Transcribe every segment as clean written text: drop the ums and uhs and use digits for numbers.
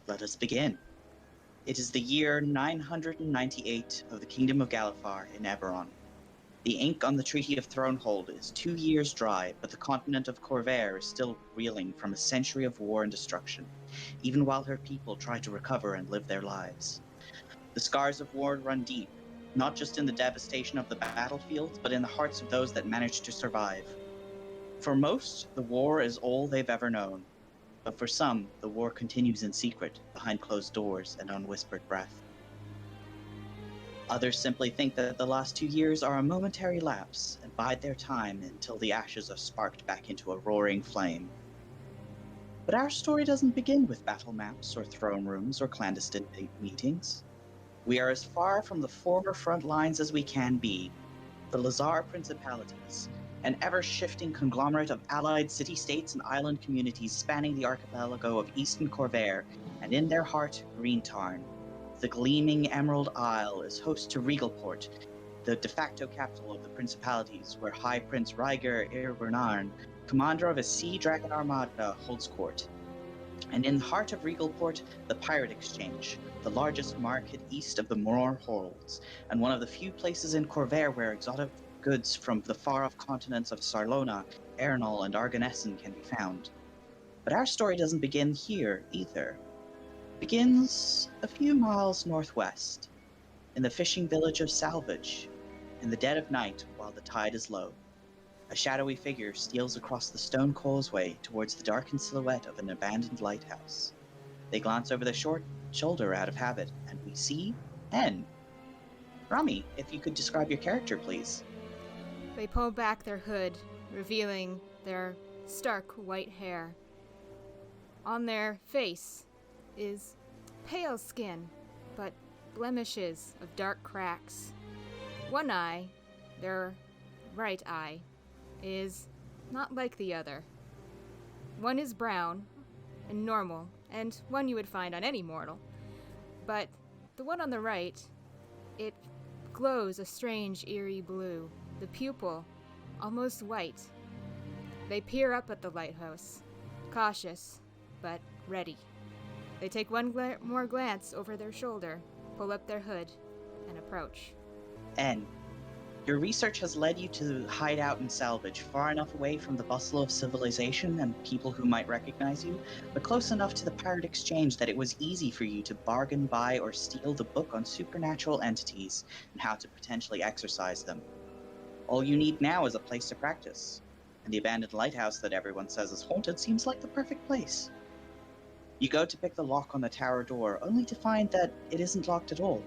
Let us begin. It is the year 998 of the Kingdom of Galifar in Eberron. The ink on the Treaty of Thronehold is 2 years dry, but the continent of Corvair is still reeling from a century of war and destruction, even while her people try to recover and live their lives. The scars of war run deep, not just in the devastation of the battlefields, but in the hearts of those that managed to survive. For most, the war is all they've ever known. But for some, the war continues in secret, behind closed doors and unwhispered breath. Others simply think that the last 2 years are a momentary lapse and bide their time until the ashes are sparked back into a roaring flame. But our story doesn't begin with battle maps or throne rooms or clandestine meetings. We are as far from the former front lines as we can be, the Lazar Principalities, an ever-shifting conglomerate of allied city-states and island communities spanning the archipelago of Eastern Corvair, and in their heart, Greentarn. The gleaming Emerald Isle is host to Regalport, the de facto capital of the Principalities, where High Prince Ryger Eberron, commander of a sea dragon armada, holds court. And in the heart of Regalport, the Pirate Exchange, the largest market east of the Moror Holds, and one of the few places in Corvair where exotic goods from the far-off continents of Sarlona, Ernol, and Arganessen can be found. But our story doesn't begin here, either. It begins a few miles northwest, in the fishing village of Salvage, in the dead of night while the tide is low. A shadowy figure steals across the stone causeway towards the darkened silhouette of an abandoned lighthouse. They glance over their short shoulder out of habit, and we see N. Rami, if you could describe your character, please. They pull back their hood, revealing their stark white hair. On their face is pale skin, but blemishes of dark cracks. One eye, their right eye, is not like the other. One is brown and normal, and one you would find on any mortal. But the one on the right, it glows a strange, eerie blue, the pupil almost white. They peer up at the lighthouse, cautious, but ready. They take one more glance over their shoulder, pull up their hood, and approach. N. Your research has led you to hide out in Salvage, far enough away from the bustle of civilization and people who might recognize you, but close enough to the Pirate Exchange that it was easy for you to bargain, buy, or steal the book on supernatural entities and how to potentially exorcise them. All you need now is a place to practice, and the abandoned lighthouse that everyone says is haunted seems like the perfect place. You go to pick the lock on the tower door, only to find that it isn't locked at all.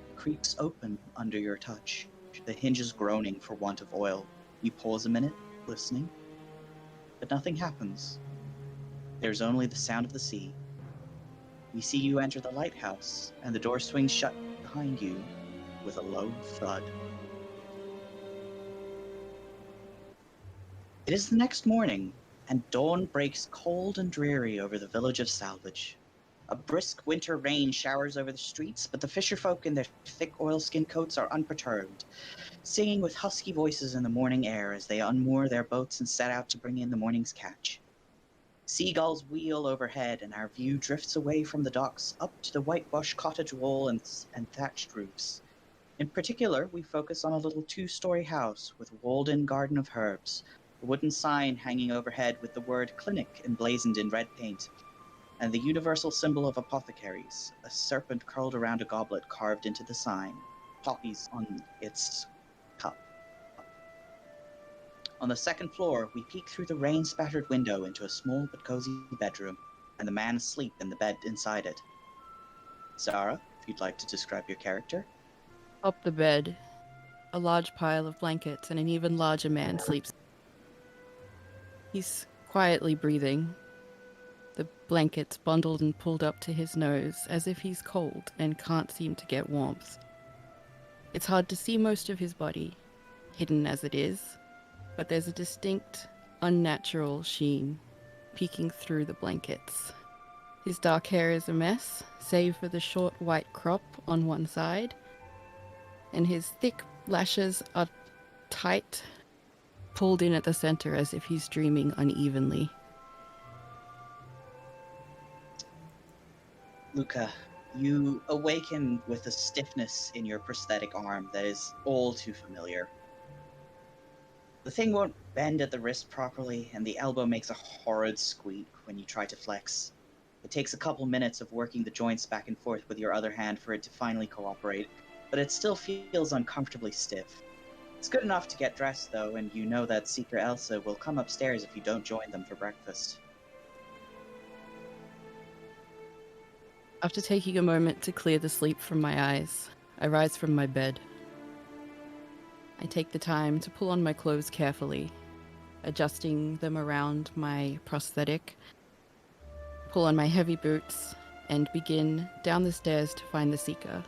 It creaks open under your touch, the hinges groaning for want of oil. You pause a minute, listening, but nothing happens. There's only the sound of the sea. We see you enter the lighthouse, and the door swings shut behind you with a low thud. It is the next morning, and dawn breaks cold and dreary over the village of Salvage. A brisk winter rain showers over the streets, but the fisherfolk in their thick oilskin coats are unperturbed, singing with husky voices in the morning air as they unmoor their boats and set out to bring in the morning's catch. Seagulls wheel overhead, and our view drifts away from the docks up to the whitewashed cottage wall and thatched roofs. In particular, we focus on a little 2-story house with a walled-in garden of herbs, a wooden sign hanging overhead with the word clinic emblazoned in red paint, and the universal symbol of apothecaries, a serpent curled around a goblet carved into the sign, poppies on its cup. On the second floor, we peek through the rain-spattered window into a small but cozy bedroom, and the man asleep in the bed inside it. Zara, if you'd like to describe your character. Up the bed, a large pile of blankets and an even larger man sleeps. He's quietly breathing, the blankets bundled and pulled up to his nose as if he's cold and can't seem to get warmth. It's hard to see most of his body, hidden as it is, but there's a distinct, unnatural sheen peeking through the blankets. His dark hair is a mess, save for the short white crop on one side, and his thick lashes are tight, pulled in at the center as if he's dreaming unevenly. Luca, you awaken with a stiffness in your prosthetic arm that is all too familiar. The thing won't bend at the wrist properly, and the elbow makes a horrid squeak when you try to flex. It takes a couple minutes of working the joints back and forth with your other hand for it to finally cooperate, but it still feels uncomfortably stiff. It's good enough to get dressed, though, and you know that Seeker Elsa will come upstairs if you don't join them for breakfast. After taking a moment to clear the sleep from my eyes, I rise from my bed. I take the time to pull on my clothes carefully, adjusting them around my prosthetic, pull on my heavy boots, and begin down the stairs to find the Seeker.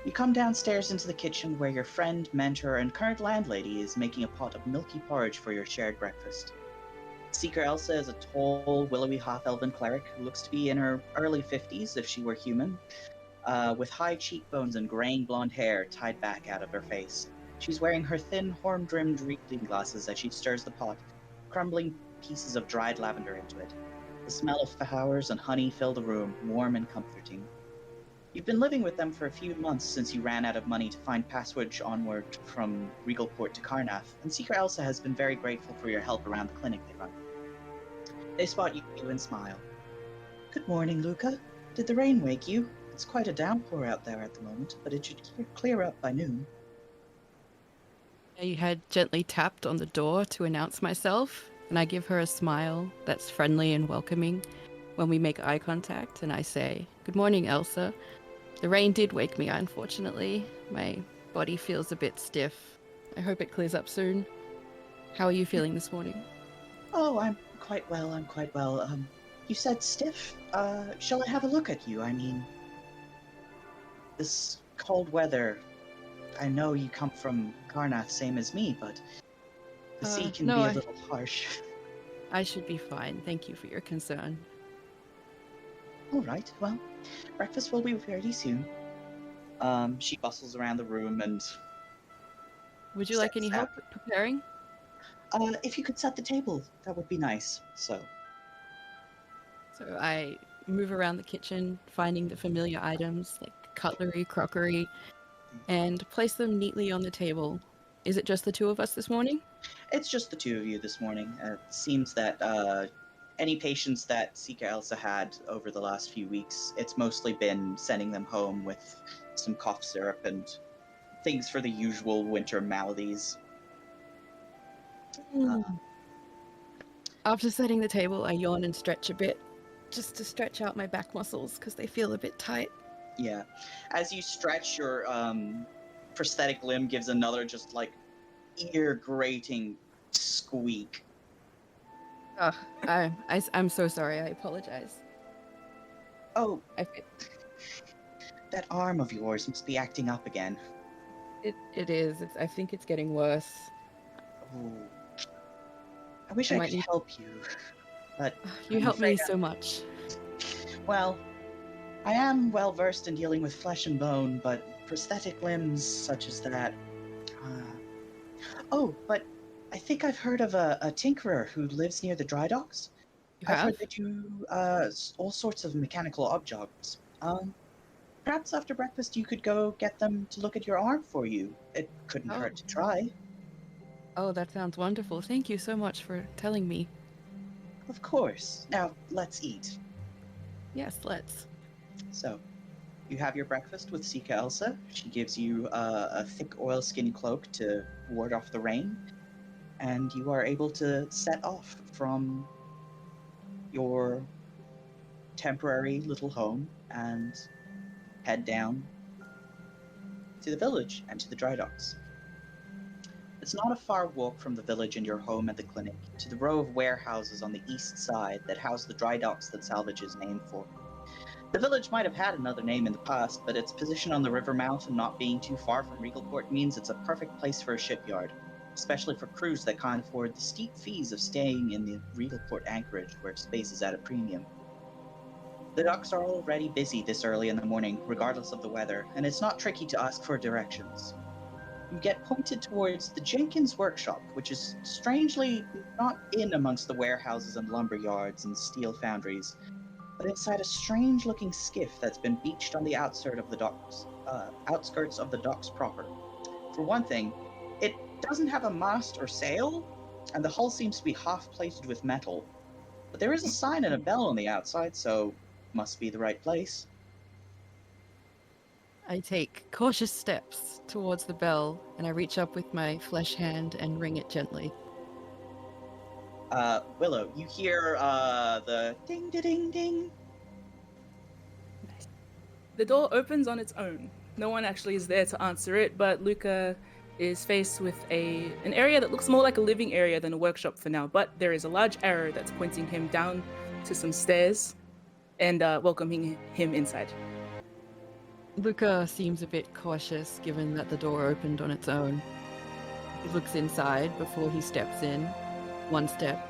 You come downstairs into the kitchen where your friend, mentor, and current landlady is making a pot of milky porridge for your shared breakfast. Seeker Elsa is a tall, willowy half-elven cleric who looks to be in her early 50s if she were human, with high cheekbones and graying blonde hair tied back out of her face. She's wearing her thin, horn-rimmed reading glasses as she stirs the pot, crumbling pieces of dried lavender into it. The smell of flowers and honey fill the room, warm and comforting. You've been living with them for a few months since you ran out of money to find passage onward from Regalport to Karnath, and Seeker Elsa has been very grateful for your help around the clinic they run. They spot you and smile. Good morning, Luca. Did the rain wake you? It's quite a downpour out there at the moment, but it should clear up by noon. I had gently tapped on the door to announce myself, and I give her a smile that's friendly and welcoming when we make eye contact, and I say, "Good morning, Elsa. The rain did wake me, unfortunately. My body feels a bit stiff. I hope it clears up soon. How are you feeling this morning?" Oh, I'm quite well. You said stiff? Shall I have a look at you? I mean, this cold weather, I know you come from Karnath, same as me, but the sea can be a little harsh. I should be fine. Thank you for your concern. All right, well, breakfast will be ready soon. She bustles around the room and... Would you like any help with preparing? If you could set the table, that would be nice. So I move around the kitchen, finding the familiar items like cutlery, crockery, and place them neatly on the table. Is it just the two of us this morning? It's just the two of you this morning. It seems that any patients that Seeker Elsa had over the last few weeks, it's mostly been sending them home with some cough syrup and things for the usual winter maladies. After setting the table, I yawn and stretch a bit, just to stretch out my back muscles because they feel a bit tight. Yeah. As you stretch, your prosthetic limb gives another just like ear-grating squeak. I'm so sorry. I apologize. Oh, that arm of yours must be acting up again. It is. I think it's getting worse. Oh. I wish I could help you, but you help me so much. Well, I am well versed in dealing with flesh and bone, but prosthetic limbs such as that. Oh, but I think I've heard of a tinkerer who lives near the dry docks. I've heard they do all sorts of mechanical odd jobs. Perhaps after breakfast you could go get them to look at your arm for you. It couldn't hurt to try. Oh, that sounds wonderful. Thank you so much for telling me. Of course. Now, let's eat. Yes, let's. So, you have your breakfast with Seeker Elsa. She gives you a thick oilskin cloak to ward off the rain, and you are able to set off from your temporary little home and head down to the village and to the dry docks. It's not a far walk from the village and your home at the clinic to the row of warehouses on the east side that house the dry docks that Salvage is named for. The village might have had another name in the past, but its position on the river mouth and not being too far from Regalport means it's a perfect place for a shipyard, especially for crews that can't afford the steep fees of staying in the Regalport anchorage where space is at a premium. The docks are already busy this early in the morning, regardless of the weather, and it's not tricky to ask for directions. you get pointed towards the Jenkins workshop, which is strangely not in amongst the warehouses and lumber yards and steel foundries, but inside a strange-looking skiff that's been beached on the outskirts of the docks proper. For one thing, it doesn't have a mast or sail, and the hull seems to be half-plated with metal. But there is a sign and a bell on the outside, so must be the right place. I take cautious steps towards the bell, and I reach up with my flesh hand and ring it gently. Willow, you hear the ding-da-ding-ding. The door opens on its own. No one actually is there to answer it, but Luca is faced with an area that looks more like a living area than a workshop for now, but there is a large arrow that's pointing him down to some stairs and welcoming him inside. Luca seems a bit cautious given that the door opened on its own. He looks inside before he steps in. One step,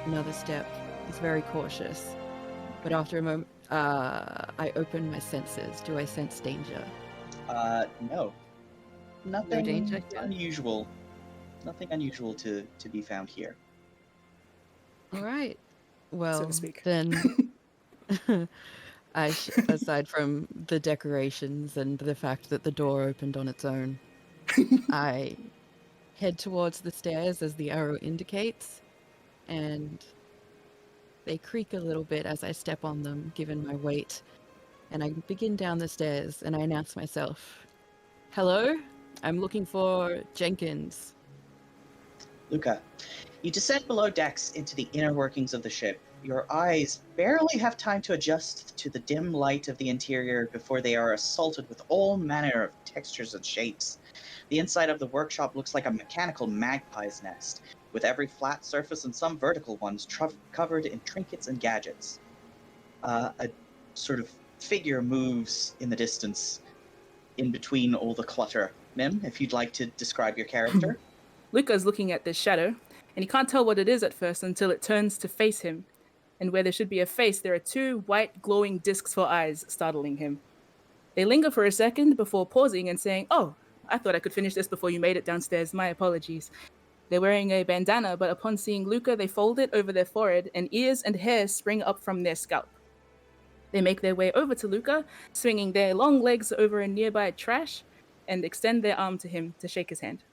another step. He's very cautious. But after a moment, I open my senses. Do I sense danger? No. Nothing No danger here? unusual. Nothing unusual to be found here. All right. Well, So to speak. then, aside from the decorations and the fact that the door opened on its own, I head towards the stairs as the arrow indicates, and they creak a little bit as I step on them, given my weight. And I begin down the stairs, and I announce myself. Hello? I'm looking for Jenkins. Luca, you descend below decks into the inner workings of the ship. Your eyes barely have time to adjust to the dim light of the interior before they are assaulted with all manner of textures and shapes. The inside of the workshop looks like a mechanical magpie's nest, with every flat surface and some vertical ones covered in trinkets and gadgets. A sort of figure moves in the distance in between all the clutter. Mim, if you'd like to describe your character. Luca's looking at this shadow, and he can't tell what it is at first until it turns to face him. And where there should be a face, there are two white glowing discs for eyes, startling him. They linger for a second before pausing and saying, "Oh, I thought I could finish this before you made it downstairs. My apologies." They're wearing a bandana, but upon seeing Luca, they fold it over their forehead, and ears and hair spring up from their scalp. They make their way over to Luca, swinging their long legs over a nearby trash, and extend their arm to him to shake his hand.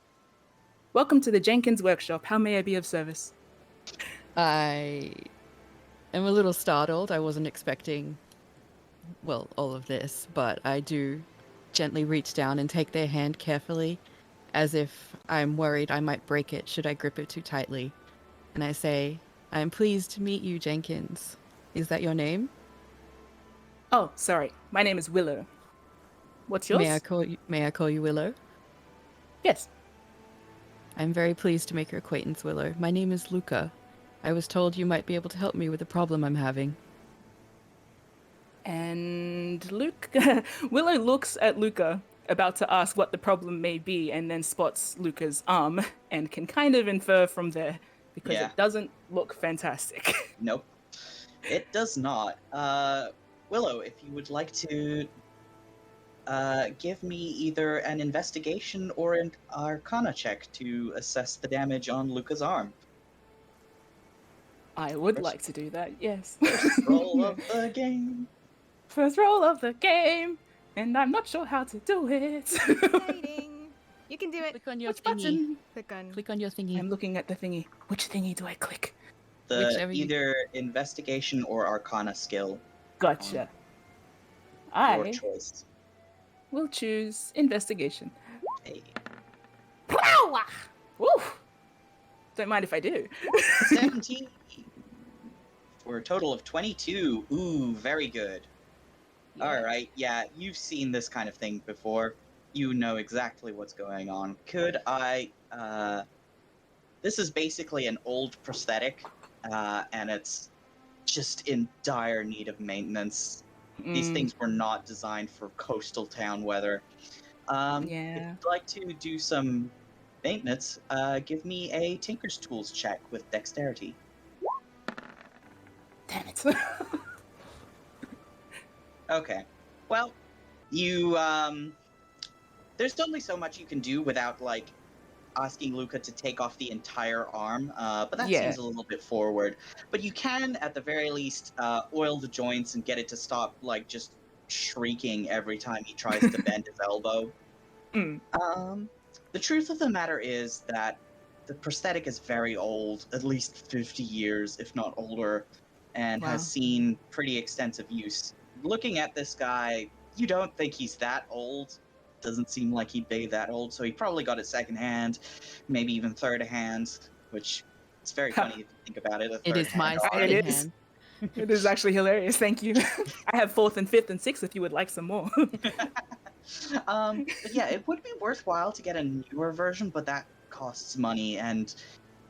"Welcome to the Jenkins workshop. How may I be of service?" I am a little startled. I wasn't expecting, well, all of this, but I do gently reach down and take their hand carefully, as if I'm worried I might break it should I grip it too tightly. And I say, "I'm pleased to meet you, Jenkins. Is that your name?" "Oh, sorry. My name is Willow. What's yours?" May I call you Willow? "Yes." I'm very pleased to make your acquaintance, Willow. My name is Luca. I was told you might be able to help me with a problem I'm having. And Willow looks at Luca, about to ask what the problem may be, and then spots Luca's arm and can kind of infer from there, because Yeah. it doesn't look fantastic. Nope. It does not. Willow, if you would like to give me either an investigation or an arcana check to assess the damage on Luca's arm. I would like to do that, yes. First roll of the game. First roll of the game, and I'm not sure how to do it. Exciting. You can do it. Click on your Which thingy. button? Click on your thingy. I'm looking at the thingy. Which thingy do I click? Whichever you- Either investigation or arcana skill. Gotcha. Your I choice. will choose investigation. Hey. Wow! Woo! Don't mind if I do. 17. For a total of 22. Ooh, very good. Alright, yeah, you've seen this kind of thing before. You know exactly what's going on. Could I, this is basically an old prosthetic, and it's just in dire need of maintenance. These things were not designed for coastal town weather. If Yeah. you'd like to do some maintenance, give me a Tinker's Tools check with dexterity. Damn it. Okay. Well, you there's only so much you can do without, like, asking Luca to take off the entire arm, but that Yeah. seems a little bit forward. But you can, at the very least, oil the joints and get it to stop, like, just shrieking every time he tries to bend his elbow. Mm. The truth of the matter is that the prosthetic is very old, at least 50 years, if not older, and Wow. has seen pretty extensive use. Looking at this guy, you don't think he's that old. Doesn't seem like he'd be that old, so he probably got it secondhand, maybe even third-hand, which is very funny if you think about it. It is my third-hand It arm. is. second hand. It is actually hilarious. Thank you. I have 4th and 5th and 6th if you would like some more. But yeah, it would be worthwhile to get a newer version, but that costs money, and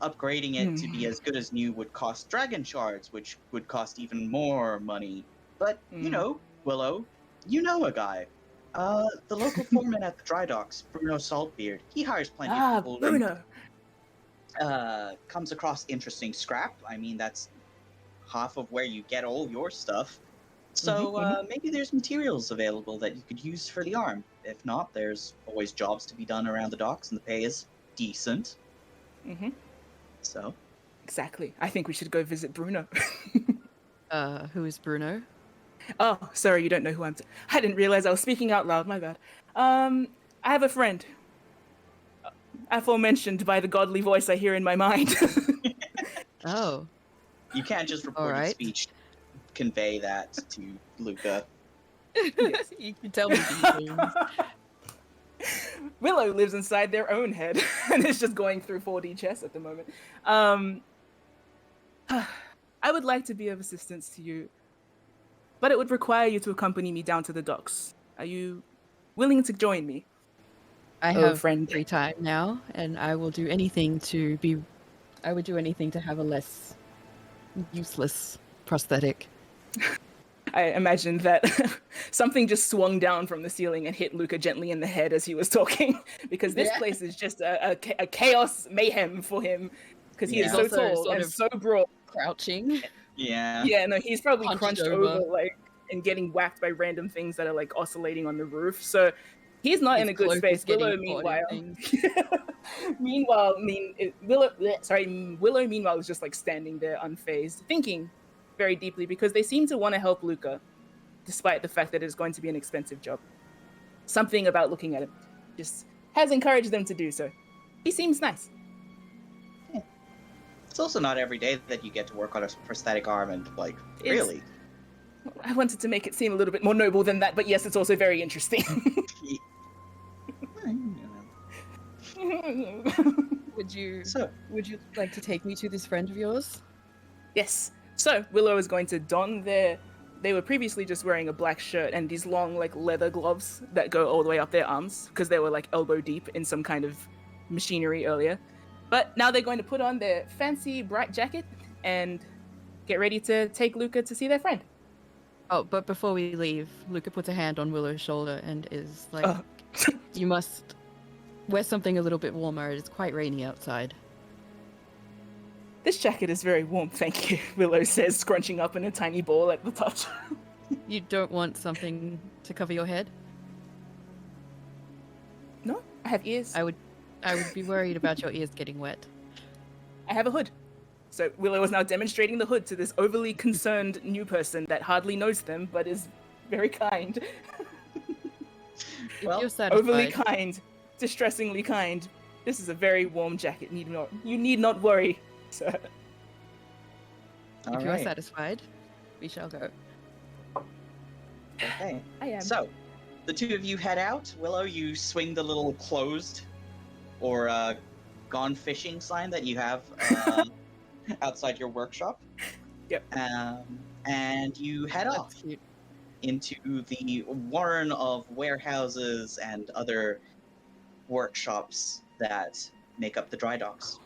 upgrading it to be as good as new would cost dragon shards, which would cost even more money. But, you know, Willow, you know a guy. The local foreman at the dry docks, Bruno Saltbeard, he hires plenty of people. Bruno. Comes across interesting scrap. I mean, that's half of where you get all your stuff. So maybe there's materials available that you could use for the arm. If not, there's always jobs to be done around the docks, and the pay is decent. Mm-hmm. So Exactly. I think we should go visit Bruno. Who is Bruno? Oh, sorry, you don't know who I didn't realize I was speaking out loud. My bad. I have a friend. Aforementioned by the godly voice I hear in my mind. Oh, you can't just reported Alright. speech convey that to Luca. you can tell me these things. Willow lives inside their own head and is just going through 4D chess at the moment. I would like to be of assistance to you, but it would require you to accompany me down to the docks. Are you willing to join me? I Oh, have friend. free time now, and I will do anything to be. I would do anything to have a less useless prosthetic. I imagined that something just swung down from the ceiling and hit Luca gently in the head as he was talking, because this Yeah. place is just a chaos mayhem for him, because he is Yeah. so Also tall sort and of- so broad. Crouching. Yeah. Yeah, no, he's probably Hunched crunched over. over, like, and getting whacked by random things that are like oscillating on the roof. So he's not in His a good cloak space. is getting Willow, caught in meanwhile, things. Willow, meanwhile, is just like standing there unfazed, thinking very deeply, because they seem to want to help Luca, despite the fact that it's going to be an expensive job. Something about looking at him just has encouraged them to do so. He seems nice. It's also not every day that you get to work on a prosthetic arm, and, like, It's- really. I wanted to make it seem a little bit more noble than that, but yes, it's also very interesting. Would you So, Would you like to take me to this friend of yours? Yes. So Willow is going to don their. They were previously just wearing a black shirt and these long, like, leather gloves that go all the way up their arms, because they were like elbow deep in some kind of machinery earlier. But now they're going to put on their fancy bright jacket and get ready to take Luca to see their friend. Oh, but before we leave, Luca puts a hand on Willow's shoulder and is like, Oh. "You must wear something a little bit warmer. It's quite rainy outside." This jacket is very warm, thank you, Willow says, scrunching up in a tiny ball at the touch. You don't want something to cover your head? No, I have ears. I would be worried about your ears getting wet. I have a hood. So Willow is now demonstrating the hood to this overly concerned new person that hardly knows them, but is very kind. If Well, you're satisfied, Overly kind. Distressingly kind. This is a very warm jacket. You need not worry, sir. all if you are right. satisfied, we shall go. Okay. I am. So, the two of you head out. Willow, you swing the little closed or gone fishing sign that you have outside your workshop. Yep. And you head off That's cute. into the warren of warehouses and other workshops that make up the dry docks.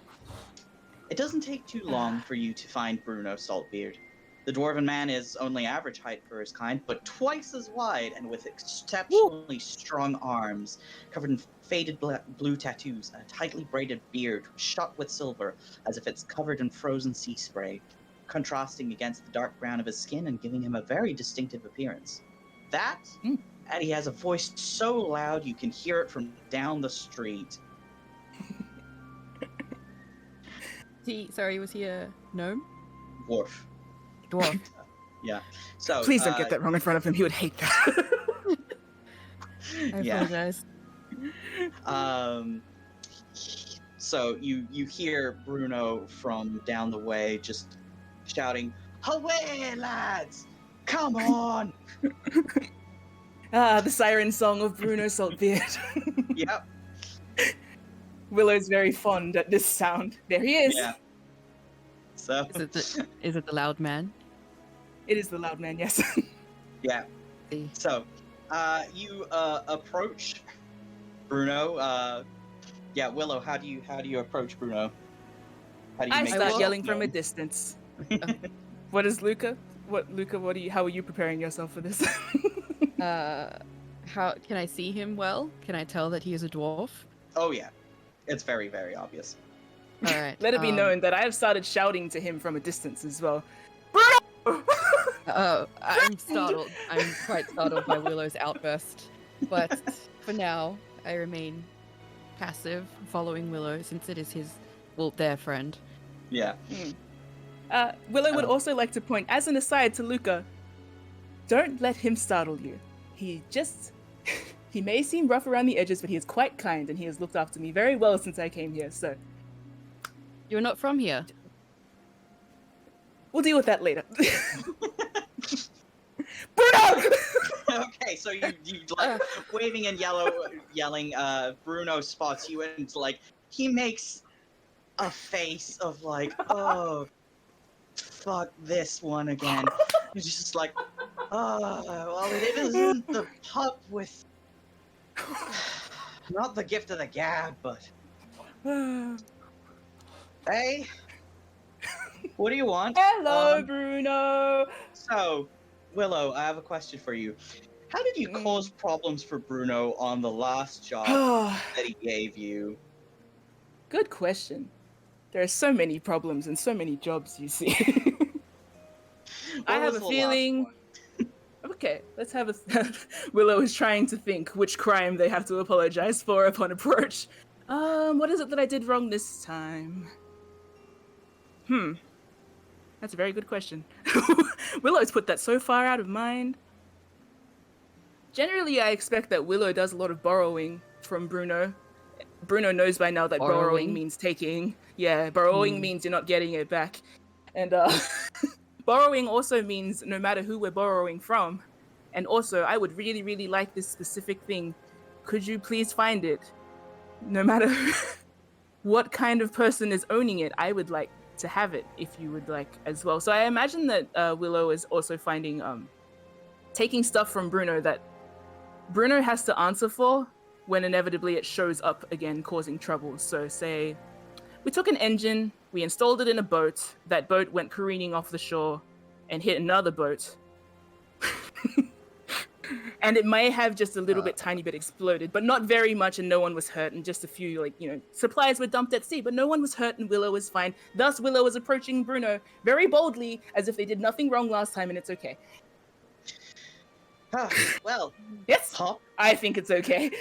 It doesn't take too long for you to find Bruno Saltbeard. The dwarven man is only average height for his kind, but twice as wide and with exceptionally strong arms, covered in faded blue tattoos, and a tightly braided beard shot with silver, as if it's covered in frozen sea spray, contrasting against the dark brown of his skin and giving him a very distinctive appearance. That, and he has a voice so loud you can hear it from down the street. Was he a gnome? Dwarf. Dwarf. Yeah. So Please don't get that wrong in front of him. He would hate that. I Yeah. apologize. So you hear Bruno from down the way just shouting, "Away, lads! Come on!" The siren song of Bruno Saltbeard. Yep. Willow's very fond at this sound. There he is. Yeah. So Is it the loud man? It is the loud man, yes. yeah. So you approach Bruno. Yeah, Willow, how do you approach Bruno? How do you I make start yourself yelling from a known? distance. What is Luca? How are you preparing yourself for this? How can I see him well? Can I tell that he is a dwarf? Oh yeah, it's very, very obvious. All right. Let it be known that I have started shouting to him from a distance as well. Bruno! Oh, I'm startled. I'm quite startled by Willow's outburst. But for now, I remain passive, following Willow, since it is their friend. Yeah. Willow would also like to point, as an aside to Luca, don't let him startle you. He may seem rough around the edges, but he is quite kind, and he has looked after me very well since I came here, so You're not from here. we'll deal with that later. Bruno! Okay, so you like waving and yelling. Bruno spots you and like he makes a face of like, oh, fuck this one again. He's just like, oh, well, it isn't the pup with not the gift of the gab, but hey, what do you want? Hello, Bruno! So, Willow, I have a question for you. How did you cause problems for Bruno on the last job that he gave you? Good question. There are so many problems and so many jobs, you see. I What have was a the last feeling. Okay, let's have a. Willow is trying to think which crime they have to apologize for upon approach. What is it that I did wrong this time? That's a very good question. Willow's put that so far out of mind. Generally, I expect that Willow does a lot of borrowing from Bruno. Bruno knows by now that borrowing means taking. Yeah, borrowing means you're not getting it back. And borrowing also means no matter who we're borrowing from. And also, I would really, really like this specific thing. Could you please find it? No matter what kind of person is owning it, I would like to have it if you would like as well. So I imagine that Willow is also finding, taking stuff from Bruno that Bruno has to answer for when inevitably it shows up again, causing trouble. So say we took an engine, we installed it in a boat, that boat went careening off the shore and hit another boat. And it may have just a little bit, tiny bit exploded, but not very much, and no one was hurt, and just a few, supplies were dumped at sea, but no one was hurt, and Willow was fine. Thus, Willow was approaching Bruno very boldly, as if they did nothing wrong last time, and it's okay. Well, Yes, Pop, I think it's okay.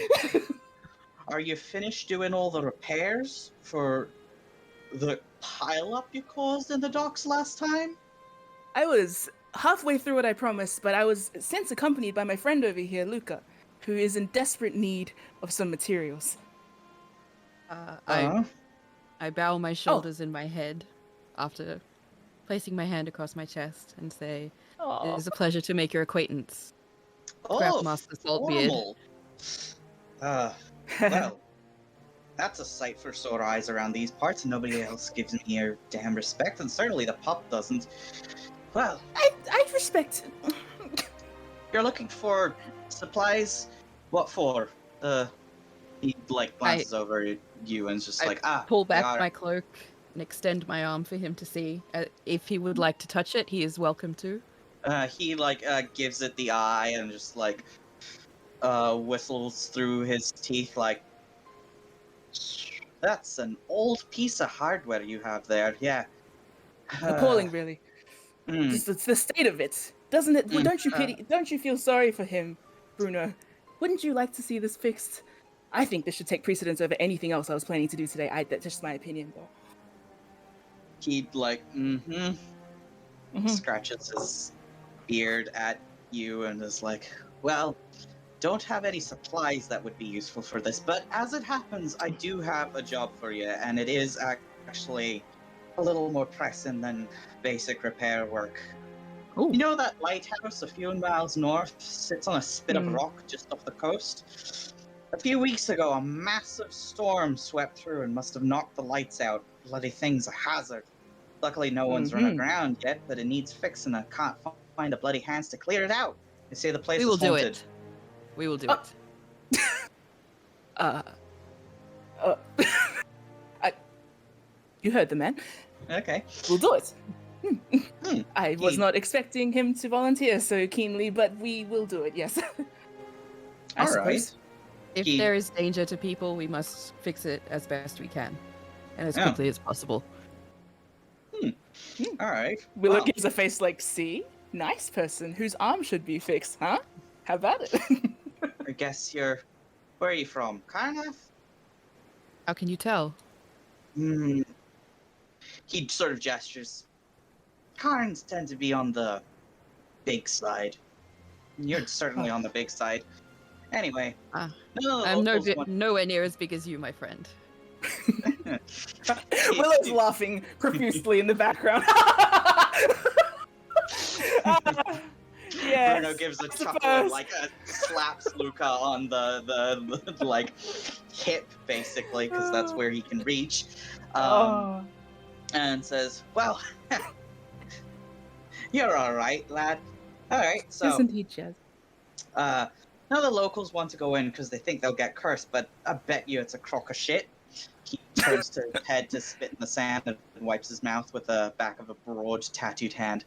are you finished doing all the repairs for the pile-up you caused in the docks last time? I was halfway through what I promised, but I was since accompanied by my friend over here, Luca, who is in desperate need of some materials. I bow my shoulders in my head after placing my hand across my chest and say, "It is a pleasure to make your acquaintance, Craftmaster Saltbeard." Formal. Well, that's a sight for sore eyes around these parts, and nobody else gives me your damn respect, and certainly the pup doesn't. Well, I respect it. you're looking for supplies? What for? He glances over at you and is just Pull back they are- my cloak and extend my arm for him to see. If he would like to touch it, he is welcome to. He gives it the eye and just whistles through his teeth like, that's an old piece of hardware you have there. Yeah. Appalling, really. Just the state of it, doesn't it? Don't you feel sorry for him? Bruno, wouldn't you like to see this fixed? I think this should take precedence over anything else I was planning to do today. That's just my opinion, though. He'd scratches his beard at you and is like, well, don't have any supplies that would be useful for this, but as it happens, I do have a job for you, and it is actually a little more pressing than basic repair work. Ooh. You know that lighthouse a few miles north sits on a spit of rock just off the coast? A few weeks ago, a massive storm swept through and must have knocked the lights out. Bloody thing's a hazard. Luckily, no one's run aground yet, but it needs fixing. I can't find a bloody hands to clear it out. They say the place is haunted. We will do it. We will do it. You heard the man. Okay. We'll do it. I was not expecting him to volunteer so keenly, but we will do it, yes. All right. If there is danger to people, we must fix it as best we can. And as quickly as possible. All right. Willow gives a face like, see? Nice person whose arm should be fixed, huh? How about it? I guess you're... Where are you from? Karnath? How can you tell? He sort of gestures. Karns tend to be on the big side. You're certainly on the big side. Anyway. I'm nowhere near as big as you, my friend. Willow's laughing profusely in the background. Yes, Bruno gives a chuckle and slaps Luca on the like hip, basically, because that's where he can reach. And says, well, you're all right, lad. All right, so... Isn't he just? None of the locals want to go in because they think they'll get cursed, but I bet you it's a crock of shit. He turns to his head to spit in the sand and wipes his mouth with the back of a broad, tattooed hand.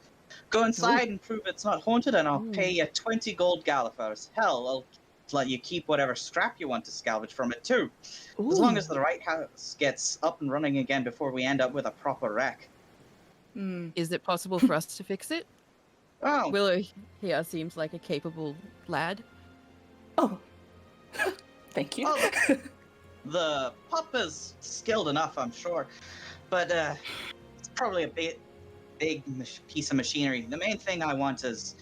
Go inside and prove it's not haunted, and I'll pay you 20 gold gallifers. Hell, I'll let you keep whatever scrap you want to salvage from it, too. As long as the right house gets up and running again before we end up with a proper wreck. Is it possible for us to fix it? Oh. Willow here seems like a capable lad. Oh. Thank you. Oh, the pup is skilled enough, I'm sure. But it's probably a big piece of machinery. The main thing I want is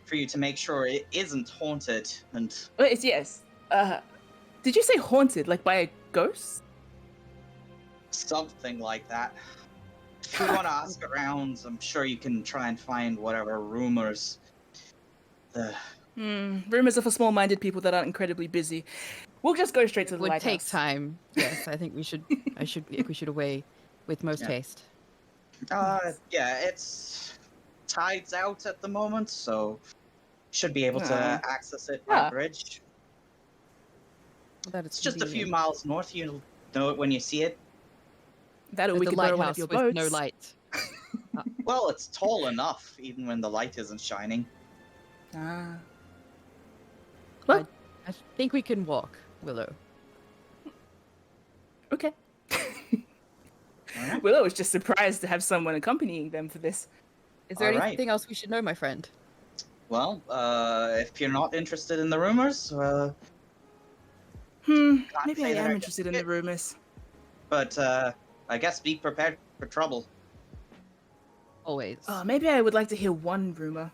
for you to make sure it isn't haunted. And yes. Did you say haunted, like by a ghost? Something like that. If you want to ask around, I'm sure you can try and find whatever rumors. Rumors are for small-minded people that aren't incredibly busy. We'll just go straight to the lighthouse. It would take time. Yes, I think we should away with most haste. Yeah, it's tides out at the moment, so should be able to access it by bridge. It's just a few miles north. You'll know it when you see it. That we could borrow one of your boats. With no light. Well, it's tall enough, even when the light isn't shining. Well, I think we can walk, Willow. Okay. Willow was just surprised to have someone accompanying them for this. Is there anything else we should know, my friend? Well, if you're not interested in the rumors, maybe I am interested in the rumors. But I guess be prepared for trouble. Always. Maybe I would like to hear one rumor.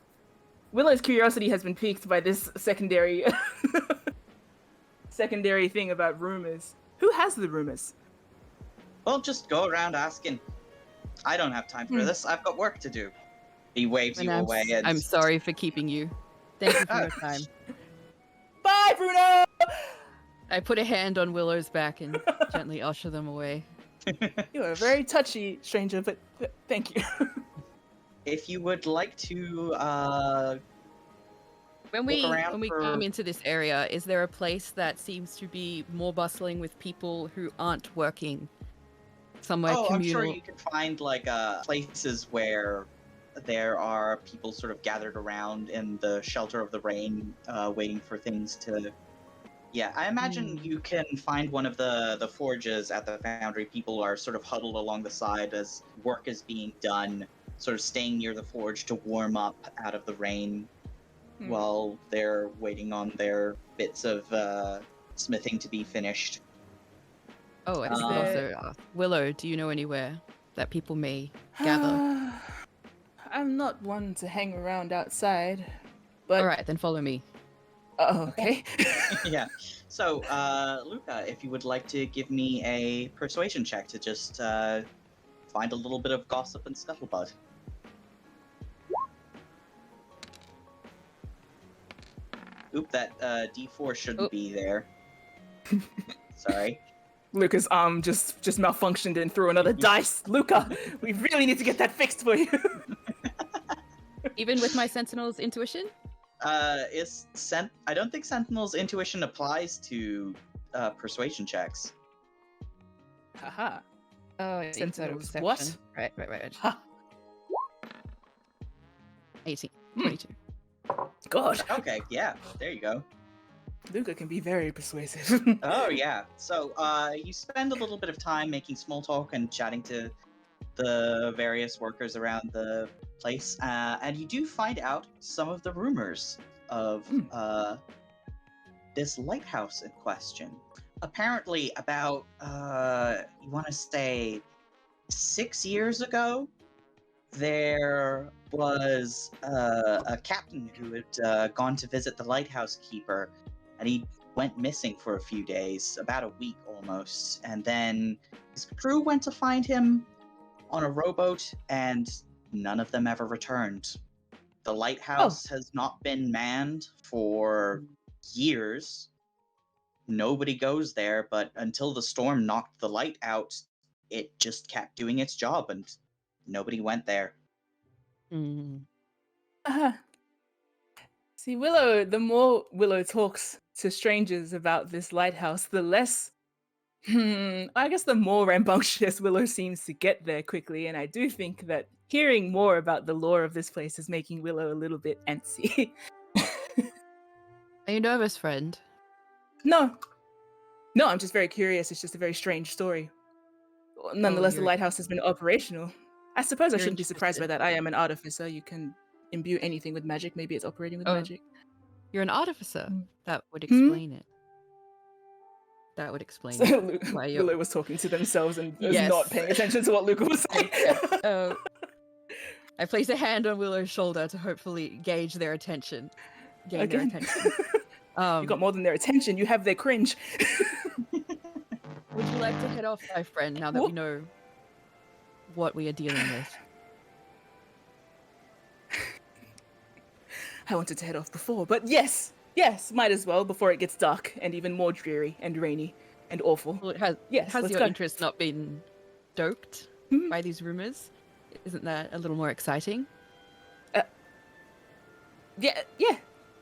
Willow's curiosity has been piqued by this secondary thing about rumors. Who has the rumors? Well, just go around asking. I don't have time for this. I've got work to do. He waves you away. And... I'm sorry for keeping you. Thank you for your time. Bye, Bruno! I put a hand on Willow's back and gently usher them away. You are a very touchy stranger, but thank you. If you would like to when we come into this area, is there a place that seems to be more bustling with people who aren't working? Somewhere communal? I'm sure you can find places where there are people sort of gathered around in the shelter of the rain, waiting for things to... Yeah, I imagine you can find one of the forges at the foundry. People are sort of huddled along the side as work is being done, sort of staying near the forge to warm up out of the rain. while they're waiting on their bits of smithing to be finished. Oh, I Is should there- also ask. Willow, do you know anywhere that people may gather? I'm not one to hang around outside, but All right, then follow me. okay. Yeah. So, Luca, if you would like to give me a persuasion check to just find a little bit of gossip and scuttlebutt. Oop, that D4 shouldn't Oop. be there. Sorry. Luca's arm just malfunctioned and threw another dice. Luca, we really need to get that fixed for you. Even with my Sentinel's intuition? I don't think Sentinel's intuition applies to persuasion checks. Haha. Oh, inside of Sentinels, perception. what? Right. Ha. 18, Hmm. 22. God, Okay, yeah, there you go. Luca can be very persuasive. Oh yeah. So you spend a little bit of time making small talk and chatting to the various workers around the place, and you do find out some of the rumors of this lighthouse in question. Apparently, about you want to say 6 years ago, there was a captain who had gone to visit the lighthouse keeper, and he went missing for a few days, about a week almost. And then his crew went to find him on a rowboat, and none of them ever returned. The lighthouse has not been manned for years. Nobody goes there, but until the storm knocked the light out, it just kept doing its job, and nobody went there. Mm. See, Willow, the more Willow talks to strangers about this lighthouse, the less, I guess the more rambunctious Willow seems to get there quickly. And I do think that hearing more about the lore of this place is making Willow a little bit antsy. Are you nervous, friend? No, I'm just very curious. It's just a very strange story. Nonetheless, the you're- lighthouse has been operational. I suppose I You're shouldn't be surprised by interested. that. I am an artificer. You can imbue anything with magic. Maybe it's operating with Oh. magic. You're an artificer. Mm. That would Hmm? explain it. That would explain So it. Why you're- Willow was talking to themselves and was Yes. not paying attention to what Luca was saying. Yeah. I place a hand on Willow's shoulder to hopefully gauge their attention. Gain their Again. attention. You got more than their attention. You have their cringe. Would you like to head off, my friend, now that we Whoop. know what we are dealing with? I wanted to head off before, but yes, might as well before it gets dark and even more dreary and rainy and awful. Well, Yes, has let's your go. interest not been stoked Hmm? by these rumors? Isn't that a little more exciting?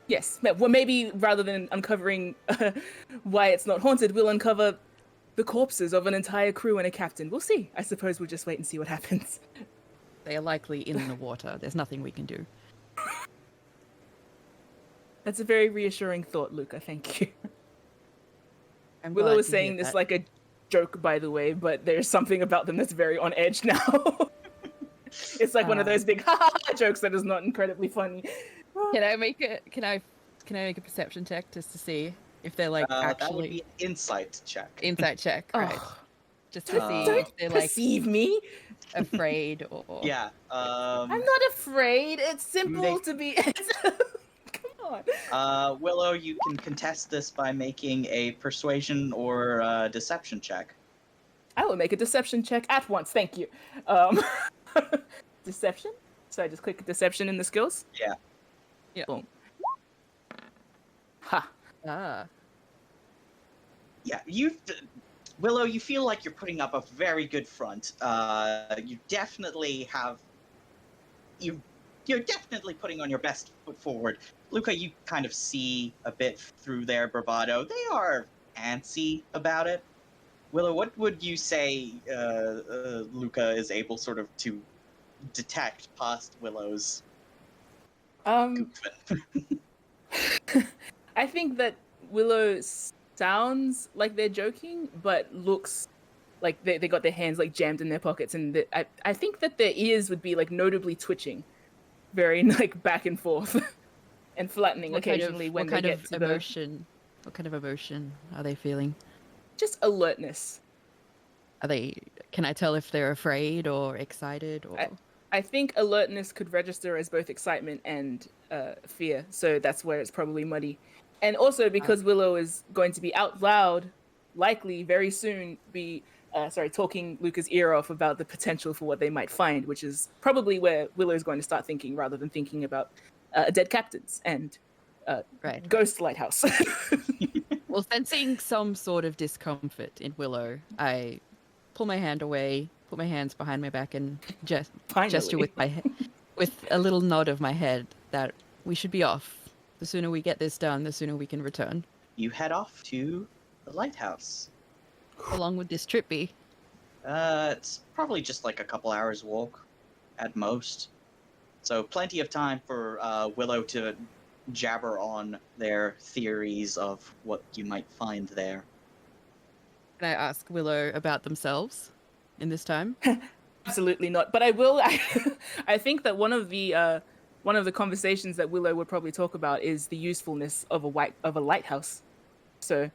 Yes. Well, maybe rather than uncovering why it's not haunted, we'll uncover the corpses of an entire crew and a captain. We'll see. I suppose we'll just wait and see what happens. They are likely in the water. There's nothing we can do. That's a very reassuring thought, Luca. Thank you. I'm Willow glad was to hear saying this that. like a joke, by the way, but there's something about them that's very on edge now. It's like one of those big ha ha ha jokes that is not incredibly funny. Can I make a perception check just to see if they're like That would actually be an insight check. insight check, right? Oh, Just to see don't if they're like perceive me. afraid or Yeah. I'm not afraid. It's simple to be. Come on. Willow, you can contest this by making a persuasion or deception check. I will make a deception check at once. Thank you. Deception? So I just click deception in the skills? Yeah. Yeah. Boom. Ha. ah. Yeah, Willow, you feel like you're putting up a very good front. You definitely have. You're definitely putting on your best foot forward. Luca, you kind of see a bit through their bravado. They are antsy about it. Willow, what would you say Luca is able sort of to detect past Willow's goofing? I think that Willow sounds like they're joking, but looks like they got their hands like jammed in their pockets, and I think that their ears would be like notably twitching, very like back and forth. and flattening occasionally when they get to What kind of emotion are they feeling? just alertness. Can I tell if they're afraid or excited or? I think alertness could register as both excitement and fear, so that's where it's probably muddy. And also because Willow is going to be out loud, likely very soon be talking Luca's ear off about the potential for what they might find, which is probably where Willow is going to start thinking rather than thinking about dead captains and ghost lighthouse. Well, sensing some sort of discomfort in Willow, I pull my hand away, put my hands behind my back, and gesture with my with a little nod of my head that we should be off. The sooner we get this done, the sooner we can return. You head off to the lighthouse. How long would this trip be? It's probably just like a couple hours walk at most. So plenty of time for Willow to jabber on their theories of what you might find there. Can I ask Willow about themselves in this time? Absolutely not. But I will. I think that one of the conversations that Willow would probably talk about is the usefulness of a lighthouse. So,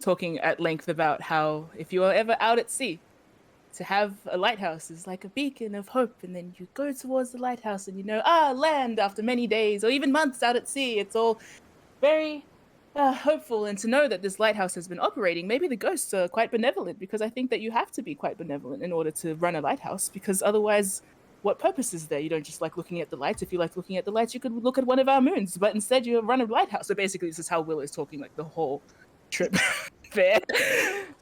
talking at length about how if you are ever out at sea, to have a lighthouse is like a beacon of hope, and then you go towards the lighthouse and land after many days or even months out at sea. It's all very hopeful, and to know that this lighthouse has been operating, maybe the ghosts are quite benevolent, because I think that you have to be quite benevolent in order to run a lighthouse, because otherwise, what purpose is there? You don't just like looking at the lights. If you like looking at the lights, you could look at one of our moons, but instead you run a lighthouse. So basically, this is how Willow's talking like the whole trip. Fair.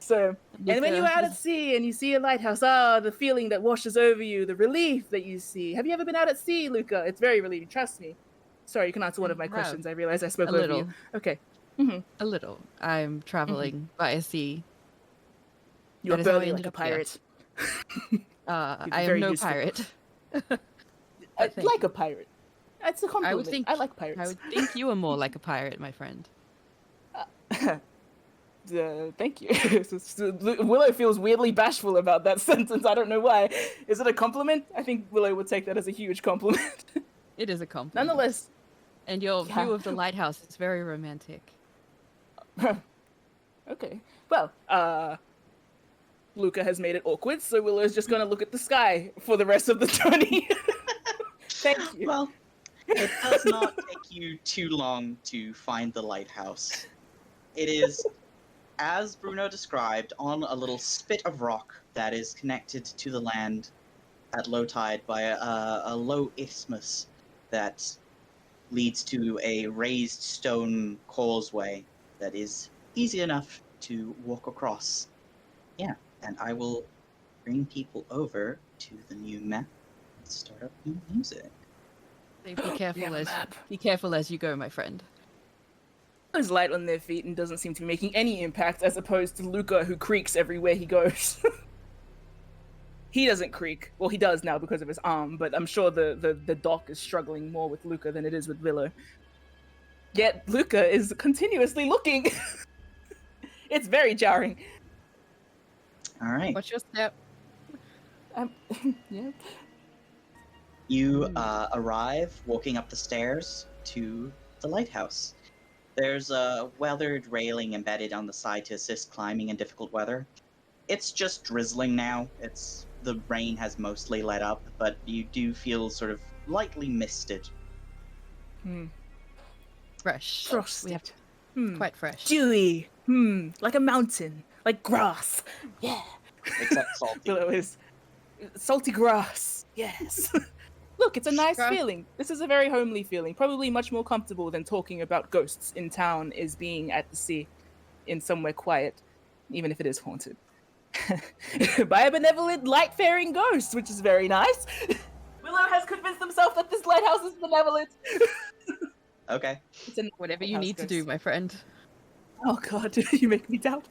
So, and when you're out at sea and you see a lighthouse, the feeling that washes over you, the relief that you see. Have you ever been out at sea, Luca? It's very relieving, trust me. Sorry, you can answer one of my questions. I realize I spoke over you. Okay. Mm-hmm. A little. I'm traveling by sea. You're barely like a pirate. I am no pirate. Like a pirate. That's a compliment. I like pirates. I would think you are more like a pirate, my friend. Thank you. Willow feels weirdly bashful about that sentence. I don't know why. Is it a compliment? I think Willow would take that as a huge compliment. It is a compliment. Nonetheless. And your view of the lighthouse is very romantic. Okay. Well, Luca has made it awkward, so Willow's just going to look at the sky for the rest of the journey. Thank you. Well, it does not take you too long to find the lighthouse. It is, as Bruno described, on a little spit of rock that is connected to the land at low tide by a low isthmus that leads to a raised stone causeway that is easy enough to walk across. Yeah, and I will bring people over to the new map and start up new music. Be careful as you go, my friend. Is light on their feet and doesn't seem to be making any impact, as opposed to Luca, who creaks everywhere he goes. He doesn't creak. Well, he does now because of his arm, but I'm sure the dock is struggling more with Luca than it is with Willow. Yet Luca is continuously looking. It's very jarring. All right. What's your step? Yeah. You arrive walking up the stairs to the lighthouse. There's a weathered railing embedded on the side to assist climbing in difficult weather. It's just drizzling now. The rain has mostly let up, but you do feel sort of lightly misted. Fresh. Frosted. Quite fresh. Dewy. Like a mountain. Like grass. Yeah. Except salty. Willow is salty grass. Yes. Look, it's a nice feeling. This is a very homely feeling. Probably much more comfortable than talking about ghosts in town is being at the sea in somewhere quiet, even if it is haunted. By a benevolent, light-faring ghost, which is very nice. Willow has convinced himself that this lighthouse is benevolent. Okay. Whatever you need to do, my friend. Oh god, you make me doubt.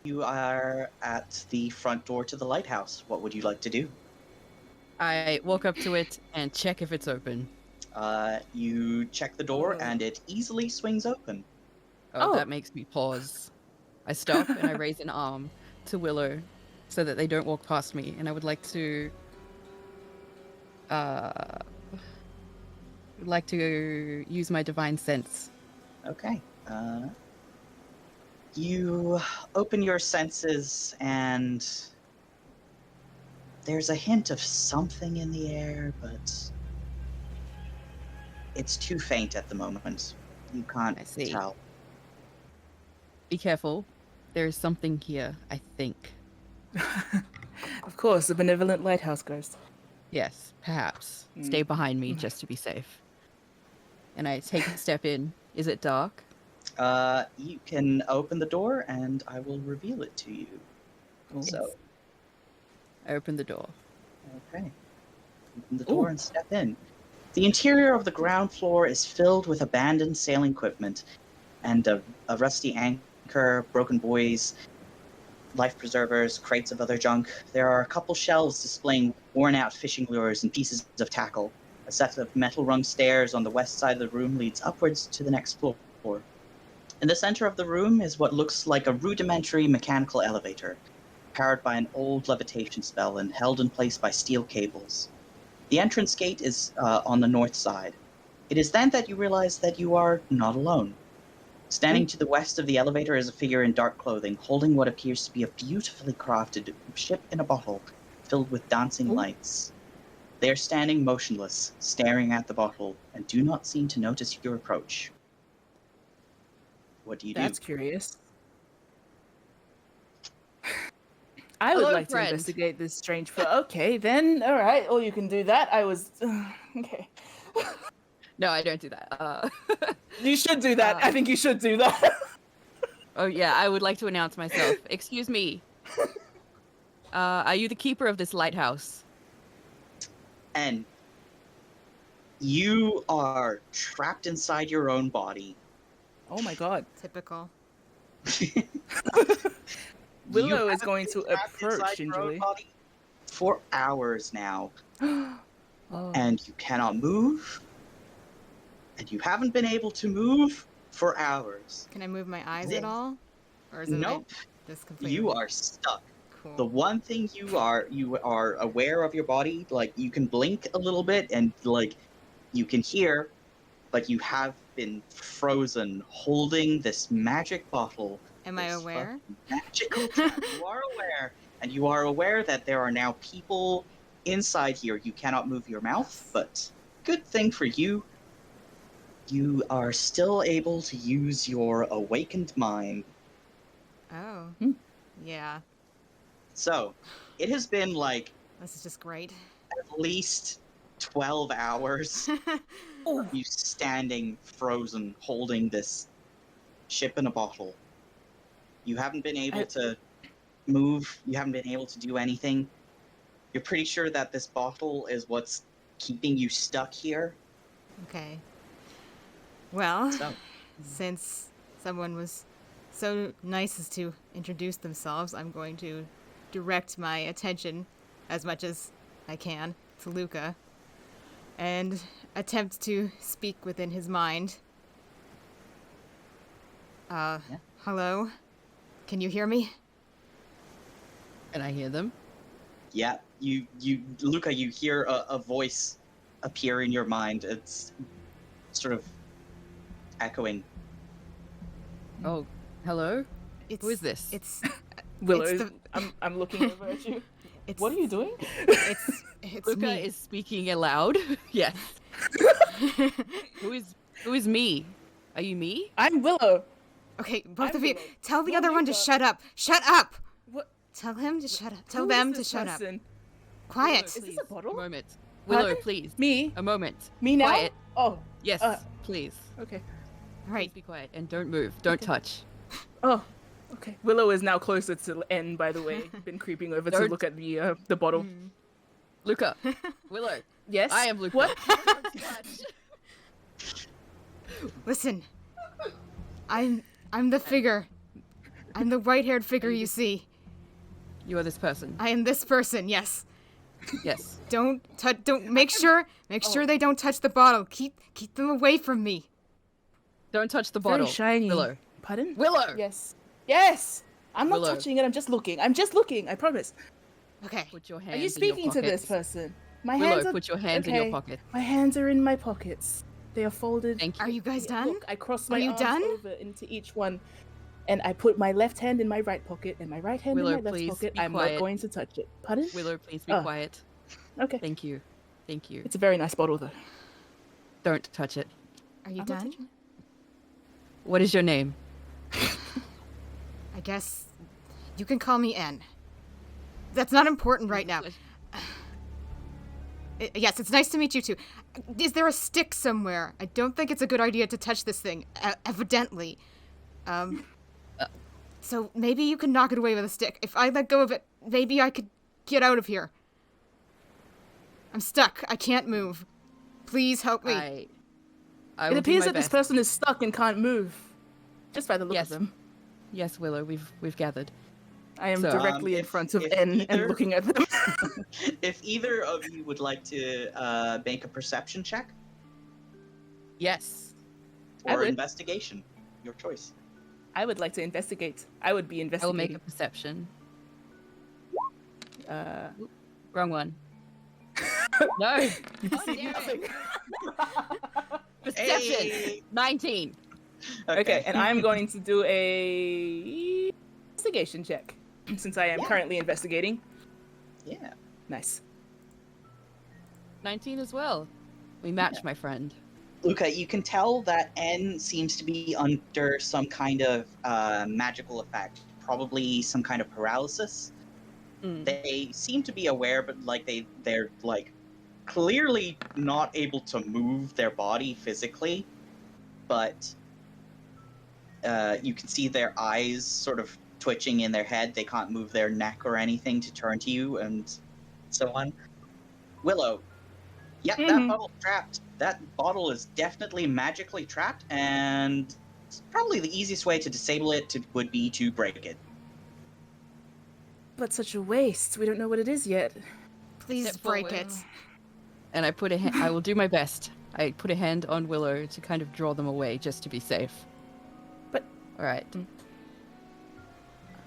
You are at the front door to the lighthouse. What would you like to do? I walk up to it and check if it's open. You check the door and it easily swings open. Oh, that makes me pause. I stop and I raise an arm to Willow so that they don't walk past me, and I would like to would like to use my divine sense. Okay. You open your senses and there's a hint of something in the air, but it's too faint at the moment. You can't I see. tell. Be careful. There is something here, I think. Of course, the benevolent lighthouse ghost. Yes, perhaps. Stay behind me just to be safe. And I take a step in. Is it dark? You can open the door and I will reveal it to you. Cool. So, I open the door. okay. Open the door and step in. The interior of the ground floor is filled with abandoned sailing equipment and a rusty anchor, broken buoys, life preservers, crates of other junk. There are a couple shelves displaying worn-out fishing lures and pieces of tackle. A set of metal-rung stairs on the west side of the room leads upwards to the next floor. In the center of the room is what looks like a rudimentary mechanical elevator, powered by an old levitation spell and held in place by steel cables. The entrance gate is on the north side. It is then that you realize that you are not alone. Standing to the west of the elevator is a figure in dark clothing, holding what appears to be a beautifully crafted ship in a bottle, filled with dancing lights. They are standing motionless, staring at the bottle, and do not seem to notice your approach. What do you do? That's curious. I would Hello, like friend. to investigate this strange. Okay, then, all right. Oh, you can do that. I was okay. No, I don't do that. You should do that. I think you should do that. Oh, yeah, I would like to announce myself. Excuse me. Are you the keeper of this lighthouse? And you are trapped inside your own body. Oh my god. Typical. Willow You is have going been to trapped approach inside your own gingerly. body for hours now, Oh. and you cannot move, and you haven't been able to move for hours. Can I move my eyes This- at all? Or is it Nope, just completely you are stuck. cool? The one thing you are aware of your body, like you can blink a little bit and like you can hear, but you have been frozen holding this magic bottle. Am I This aware? fucking magical trap. You are aware, and you are aware that there are now people inside here. You cannot move your mouth, but good thing for you, you are still able to use your awakened mind. Oh. Hmm. Yeah. So, it has been like This is just great. at least 12 hours of you standing frozen holding this ship in a bottle. You haven't been able to move, you haven't been able to do anything. You're pretty sure that this bottle is what's keeping you stuck here. Okay. Well, So, since someone was so nice as to introduce themselves, I'm going to direct my attention as much as I can to Luca and attempt to speak within his mind. Hello? Can you hear me? Can I hear them? yeah, you Luca, you hear a voice appear in your mind. It's sort of echoing. Oh, hello? It's, Who is this? It's Willow, It's is, I'm looking over at you. it's What are you doing? it's Luca me. is speaking aloud. Yes. Who is me? Are you me? I'm Willow. Okay, both I'm of you, Willow. tell the You're other one to Luca. shut up. Shut up. What? Tell him to shut up. Tell Who them is to this shut up. person? Quiet. Is this Please, a bottle? A moment. Willow, Pardon? please. Me? A moment. Me now? Quiet. Oh, Yes, Uh, please. okay. All right. Please be quiet and don't move. Don't touch. Oh, okay. Willow is now closer to N, by the way. Been creeping over to Don't- look at the bottle. Luca. Willow. Yes? I am Luca. What? Don't touch. Listen. I'm the figure. I'm the white-haired figure you see. You are this person. I am this person. Yes. Yes. Don't make sure they don't touch the bottle. Keep them away from me. Don't touch the Very bottle. shiny. Willow. Pardon? Willow. Yes. Yes! I'm not Willow. touching it, I'm just looking. I'm just looking, I promise. Okay. Put your Are hands you in your speaking to this pockets. person? My Willow, hands are... put your hands in your okay. pocket. My hands are in my pockets. They are folded. Thank you. Are you guys done? Look, I cross Are my you arms done? over into each one, and I put my left hand in my right pocket and my right hand Willow, in my left please pocket. be I'm quiet. not going to touch it. Pardon? Willow, please be Oh. quiet. Okay. Thank you. Thank you. It's a very nice bottle, though. Don't touch it. Are you I'm not done? touching it. What is your name? I guess you can call me N. That's not important right now. Yes, it's nice to meet you too. Is there a stick somewhere? I don't think it's a good idea to touch this thing, evidently. So maybe you can knock it away with a stick. If I let go of it, maybe I could get out of here. I'm stuck. I can't move. Please help me. I It will do appears my that this best. person is stuck and can't move, just by the look Yes. of them. Yes, Willow, we've gathered. I am So, directly in if- front of if N either- and looking at them. If either of you would like to make a perception check Yes. I or would. investigation, your choice. I would like to investigate. I would be I will investigating. make a perception. Uh, Wrong one. No. you Oh, see damn it. nothing. Perception. Hey! 19. Okay, and I'm going to do a investigation check since I am Yeah. currently investigating. Yeah. Nice. 19 as well. We match, my friend. Luca, you can tell that N seems to be under some kind of magical effect, probably some kind of paralysis. Mm. They seem to be aware, but like they're like clearly not able to move their body physically, but you can see their eyes sort of twitching in their head. They can't move their neck or anything to turn to you, and so on. Willow, yeah, that Mhm. bottle's trapped. That bottle is definitely magically trapped, and probably the easiest way to disable it would be to break it. But such a waste. We don't know what it is yet. Please Step break forward. it. And I put I will do my best. I put a hand on Willow to kind of draw them away just to be safe. But- all right. Mm.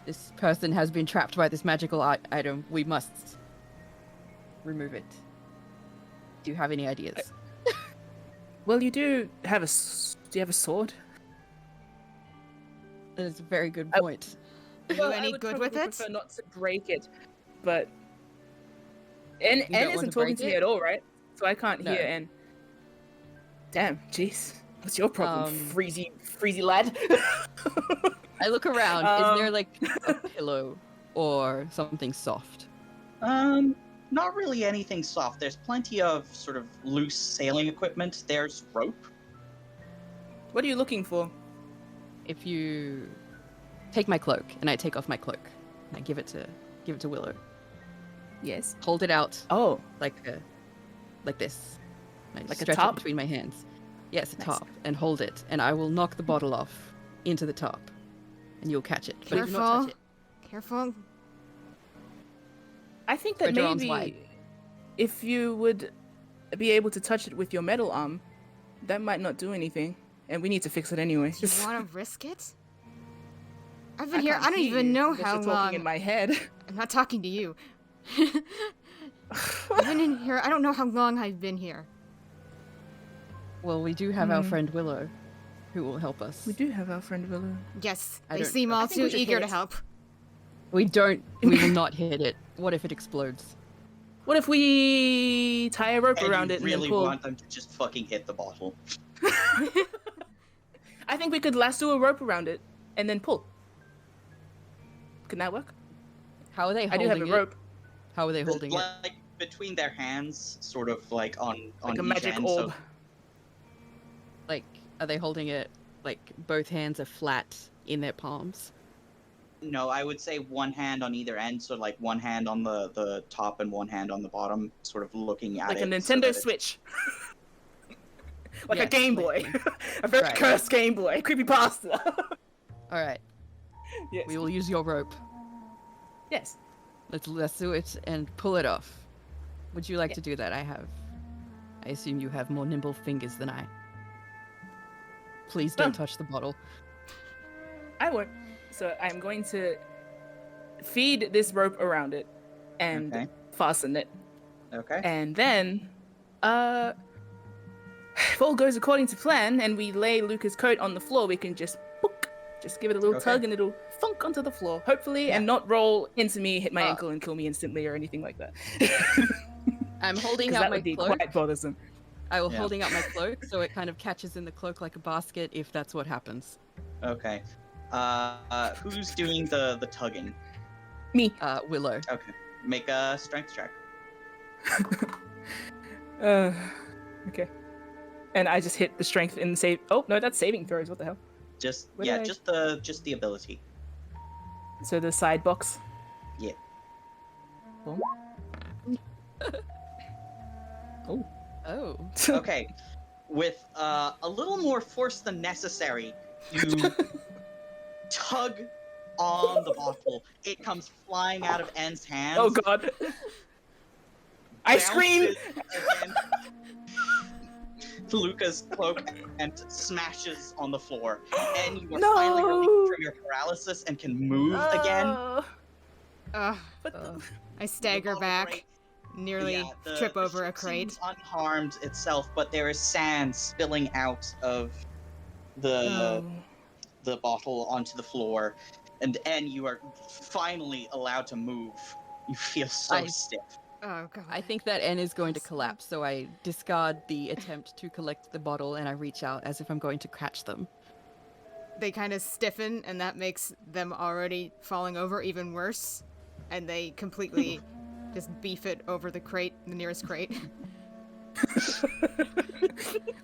This person has been trapped by this magical item. We must remove it. Do you have any ideas? Well, you do have a. Do you have a sword? That is a very good I- point. Are you Well, I any would good probably with it? prefer not to break it, but N don't want isn't to talking break to me it? at all, right? So I can't No. hear N. Damn, jeez, what's your problem, Um, freezy lad? I look around. Is there Um, like a pillow or something soft? Not really anything soft. There's plenty of sort of loose sailing equipment. There's rope. What are you looking for? If you take my cloak and I take off my cloak and I give it to Willow. Yes. Hold it out Oh, like this. I Like a stretch top? it between my hands. Yes, a Nice. top, and hold it, and I will knock the bottle off into the top, and you'll catch it. But do not touch it. Careful. I think that Spread your arms maybe wide. if you would be able to touch it with your metal arm, that might not do anything, and we need to fix it anyway. Do you want to risk it? I've been I here. can't I don't hear even you know unless how you're talking long. in my head. I'm not talking to you. I've been in here. I don't know how long I've been here. Well, we do have our Hmm. friend Willow, who will help us. We do have our friend Willow. Yes, I they don't- seem I all think too we should eager hit to it. help. We will not hit it. What if it explodes? What if we tie a rope And around you it really and then pull? want them to just fucking hit the bottle. I think we could lasso a rope around it and then pull. Can that work? How are they I holding do have a it? rope, How are they holding it? Like between their hands, sort of like on like a each magic end, orb. So Like, are they holding it like both hands are flat in their palms? no, I would say one hand on either end, so like one hand on the top and one hand on the bottom, sort of looking at Like it. a so Nintendo that it's- Switch. Like a Yes, Game like Boy. A very Right. cursed Game Boy. Creepypasta. All right, Yes. we will use your rope. Yes. Let's do it and pull it off. Would you like Yeah. to do that? I assume you have more nimble fingers than I. Please don't Oh. touch the bottle. I won't. So I'm going to feed this rope around it and Okay. fasten it. Okay. And then if all goes according to plan and we lay Luca's coat on the floor, we can just book, just give it a little Okay. tug and it'll thunk onto the floor, hopefully, Yeah. and not roll into me, hit my ankle, and kill me instantly or anything like that. I'm holding 'Cause out that my would be cloak. quite bothersome. I will Yeah. holding out my cloak so it kind of catches in the cloak like a basket if that's what happens. Okay. Who's doing the tugging? Me. Willow. Okay. Make a strength check. Okay. And I just hit the strength in the save. Oh no, that's saving throws. What the hell? Just What yeah, did just the ability. So the side box. Yeah. Boom. Oh. Oh. Okay. With a little more force than necessary, you tug on the bottle. It comes flying out of N's hands. Oh god. I scream. bounces against Luca's cloak and smashes on the floor. And you are No. finally relieved from your paralysis and can move again. Ugh. But the- I stagger bottle back, breaks. nearly Yeah, the- trip the over a ship crate. seems unharmed itself, but there is sand spilling out of the bottle onto the floor, and you are finally allowed to move. You feel so stiff. Oh god. I think that N is going to collapse, so I discard the attempt to collect the bottle and I reach out as if I'm going to catch them. They kind of stiffen, and that makes them already falling over even worse. And they completely just beef it over the crate, the nearest crate.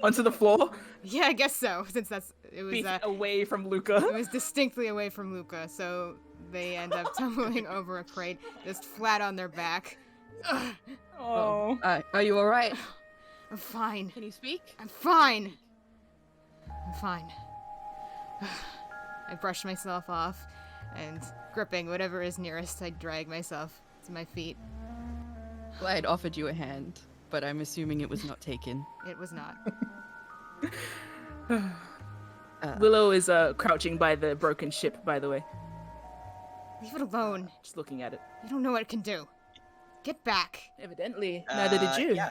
Onto the floor, Yeah, I guess so, since it was beat away from Luca. it was distinctly away from Luca, so they end up tumbling over a crate, just flat on their back. Ugh, Oh. Are you alright? I'm fine. Can you speak? I'm fine. I'm fine. I brush myself off, and gripping whatever is nearest, I drag myself to my feet. Well, I had offered you a hand, but I'm assuming it was not taken. It was not. Willow is crouching by the broken ship, by the way, Leave it alone. just looking at it. You don't know what it can do. Get back. Evidently, neither did you. Yeah.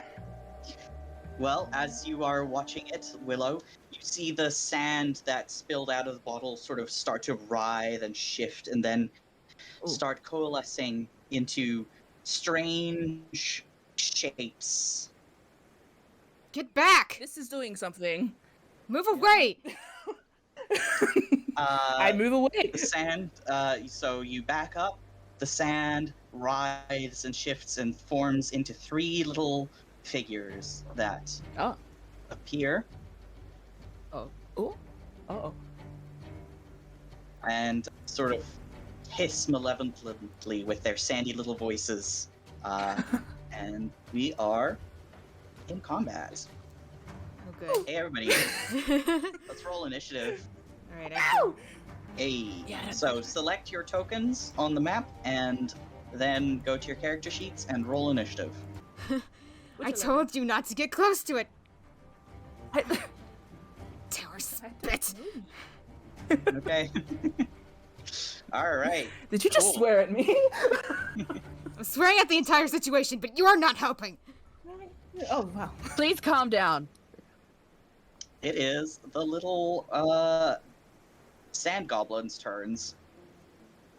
Well, as you are watching it, Willow, you see the sand that spilled out of the bottle sort of start to writhe and shift and then start coalescing into strange shapes. Get back. This is doing something. Move away. I move away. The sand, so you back up, the sand writhes and shifts and forms into three little figures that Oh. appear Oh. Uh-oh. and sort of hiss malevolently with their sandy little voices. And we are in combat. Oh, good. Hey, everybody, let's roll initiative. All right. Actually, Hey. Yeah. So select your tokens on the map and then go to your character sheets and roll initiative. I told you not to get close to it. Tower spit. Okay. All right. Did you just Cool. swear at me? I'm swearing at the entire situation, but you are not helping. Oh, wow. Please calm down. It is the little sand goblins' turns.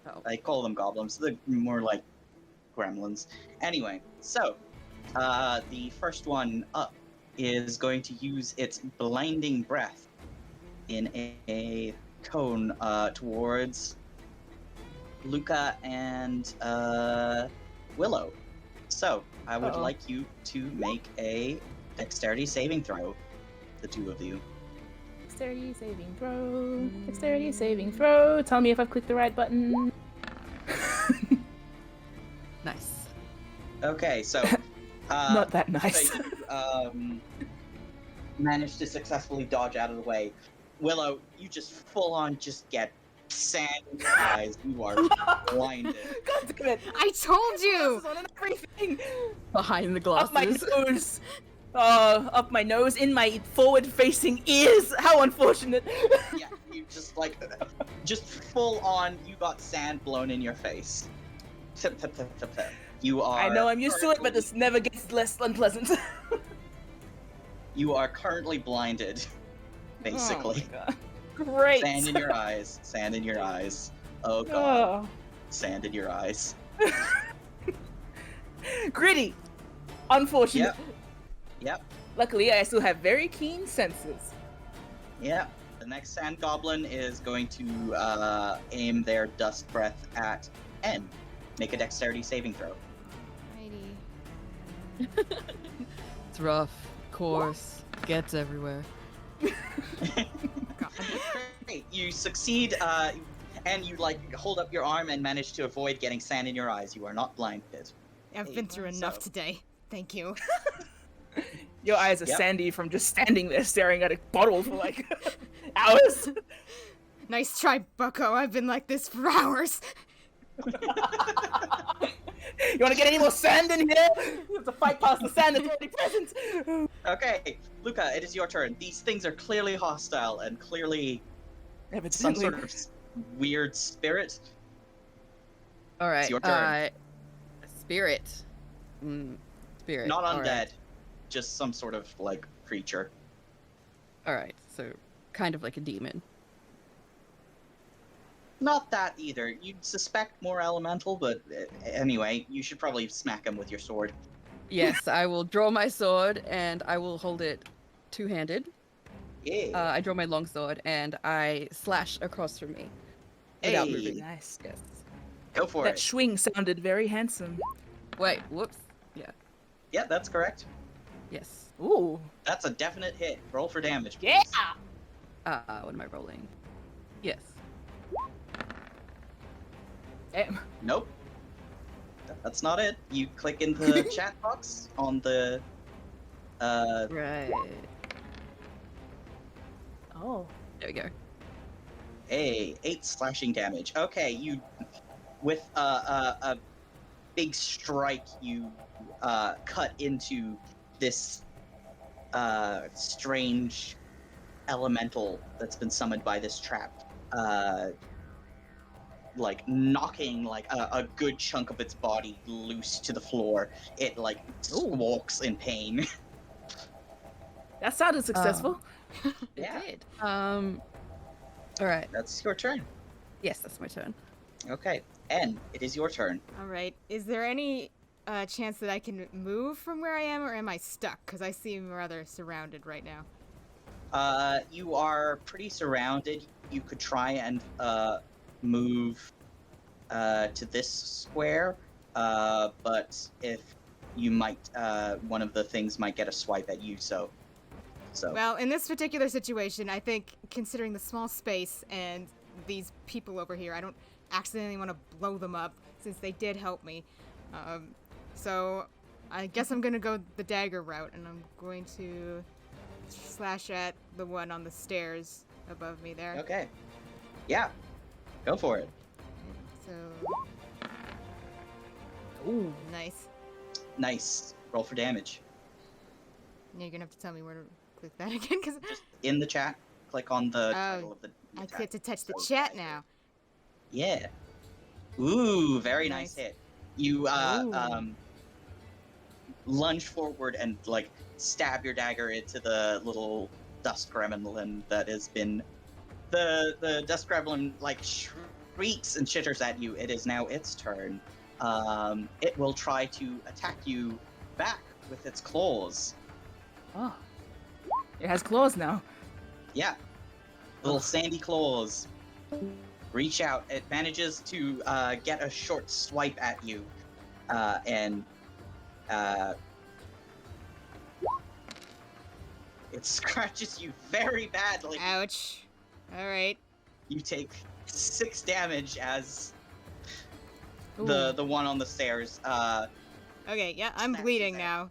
Oh. I call them goblins. They're more like gremlins. Anyway, so the first one up is going to use its blinding breath in a cone towards Luca and Willow. So I would Uh-oh. like you to make a dexterity saving throw, the two of you. Dexterity saving throw. Dexterity saving throw. Tell me if I've clicked the right button. Nice. Okay, so Not that nice. so you managed to successfully dodge out of the way. Willow, you just full on just get sand in your eyes. You are blinded. God damn it. I told you. Glasses on and everything. Behind the Up my glasses. nose. Up my nose, in my forward-facing ears. How unfortunate. Yeah, you just just full on. You got sand blown in your face. Tip, tip, tip, tip, tip. You are. I know I'm used to it, but this never gets less unpleasant. You are currently blinded, basically. Oh my God. Great. Sand in your eyes. Sand in your eyes. Oh god. Oh. Sand in your eyes. Gritty. Unfortunate. Yep. Luckily, I still have very keen senses. Yep. The next sand goblin is going to aim their dust breath at N. Make a dexterity saving throw. Righty. It's rough, coarse, gets everywhere. God. Great. You succeed, and you hold up your arm and manage to avoid getting sand in your eyes. You are not blinded. I've been through enough So- today. Thank you. Your eyes are Yep. sandy from just standing there staring at a bottle for like hours. Nice try, Bucko. I've been like this for hours. You want to get any more sand in here? You have to fight past the sand that's already present. Okay, Luca, it is your turn. These things are clearly hostile and clearly some Evidently. sort of weird spirit. All right. your turn. Spirit. Spirit. Not all undead, right. just some sort of creature. All right. So kind of like a demon. Not that either. You'd suspect more elemental, but anyway, you should probably smack him with your sword. Yes, I will draw my sword and I will hold it two-handed. Yeah. I draw my longsword and I slash across from me without Hey. moving. Nice. Yes. Go for That it. swing sounded very handsome. Wait. Whoops. Yeah. Yeah, that's correct. Yes. Ooh. That's a definite hit. Roll for damage, please. Yeah. What am I rolling? Yes. Damn. Nope. That's not it. You click in the chat box on the Right. Oh. There we go. 8 slashing damage. Okay, you with a big strike, you cut into this strange elemental that's been summoned by this trap. Knocking a good chunk of its body loose to the floor. It squawks in pain. That sounded successful. It Yeah. did. All right. That's your turn. Yes, that's my turn. Okay, N, it is your turn. All right. Is there any chance that I can move from where I am, or am I stuck? Because I seem rather surrounded right now. You are pretty surrounded. You could try and move to this square, but if you might, one of the things might get a swipe at you. So. Well, in this particular situation, I think, considering the small space and these people over here, I don't accidentally want to blow them up, since they did help me. So I guess I'm gonna go the dagger route, and I'm going to slash at the one on the stairs above me there. Okay. Yeah. Go for it. So, Ooh. nice. Nice. Roll for damage. Now you're gonna have to tell me where to click that again, because In the chat, click on the title of the I attack. get to touch the So- chat now. Yeah. Ooh, very nice Nice. hit. You Ooh. lunge forward and stab your dagger into the little dust gremlin that has been the dust gremlin shrieks and chitters at you. It is now its turn. It will try to attack you back with its claws. Oh. It has claws now. Yeah. Little sandy claws. Reach out. It manages to get a short swipe at you. And it scratches you very badly. Ouch. All right. You take 6 damage as Ooh. the one on the stairs. Okay, yeah, I'm Snacks bleeding is out. now.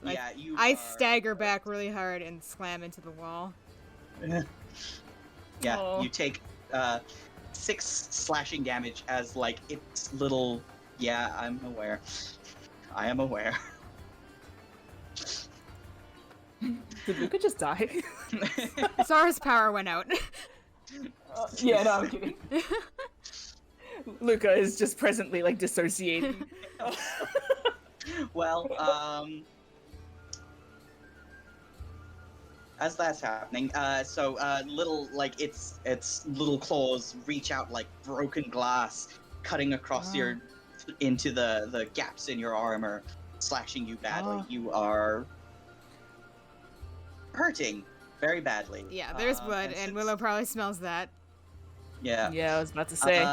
Like, Yeah, you I are- stagger back really hard and slam into the wall. Yeah, Aw. you take 6 slashing damage as its little. Yeah, I'm aware. I am aware. Did Luca just die? Zara's power went out. Yeah, no, I'm kidding. Luca is just presently dissociating. Well, as that's happening, little like its little claws reach out like broken glass, cutting across your into the gaps in your armor, slashing you badly. You are hurting very badly. Yeah, there's blood, and Willow probably smells that. Yeah. Yeah, I was about to say.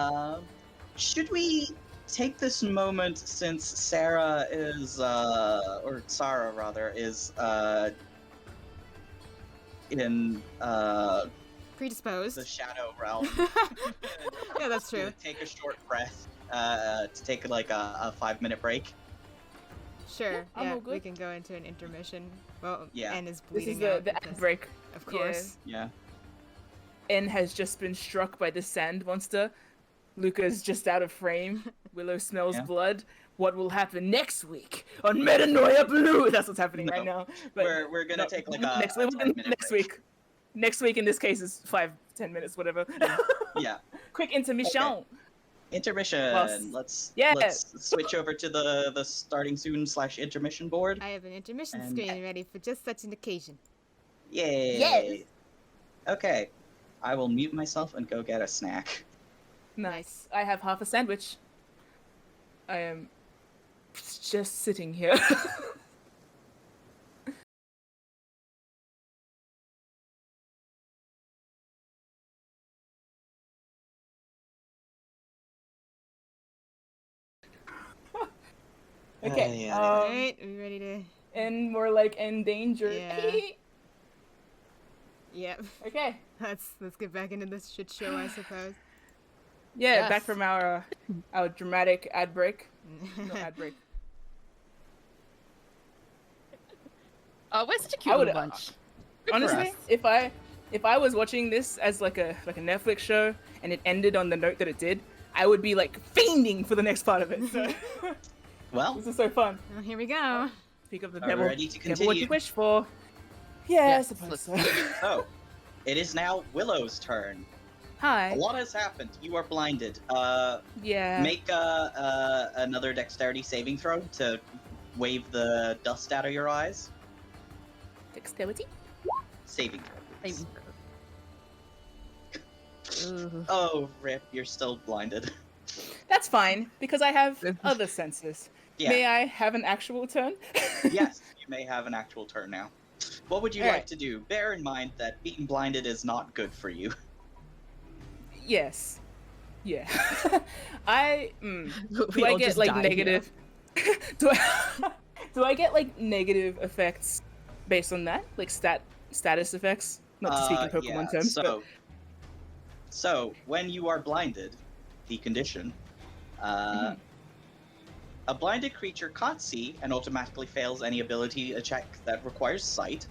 Should we take this moment since Sarah is, or Sarah rather, is in Predisposed. the shadow realm? Yeah, that's true. Take a short breath, to take like a 5-minute break. Sure, I'm yeah, all good. we can go into an intermission. Well, Yeah. N is This is bleeding out the ad because- break. Of course. Yeah. N has just been struck by the sand monster. Luca's just out of frame. Willow smells Yeah. blood. What will happen next week on Metanoia Blues? That's what's happening right now. But We're gonna take like a next, 10-minute next break. week. Next week in this case is 5-10 minutes, whatever. Yeah. Quick intermission. Okay. Intermission. Well, Let's yeah. switch over to the starting soon / intermission board. I have an intermission And- screen ready for just such an occasion. Yay! Yes. Okay, I will mute myself and go get a snack. Nice. I have half a sandwich. I am just sitting here. Okay. Yeah. Alright, are we ready to... And more like endangered. Yeah. Yep. Okay. Let's get back into this shit show, I suppose. Yeah, Yes. back from our dramatic ad break. No ad break. We're such a cute would- little bunch. Good for Honestly, us. if I was watching this as like a Netflix show and it ended on the note that it did, I would be like fiending for the next part of it. So Well, this is so fun. Well, here we go. Speak of the are we devil. ready to Careful what you continue? wish for. Yeah, Yes, I suppose so. So, it is now Willow's turn. Hi. A lot has happened. You are blinded. Yeah. Make another dexterity saving throw to wave the dust out of your eyes. Dexterity. Saving throw. please. Ugh. Oh, rip! You're still blinded. That's fine because I have other senses. Yeah. May I have an actual turn? Yes, you may have an actual turn now. What would you Alright. like to do? Bear in mind that being blinded is not good for you. Yes. Yeah. I. We Do I all get just like died negative? Do I get like negative effects based on that? Like status effects? Not to speak in Pokemon yeah, terms. But... So when you are blinded, the condition, Mm-hmm. a blinded creature can't see and automatically fails any ability check that requires sight.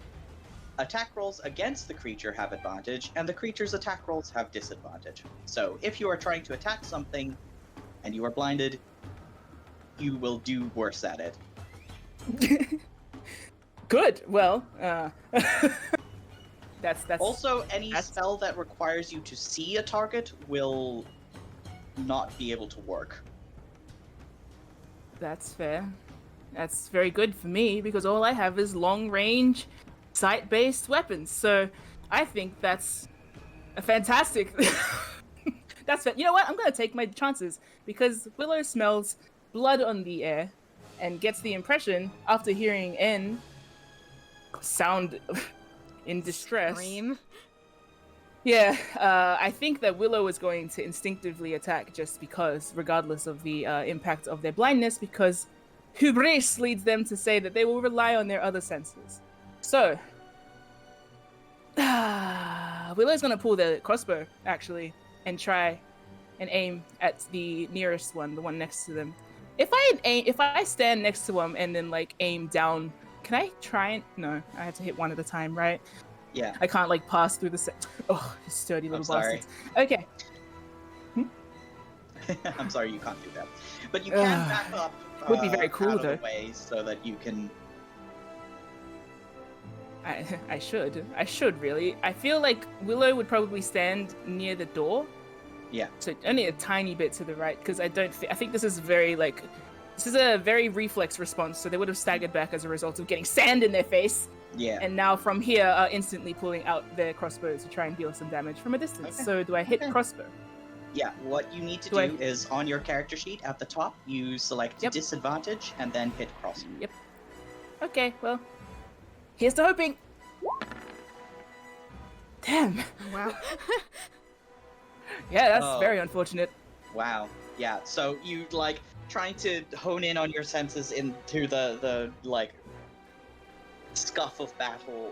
Attack rolls against the creature have advantage, and the creature's attack rolls have disadvantage. So if you are trying to attack something and you are blinded, you will do worse at it. Good. Well, that's Also, any that's- spell that requires you to see a target will not be able to work. That's fair. That's very good for me because all I have is long range, sight based weapons. So I think that's a fantastic. That's fair. You know what? I'm gonna take my chances because Willow smells blood on the air and gets the impression after hearing N sound in distress. Scream. Yeah, I think that Willow is going to instinctively attack just because, regardless of the impact of their blindness, because hubris leads them to say that they will rely on their other senses. So, Willow's going to pull the crossbow, actually, and try and aim at the nearest one, the one next to them. If I stand next to him and then, like, aim down, can I try and... No, I have to hit one at a time, right? Yeah. I can't like pass through the Oh, you sturdy little I'm sorry. bastards. Okay. I'm sorry you can't do that. But you can back up Would be very cool, out of though. the way so that you can... I should really. I feel like Willow would probably stand near the door. Yeah. So only a tiny bit to the right because I think this is very like This is a very reflex response, so they would have staggered back as a result of getting sand in their face. Yeah. And now from here are instantly pulling out their crossbows to try and deal some damage from a distance. Okay. So do I hit Okay. crossbow? Yeah, what you need to Do I- do is on your character sheet at the top, you select Yep. disadvantage and then hit cross. Yep. Okay, well, here's to hoping. Damn. Wow. Yeah, that's Oh. very unfortunate. Wow. Yeah, so you like trying to hone in on your senses into the like scuff of battle,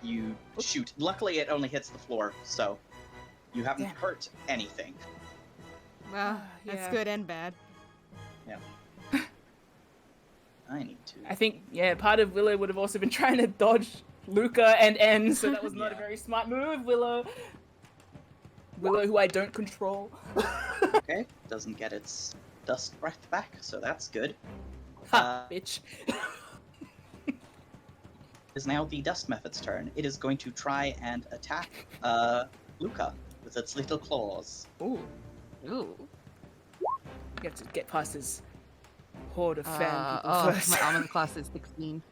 you shoot. Luckily it only hits the floor, so you haven't Damn. hurt anything. Well, that's Yeah. good and bad. I need to. I think, yeah, part of Willow would have also been trying to dodge Luca and N, so that was not a Yeah. very smart move, Willow. Willow, who I don't control. Okay, doesn't get its dust breath back, so that's good. Ha, bitch. It is now the Dust Method's turn. It is going to try and attack Luca with its little claws. Ooh. Ooh. You have to get past his horde of fan people Oh, first. my armor class is 16.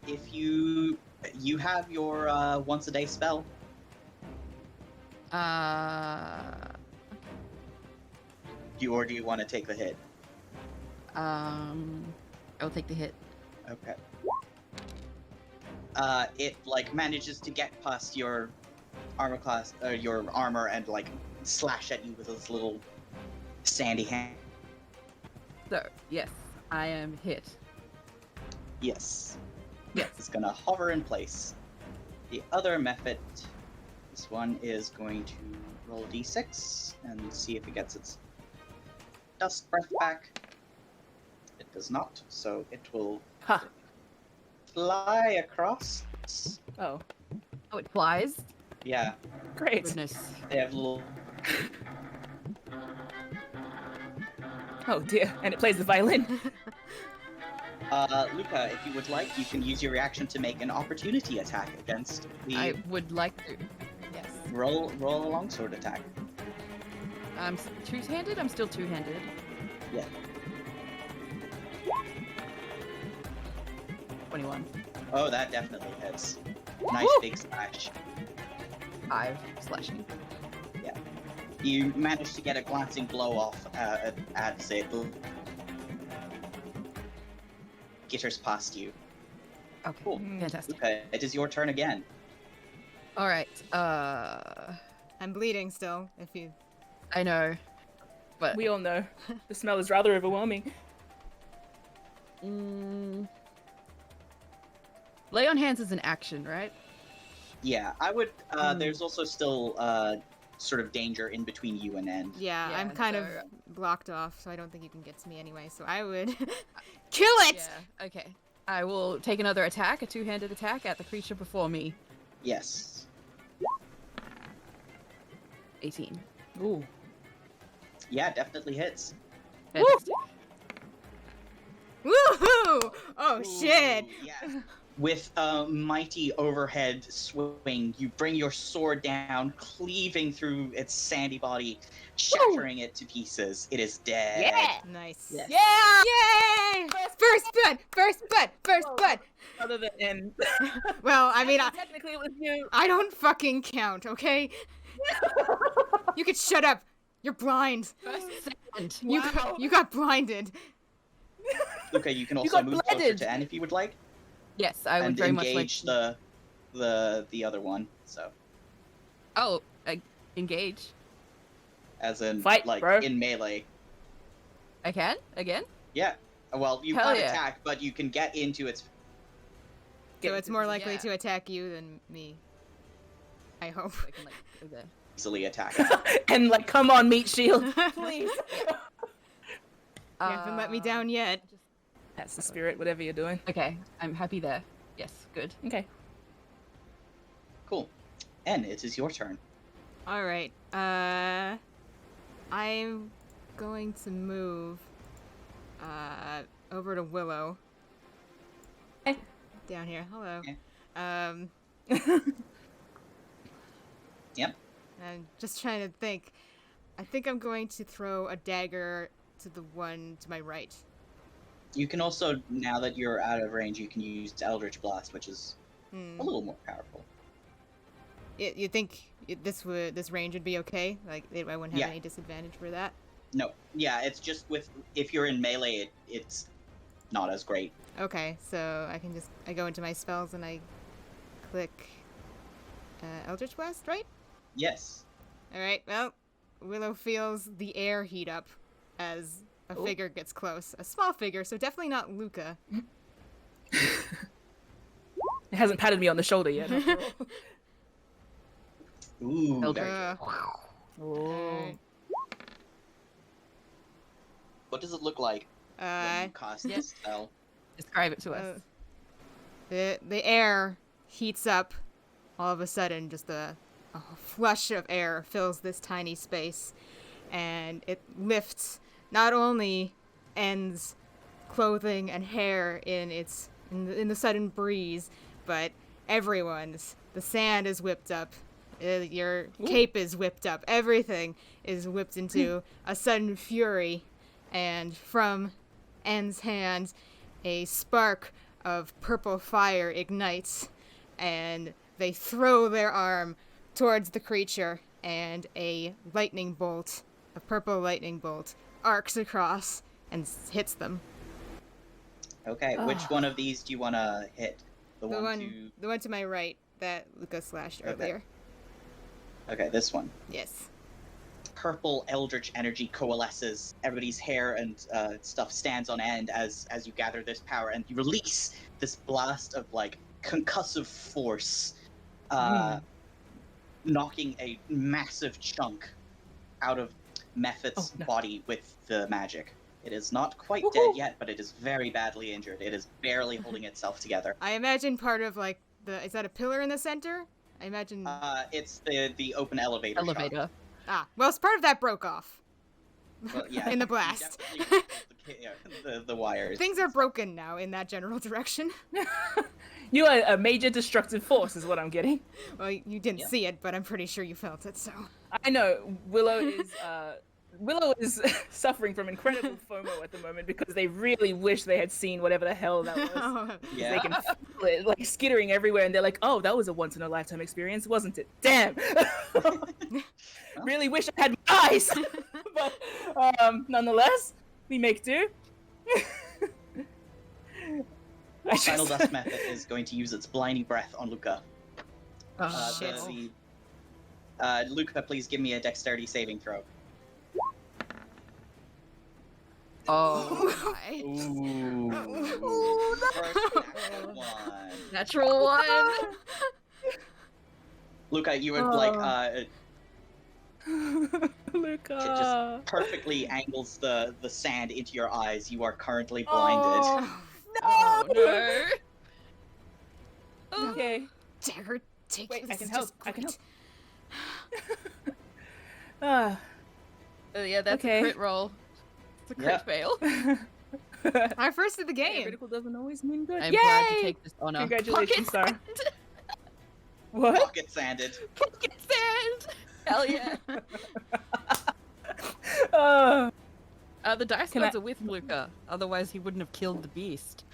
If you have your once a day spell, do you want to take the hit? I'll take the hit. Okay. It like manages to get past your armor class, your armor, and like slash at you with its little sandy hand. So, yes, I am hit. Yes. Yes. It's gonna hover in place. The other method, this one is going to roll a d6 and see if it gets its dust breath back. It does not, so it will Ha. fly across. Oh, Oh, it flies? yeah. Oh, Great. goodness. They have little. Oh dear. And it plays the violin. Luca, if you would like, you can use your reaction to make an opportunity attack against the I would like to. Yes. roll a longsword attack. I'm two-handed? I'm still two-handed. Yeah. 21. Oh, that definitely hits. Nice Woo! big slash. 5 slashing. You manage to get a glancing blow off as it gitters past you. Okay, Cool. fantastic. Luca, it is your turn again. Alright, I'm bleeding still, if you... I know. But, We all know. The smell is rather overwhelming. lay on hands is an action, right? Yeah, I would. There's also still sort of danger in between you and End. Yeah, Yeah, I'm kind of so- blocked off, so I don't think you can get to me anyway, so I would... Kill it! Yeah, okay. I will take another attack, a two-handed attack at the creature before me. Yes. 18. Ooh. Yeah, definitely hits. Fantastic. Woohoo! Oh, shit! Ooh, yeah. With a mighty overhead swing, you bring your sword down, cleaving through its sandy body, shattering it to pieces. It is dead. Nice. Yes. Yeah! Yay! First blood! First blood! First blood! Other than N. Well, I mean, Technically it was you. I don't fucking count, okay? You could shut up. You're blind. First, second. You got blinded. Luca, you can You also got move closer blooded. to N if you would like, Yes, I would and very much like engage the other one. So, Oh, engage. as in Fight, like bro. in melee. I can? Again? Yeah. Well, you Hell can't yeah. attack, but you can get into its. So it's more likely Yeah. to attack you than me. I hope. I can, like, go there. Easily attack it. And like, come on, meat shield. Please. You haven't let me down yet. That's the spirit, whatever you're doing. Okay, I'm happy there. Yes, good. Okay. Cool. N, it is your turn. Alright, I'm going to move, over to Willow. Okay. Down here, hello. Okay. Yep. I'm just trying to think. I think I'm going to throw a dagger to the one to my right. You can also, now that you're out of range, you can use Eldritch Blast, which is a little more powerful. You think this range would be okay? Like I wouldn't have any disadvantage for that? No. Yeah, it's just if you're in melee, it's not as great. Okay, so I go into my spells and I click Eldritch Blast, right? Yes. All right. Well, Willow feels the air heat up as a figure gets close. A small figure, so definitely not Luca. It hasn't patted me on the shoulder yet. Ooh. Alright. What does it look like when you cast this spell? Describe it to us. The air heats up. All of a sudden, just a flush of air fills this tiny space, and it lifts not only N's clothing and hair in the sudden breeze, but everyone's. The sand is whipped up. Your cape is whipped up. Everything is whipped into a sudden fury, and from N's hand, a spark of purple fire ignites, and they throw their arm towards the creature, and a purple lightning bolt, arcs across and hits them. Okay, which one of these do you want to hit? The one to my right that Luca slashed earlier. Okay, this one. Yes. Purple eldritch energy coalesces. Everybody's hair and stuff stands on end as you gather this power, and you release this blast of like concussive force, knocking a massive chunk out of Mephit's body with the magic. It is not quite dead yet, but it is very badly injured. It is barely holding itself together. I imagine part of like is that a pillar in the center? I imagine. It's the open elevator. Elevator. Ah, well, part of that broke off. Well, yeah, in the blast. the wires. Things are broken now in that general direction. You are a major destructive force, is what I'm getting. Well, you didn't see it, but I'm pretty sure you felt it. So. I know Willow is suffering from incredible FOMO at the moment because they really wish they had seen whatever the hell that was. Yeah. They can feel it like skittering everywhere, and they're like, "Oh, that was a once in a lifetime experience, wasn't it? Damn." Really wish I had my eyes, but nonetheless, we make do. Final Dust Method is going to use its blinding breath on Luca. Oh, shit. Luca, please give me a dexterity saving throw. Oh. Ooh. First Natural one. Luca, you would Luca. just perfectly angles the sand into your eyes. You are currently blinded. Oh, no. Okay. Dagger, take Wait, this. I can help. I can Oh, yeah, that's Okay. a crit roll. It's a crit fail. Our first of the game. Critical doesn't always mean good. I'm Yay! glad to take this honor. Congratulations, Sarah. What? Pocket sanded. Pocket sand! Hell yeah. The dice Can gods are with Luca. Otherwise, he wouldn't have killed the beast.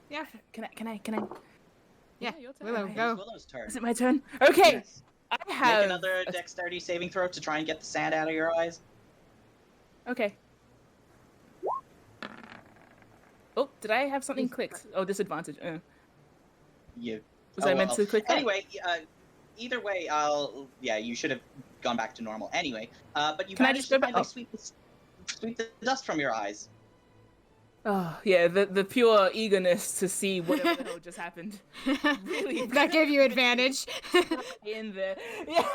Yeah. Can I? Yeah. your turn. Willow, It's go. Willow's turn. Is it my turn? Okay. Yes. I Make have another dexterity saving throw to try and get the sand out of your eyes. Okay. Oh, did I have something clicked? Oh, disadvantage. Was I meant to click that? Anyway, either way, you should have gone back to normal. Anyway, but you Can I managed just go to back? finally sweep the dust from your eyes. Oh, yeah, the pure eagerness to see whatever the hell just happened. Really That gave you advantage. in there. Yeah.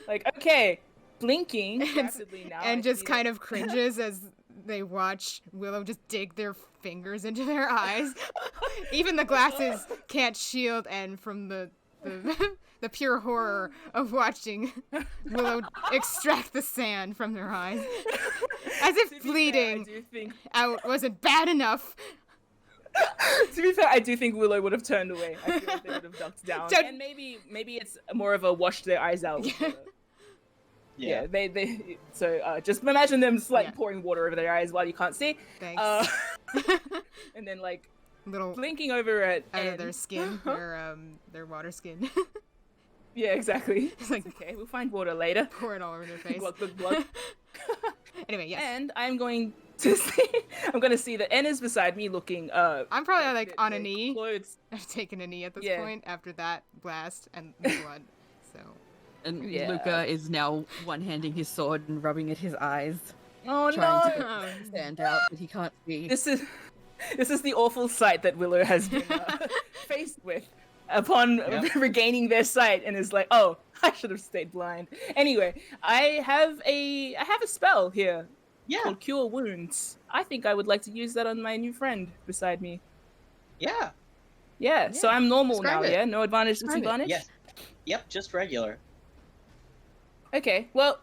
Like, okay, blinking rapidly now. And just kind of cringes as they watch Willow just dig their fingers into their eyes. Even the glasses can't shield N from the pure horror of watching Willow extract the sand from their eyes. As if bleeding out wasn't bad enough. To be fair, I do think Willow would have turned away. I feel like they would have ducked down. And maybe it's more of a wash their eyes out. Yeah, they so just imagine them just like Yeah. pouring water over their eyes while you can't see. Thanks. And then like Little blinking over at out N. of their skin, their water skin. Yeah, exactly. It's like Okay, we'll find water later. pour it all over their face. Glug, glug, glug. Anyway, yes. And I'm going to see that N is beside me looking I'm probably like the- on a the knee. clothes. I've taken a knee at this Yeah. point after that blast and the blood. So And Yeah. Luca is now one-handing his sword and rubbing at his eyes, Oh trying to no! get the stand out, but he can't see. This is the awful sight that Willow has been faced with upon regaining their sight, and is like, oh, I should have stayed blind. Anyway, I have a spell here Yeah, called Cure Wounds. I think I would like to use that on my new friend beside me. yeah, Yeah, so I'm normal Describe now, it. yeah? No advantage, Describe it. disadvantage? yes. Yep, just regular. Okay, well,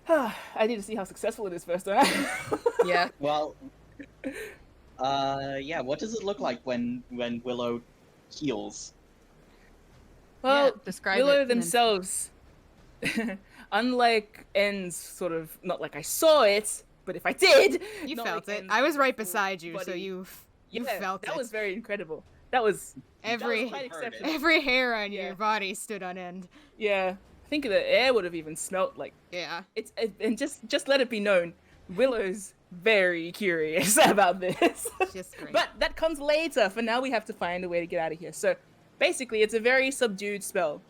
I need to see how successful it is first, don't I? Yeah. Well, yeah. What does it look like when Willow heals? Well, Yeah, describe Willow it and then- themselves, unlike N's sort of, not like I saw it, but if I did, you not felt like it. N's I was right full beside you, so body. you Yeah, felt that it. was very incredible. That was Every quite Heard it. exceptional. every hair on Yeah. your body stood on end. Yeah, I think the air would have even smelt like Yeah. and just let it be known, Willow's very curious about this. Just great. But that comes later. For now, we have to find a way to get out of here. So basically, it's a very subdued spell.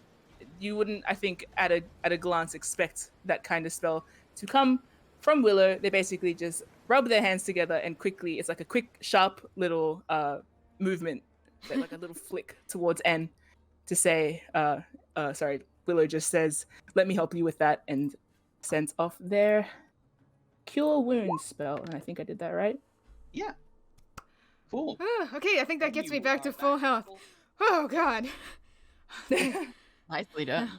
You wouldn't, I think, at a glance expect that kind of spell to come from Willow. They basically just rub their hands together and quickly, it's like a quick, sharp little movement, like a little flick towards N to say, sorry, Willow just says, let me help you with that, and sends off their Cure Wounds spell. And I think I did that right. Yeah. Cool. Okay, I think that gets me You back to are full health. Oh god. Nicely done.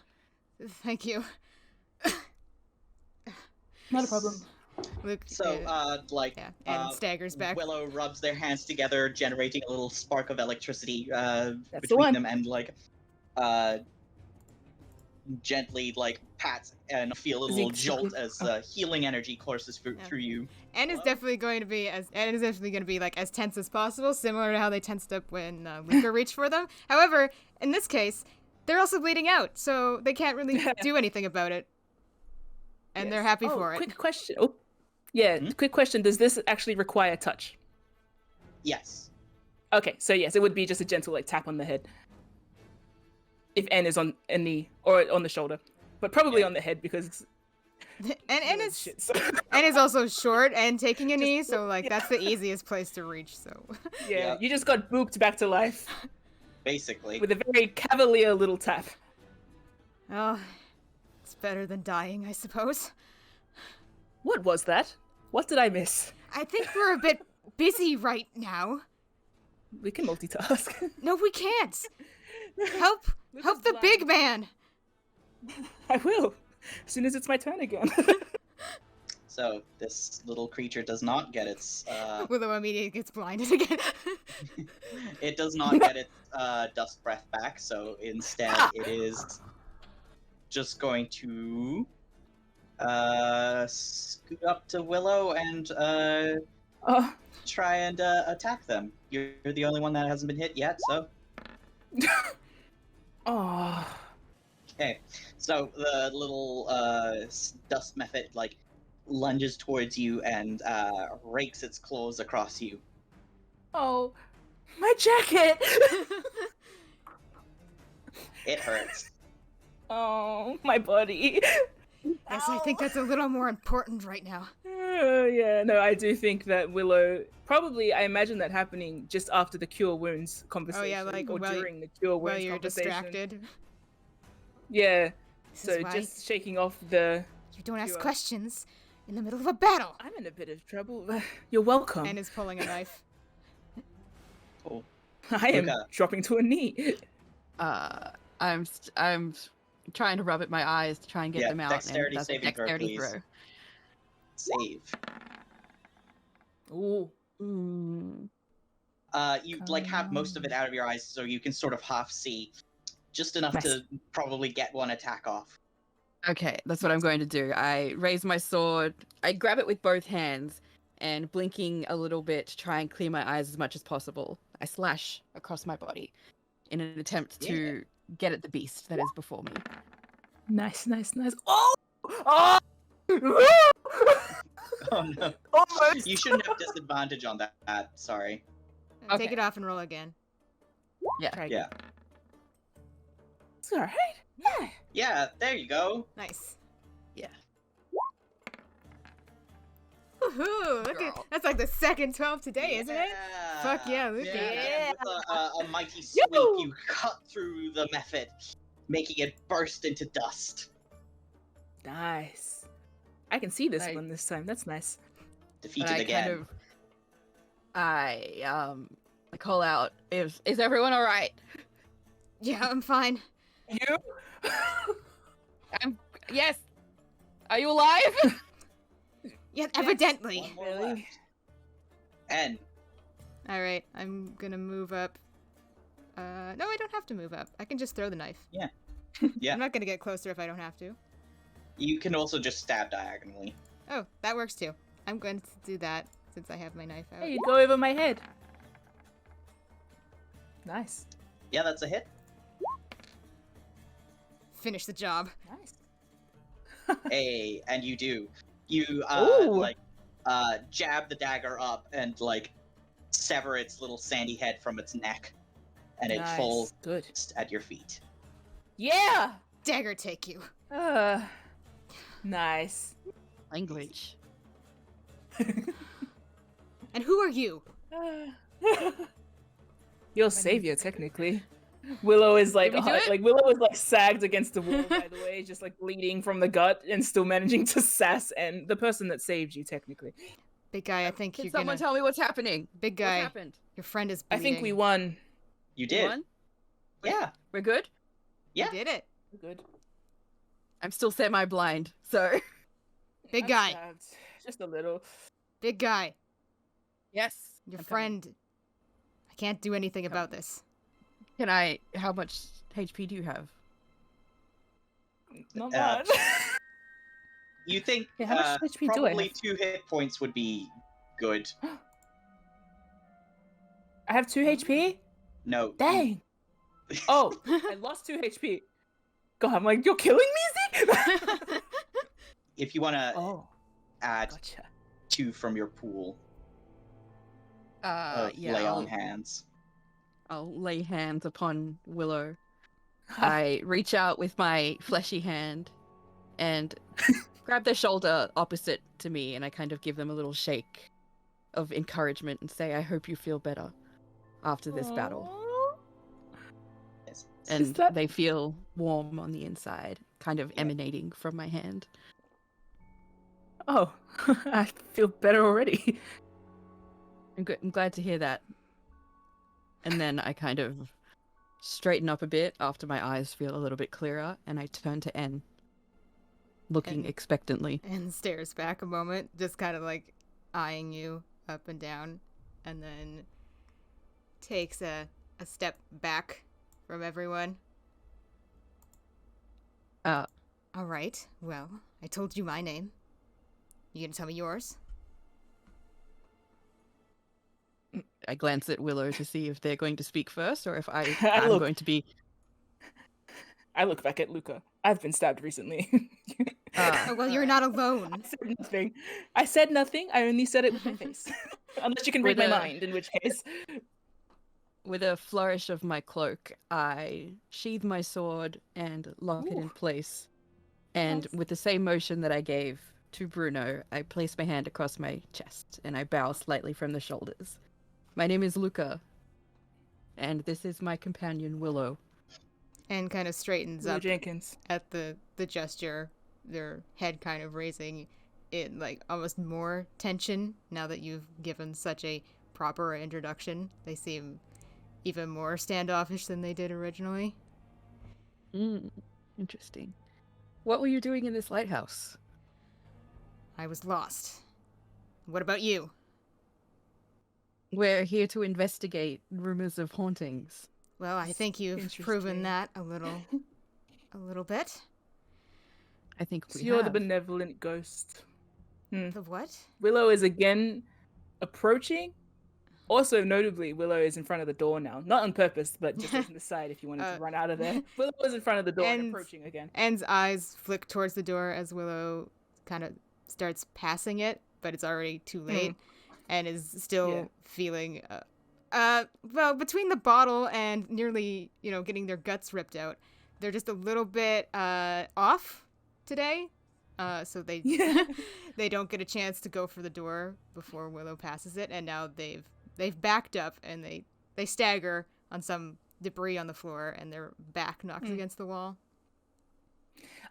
Thank you. Not a problem. Luke, So, yeah, and staggers back. Willow rubs their hands together, generating a little spark of electricity the between one. them, and gently pats and feel a little jolt as healing energy courses through you. Anne is definitely going to be as tense as possible, similar to how they tensed up when Luca reached for them. However, in this case, they're also bleeding out, so they can't really do anything about it. And they're happy for it. Quick question. Oh, yeah. Quick question. Does this actually require touch? Yes. Okay, so yes, it would be just a gentle tap on the head. If N is on a knee or on the shoulder, but probably on the head because And it's is shit. So. and is also short and taking a knee, so that's the easiest place to reach. So Yeah, Yep. you just got booped back to life Basically. with a very cavalier little tap. oh, it's better than dying, I suppose. What was that? What did I miss? I think we're a bit busy right now. We can multitask. No, we can't. Help the big man. I will, as soon as it's my turn again. So this little creature does not get its Willow immediately gets blinded again. it does not get its dust breath back, so instead it is just going to scoot up to Willow and Oh, try and attack them. You're the only one that hasn't been hit yet, so oh. okay. So the little dust method lunges towards you and rakes its claws across you. Oh, my jacket! It hurts. Oh, my body. Yes, I think that's a little more important right now. Yeah, no, I do think that Willow probably. I imagine that happening just after the Cure Wounds conversation, or while- during the Cure Wounds While you're conversation. distracted. Yeah, This so is why just shaking off the. you don't ask Cure. questions in the middle of a battle. I'm in a bit of trouble. You're welcome. And is pulling a knife. Cool. I am Luca. dropping to a knee. I'm trying to rub at my eyes to try and get Yeah, them out. dexterity and that's a saving throw, dexterity please. throw. Save. Ooh. Mm. You have most of it out of your eyes, so you can sort of half see, just enough Nice. to probably get one attack off. Okay, that's what I'm going to do. I raise my sword. I grab it with both hands and blinking a little bit to try and clear my eyes as much as possible. I slash across my body in an attempt to get at the beast that is before me. Nice. Oh! Oh! Oh no. Almost. You shouldn't have disadvantage on that. Sorry. Take Okay. it off and roll again. Yeah. Try Yeah. again. It's all right. Yeah. Yeah, there you go. Nice. Yeah. Woohoo! Look at Girl. that's like the second 12 today, isn't it? Fuck yeah, look at Yeah. it. With a mighty sweep, you cut through the method, making it burst into dust. Nice. I can see this Nice. one this time. That's nice. Defeated I again. I call out, is everyone all right? Yeah, I'm fine. You? Yes. Are you alive? Yeah, evidently. One more Really? left. And Alright, I'm gonna move up. No, I don't have to move up. I can just throw the knife. Yeah. I'm not gonna get closer if I don't have to. you can also just stab diagonally. Oh, that works too. I'm going to do that since I have my knife out. Hey, you go over my head. Nice. Yeah, that's a hit. Finish the job. Nice. Hey, and you do. You Ooh. jab the dagger up and sever its little sandy head from its neck, and it Nice. falls Good. at your feet. Yeah. Dagger take you. Nice. Language. And who are you? Your savior, technically. Willow is Did we do it? Willow is sagged against the wall, by the way, just bleeding from the gut and still managing to sass and the person that saved you, technically. Big guy, I think Can you're someone gonna... tell me what's happening? Big What guy, happened? your friend is I bleeding. think we won. You You did. won? Yeah. We're good? Yeah. You did it. Good. I'm still semi-blind, so... Big I'm guy. stabbed. Just a little. Big guy. Yes. Your I'm coming. friend. I can't do anything about this. Can I... How much HP do you have? Not Uh, much. You think Yeah, how much HP do I probably have? 2 hit points would be good. I have 2 HP? No. Dang. Oh, I lost 2 HP. God, I'm you're killing me, Zeke? If you want to Oh, add gotcha. 2 from your pool of Yeah, lay on hands. I'll lay hands upon Willow. I reach out with my fleshy hand and grab their shoulder opposite to me, and I kind of give them a little shake of encouragement and say, I hope you feel better after this battle. Aw. Yes. And that- they feel warm on the inside, kind of emanating from my hand. Oh, I feel better already. I'm glad to hear that. And then I kind of straighten up a bit after my eyes feel a little bit clearer, and I turn to N, looking And- expectantly. And stares back a moment, just kind of eyeing you up and down, and then takes a step back from everyone. Uh, All right, well, I told you my name. You gonna tell me yours? I glance at Willow to see if they're going to speak first, or if I I'm look- going to be. I look back at Luca. I've been stabbed recently. Oh, well, you're not alone. I said nothing. I said nothing. I only said it with my face. Unless you can read With my a- mind, in which case. With a flourish of my cloak, I sheathe my sword and lock it in Ooh. place. And Nice. with the same motion that I gave to Bruno, I place my hand across my chest and I bow slightly from the shoulders. My name is Luca, and this is my companion Willow. And kind of straightens Willow up Jenkins. at the gesture, their head kind of raising in almost more tension now that you've given such a proper introduction. They seem even more standoffish than they did originally. Interesting. What were you doing in this lighthouse? I was lost. What about you? We're here to investigate rumors of hauntings. Well, I think you've proven Interesting. that a little bit. I think So we you're the have. benevolent ghost. The what? Willow is again approaching. Also, notably, Willow is in front of the door now. Not on purpose, but just as an aside if you wanted to run out of there. Willow is in front of the door and approaching again. Anne's eyes flick towards the door as Willow kind of starts passing it, but it's already too late and is still feeling well, between the bottle and nearly, getting their guts ripped out, they're just a little bit off today. So they they don't get a chance to go for the door before Willow passes it, and now they've backed up and they stagger on some debris on the floor and their back knocks against the wall.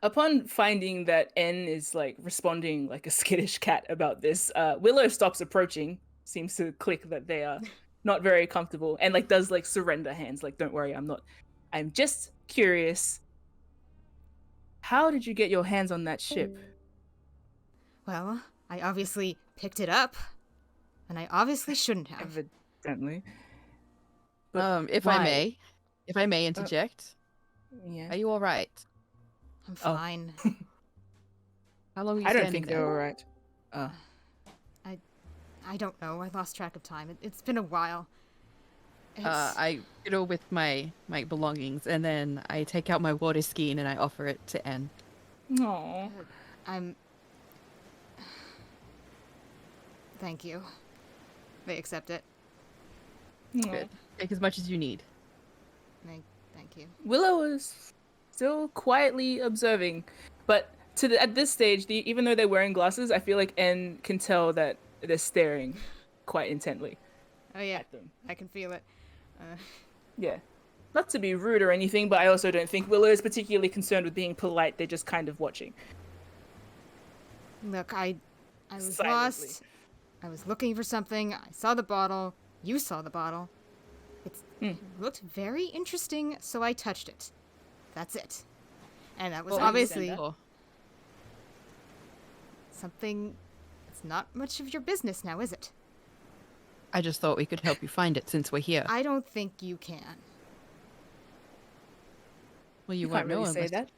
Upon finding that N is like responding like a skittish cat about this, Willow stops approaching, seems to click that they are not very comfortable, and like does like surrender hands, like don't worry, I'm just curious. How did you get your hands on that ship? Well, I obviously picked it up, and I obviously shouldn't have. Evidently. If why? I may interject. Yeah. Are you all right? I'm fine. How long are you I don't standing think there? they're all right. I don't know. I lost track of time. It's been a while. I fiddle with my belongings, and then I take out my water skin and I offer it to Anne. Aww. Thank you. They accept it. Good. Take as much as you need. Thank you. Willow is still quietly observing, but at this stage, even though they're wearing glasses, I feel like N can tell that they're staring quite intently. Oh yeah, at them. I can feel it. Yeah. Not to be rude or anything, but I also don't think Willow is particularly concerned with being polite. They're just kind of watching. Look, I was Silently. lost. I was looking for something. I saw the bottle. You saw the bottle. It looked very interesting, so I touched it. That's it. And that was obviously something. It's not much of your business now, is it? I just thought we could help you find it since we're here. I don't think you can. Well, you You won't can't really know say unless... that.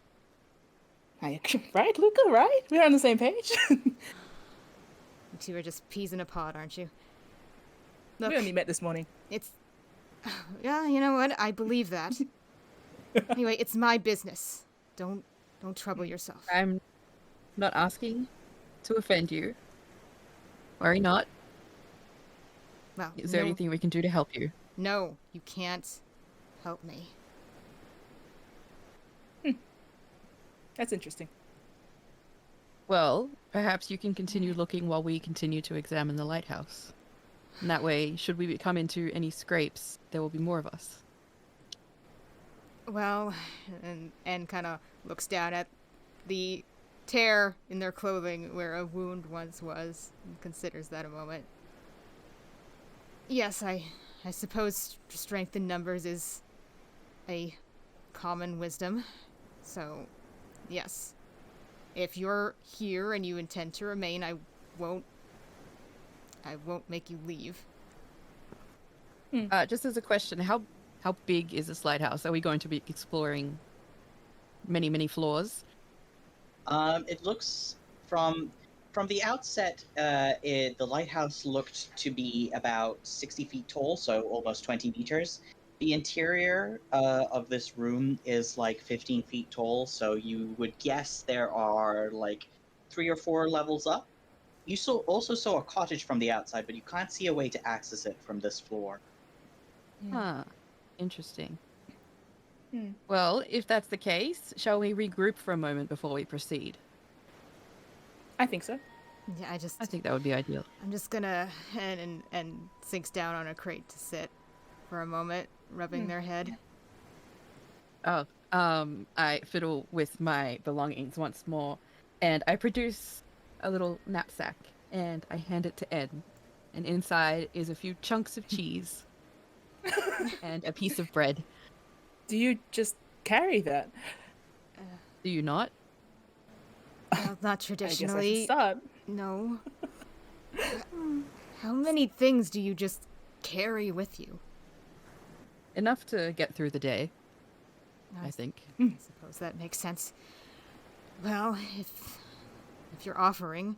Right, Luca, right? We're on the same page. You two are just peas in a pod, aren't you? Look, We only met this morning. it's... Yeah, you know what? I believe that. Anyway, it's my business. Don't trouble yourself. I'm not asking to offend you. Worry not. Well, Is there no, anything we can do to help you? No, you can't help me. That's interesting. Well, perhaps you can continue looking while we continue to examine the lighthouse. And that way, should we come into any scrapes, there will be more of us. Well, and kind of looks down at the tear in their clothing where a wound once was and considers that a moment. Yes, I suppose strength in numbers is a common wisdom. So, yes. If you're here and you intend to remain, I won't make you leave. Just as a question, how big is this lighthouse? Are we going to be exploring many, many floors? It looks from the outset, the lighthouse looked to be about 60 feet tall, so almost 20 meters. The interior of this room is like 15 feet tall, so you would guess there are like 3 or 4 levels up. You also saw a cottage from the outside, but you can't see a way to access it from this floor. Huh. Interesting. Well, if that's the case, shall we regroup for a moment before we proceed? I think so. Yeah, I think that would be ideal. I'm just gonna and sinks down on a crate to sit for a moment, rubbing their head. Oh, I fiddle with my belongings once more, and I produce a little knapsack, and I hand it to Ed. And inside is a few chunks of cheese and a piece of bread. Do you just carry that? Do you not? Well, not traditionally. I guess I should start. No. How many things do you just carry with you? Enough to get through the day, I think. I suppose that makes sense. Well, if you're offering,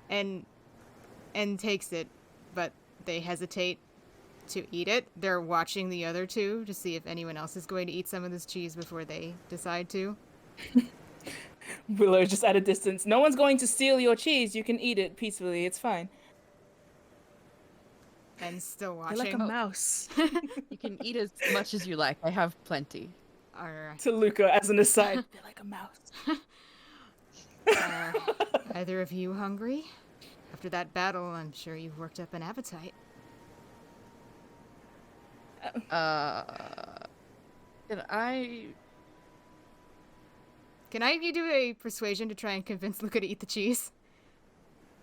and takes it, but they hesitate to eat it. They're watching the other two to see if anyone else is going to eat some of this cheese before they decide to. Willow just at a distance. No one's going to steal your cheese. You can eat it peacefully. It's fine. And still You're watching. like a mouse. You can eat as much as you like. I have plenty. Are To Luca, as an aside. They're like a mouse. Are either of you hungry? After that battle, I'm sure you've worked up an appetite. Can I do a persuasion to try and convince Luca to eat the cheese?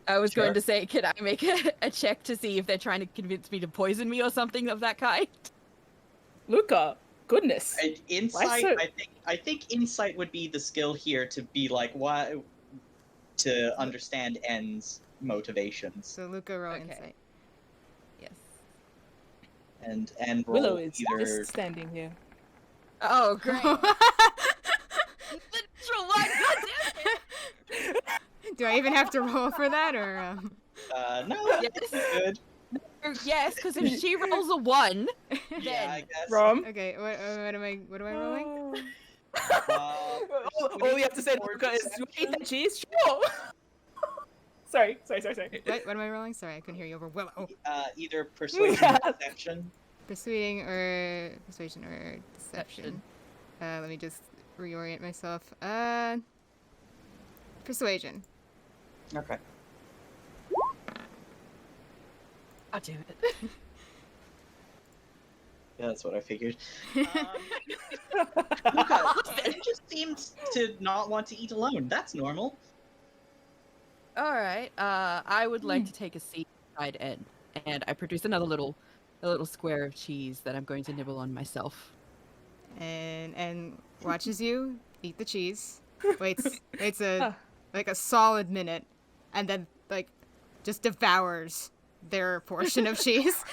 I was Sure. going to say, can I make a check to see if they're trying to convince me to poison me or something of that kind? Luca, goodness. And insight, Why so- I think insight would be the skill here to be like, why, to understand N's motivations. So Luca, roll Okay. insight. Yes. And roll Willow is either. just standing here. Oh, great. The natural one, goddamn Do I even have to roll for that, or? No, Yes. good. it. Yes, because if she rolls a 1, Yeah, I then guess. Rom? Okay, what am I rolling? All you have to say to Luca is, you eat that cheese? Sure. Sorry. What am I rolling? Sorry, I couldn't hear you over Willow. Either persuasion or deception. Persuasion or deception. Let me just reorient myself. Persuasion. Okay. I'll do it. Yeah, that's what I figured. Luca, you just seems to not want to eat alone. That's normal. All right. I would like to take a seat beside Ed, and I produce a little square of cheese that I'm going to nibble on myself. And watches you eat the cheese. Waits a solid minute, and then just devours their portion of cheese.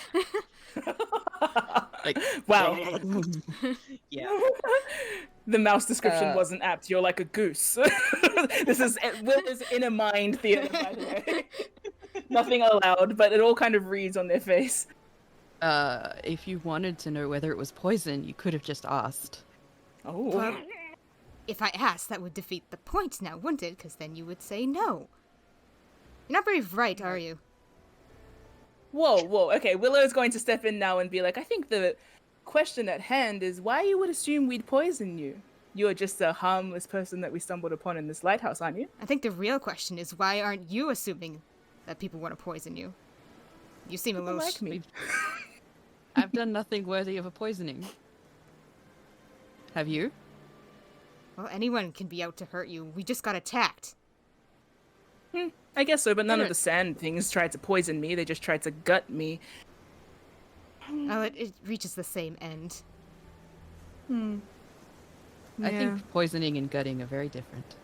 Like, Wow. Yeah. The mouse description wasn't apt. You're like a goose. This is Will is in a mind theater, by the way. Nothing allowed, but it all kind of reads on their face. if you wanted to know whether it was poison, you could have just asked. Oh. Well, if I asked, that would defeat the point now, wouldn't it? Because then you would say no. You're not very bright, are you? Whoa. Okay, Willow's going to step in now and be like, I think the question at hand is why you would assume we'd poison you. You're just a harmless person that we stumbled upon in this lighthouse, aren't you? I think the real question is why aren't you assuming that people want to poison you? You seem a little... like me. I've done nothing worthy of a poisoning. Have you? Well, anyone can be out to hurt you. We just got attacked. I guess so, but none of Alright. the sand things tried to poison me. They just tried to gut me. Well, it reaches the same end. I think poisoning and gutting are very different.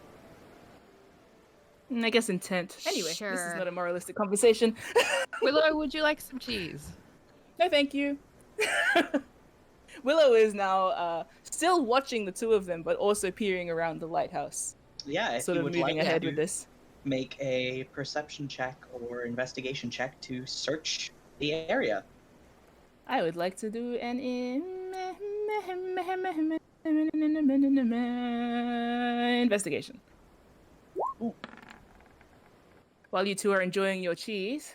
I guess intent. Anyway, this Sure. is not a moralistic conversation. Willow, would you like some cheese? No, thank you. Willow is now still watching the two of them, but also peering around the lighthouse. Yeah, if Sort you of would moving like ahead to with this. make a perception check or investigation check to search the area. I would like to do an investigation. Ooh. While you two are enjoying your cheese.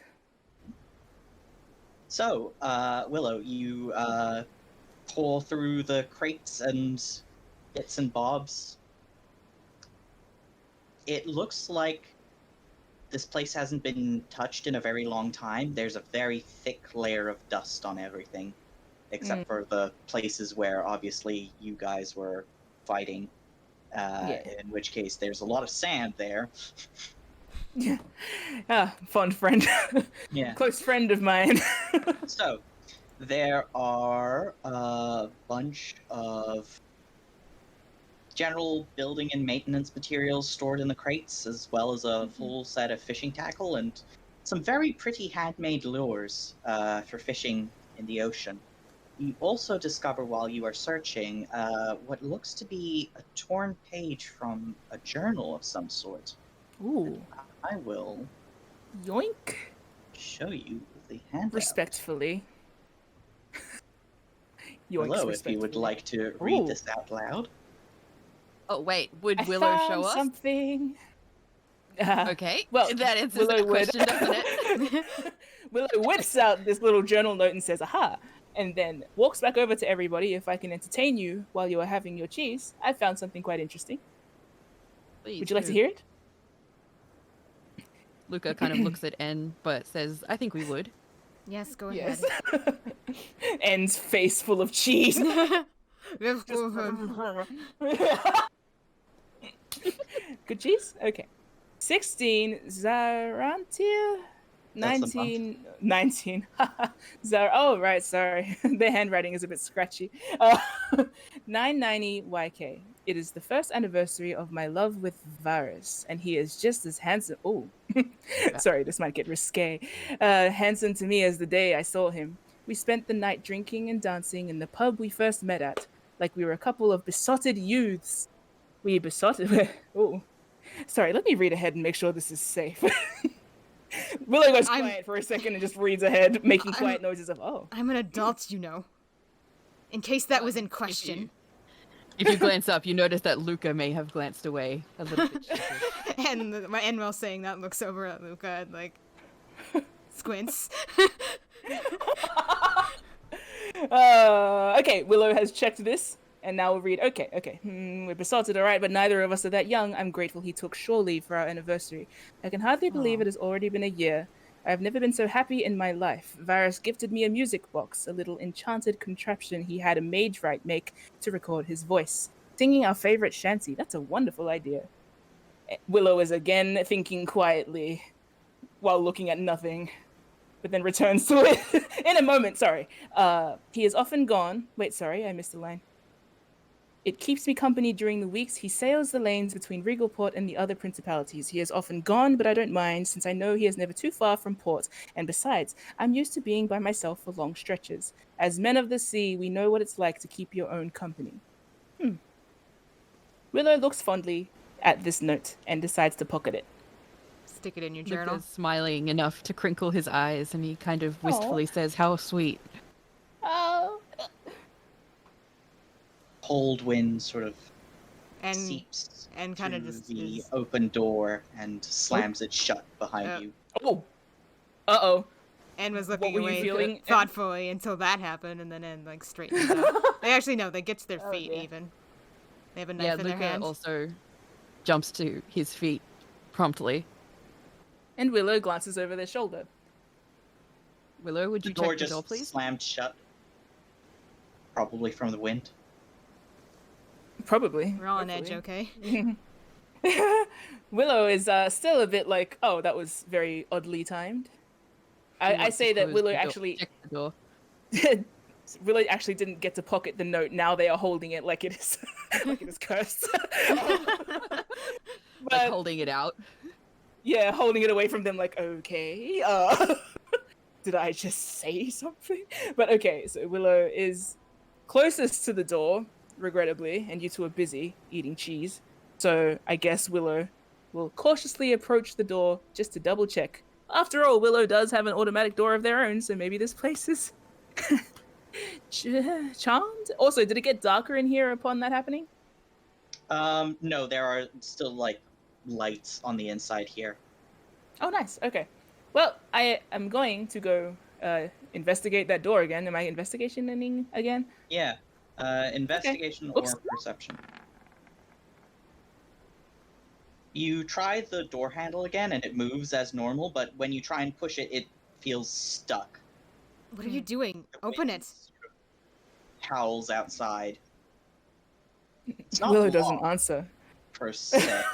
So, Willow, you pull through the crates and bits and bobs. It looks like this place hasn't been touched in a very long time. There's a very thick layer of dust on everything, except for the places where obviously you guys were fighting. In which case, there's a lot of sand there. Fond friend. Yeah. Close friend of mine. So, there are a bunch of general building and maintenance materials stored in the crates, as well as a full set of fishing tackle and some very pretty handmade lures for fishing in the ocean. You also discover while you are searching what looks to be a torn page from a journal of some sort. Ooh. I will Yoink. show you the handout. Respectfully. Yoinks Hello, if respectfully. you would like to read Ooh. this out loud. Oh wait, would I Willow show found us? something. Okay, well, that answers Willow that would. question, doesn't it? Willow whips out this little journal note and says, aha, and then walks back over to everybody. If I can entertain you while you are having your cheese, I found something quite interesting. Please Would you like to do. hear it? Luca kind of looks at N, but says, I think we would. Yes, go Yes. ahead. N's face full of cheese. Good cheese? Okay. 16 Zarantia? That's the 19. Oh, right, sorry. The handwriting is a bit scratchy. 990 YK. It is the first anniversary of my love with Varus, and he is just as handsome. Oh, sorry, this might get risque. Handsome to me as the day I saw him. We spent the night drinking and dancing in the pub we first met at, like we were a couple of besotted youths. We besotted. Oh, sorry, let me read ahead and make sure this is safe. Willow goes quiet for a second and just reads ahead, making quiet noises of, oh. I'm an adult, you know. In case that was in question. If you glance up, you notice that Luca may have glanced away a little bit. And my while saying that looks over at Luca and like squints. Okay, Willow has checked this, and now we'll read. Okay. We're besotted, all right, but neither of us are that young. I'm grateful he took shore leave for our anniversary. I can hardly believe it has already been a year. I have never been so happy in my life. Varus gifted me a music box, a little enchanted contraption he had a mage right make to record his voice, singing our favorite shanty. That's a wonderful idea. Willow is again thinking quietly while looking at nothing, but then returns to it in a moment. Sorry. He is often gone. Wait, sorry, I missed a line. It keeps me company during the weeks. He sails the lanes between Regalport and the other principalities. He is often gone, but I don't mind, since I know he is never too far from port. And besides, I'm used to being by myself for long stretches. As men of the sea, we know what it's like to keep your own company. Willow looks fondly at this note and decides to pocket it. Stick it in your journal. Luca's smiling enough to crinkle his eyes, and he kind of wistfully says, how sweet. Oh. Cold wind sort of And seeps and kind of through just the is- open door and slams it shut behind you. Oh. Uh-oh. Anne was looking were you away feeling, thoughtfully until that happened, and then Anne like straightens up. They actually no, they get to their feet dear. even. They have a knife Yeah, in their Luca hand. also jumps to his feet promptly. And Willow glances over their shoulder. Willow, would The you door check the just door, please? slammed shut. Probably from the wind. Probably. We're all on edge, hopefully. okay? Willow is still a bit like, oh, that was very oddly timed. I say that Willow actually Check the door. Willow actually didn't get to pocket the note. Now they are holding it like it is like it is cursed. Like But holding it out. yeah, holding it away from them like, okay. Did I just say something? But okay, so Willow is closest to the door, regrettably, and you two are busy eating cheese. So I guess Willow will cautiously approach the door just to double check. After all, Willow does have an automatic door of their own, so maybe this place is charmed. Also, did it get darker in here upon that happening? No, there are still like lights on the inside here. Oh, nice. Okay. Well, I am going to go investigate that door again. Am I investigationing again? Yeah. Investigation Oops. or perception. You try the door handle again and it moves as normal, but when you try and push it, it feels stuck. What are you doing? The Open wind it. sort of howls outside. It's not Willow doesn't locked, answer. per se,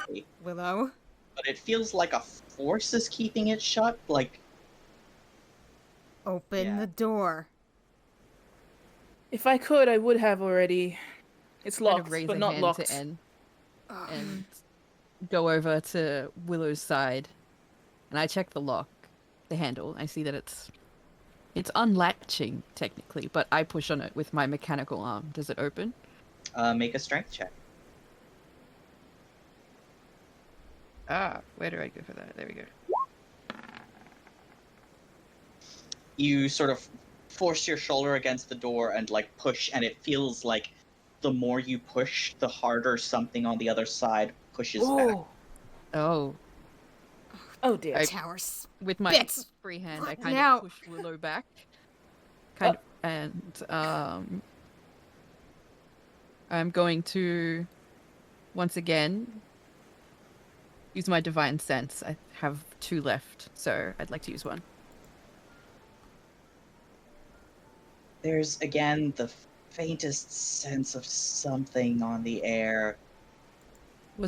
Willow? but it feels like a force is keeping it shut. Like, Open Yeah. the door. If I could, I would have already. It's Kind of locked, raise but a not hand locked. to N and go over to Willow's side. And I check the lock, the handle. I see that it's It's unlatching, technically, but I push on it with my mechanical arm. Does it open? Make a strength check. Where do I go for that? There we go. You sort of force your shoulder against the door and like push, and it feels like the more you push, the harder something on the other side pushes back. Oh. Oh dear. Towers. With my Bits. free hand, I kind Now. of push Willow back. And I'm going to once again use my divine sense. I have 2 left, so I'd like to use 1. There's again the faintest sense of something on the air.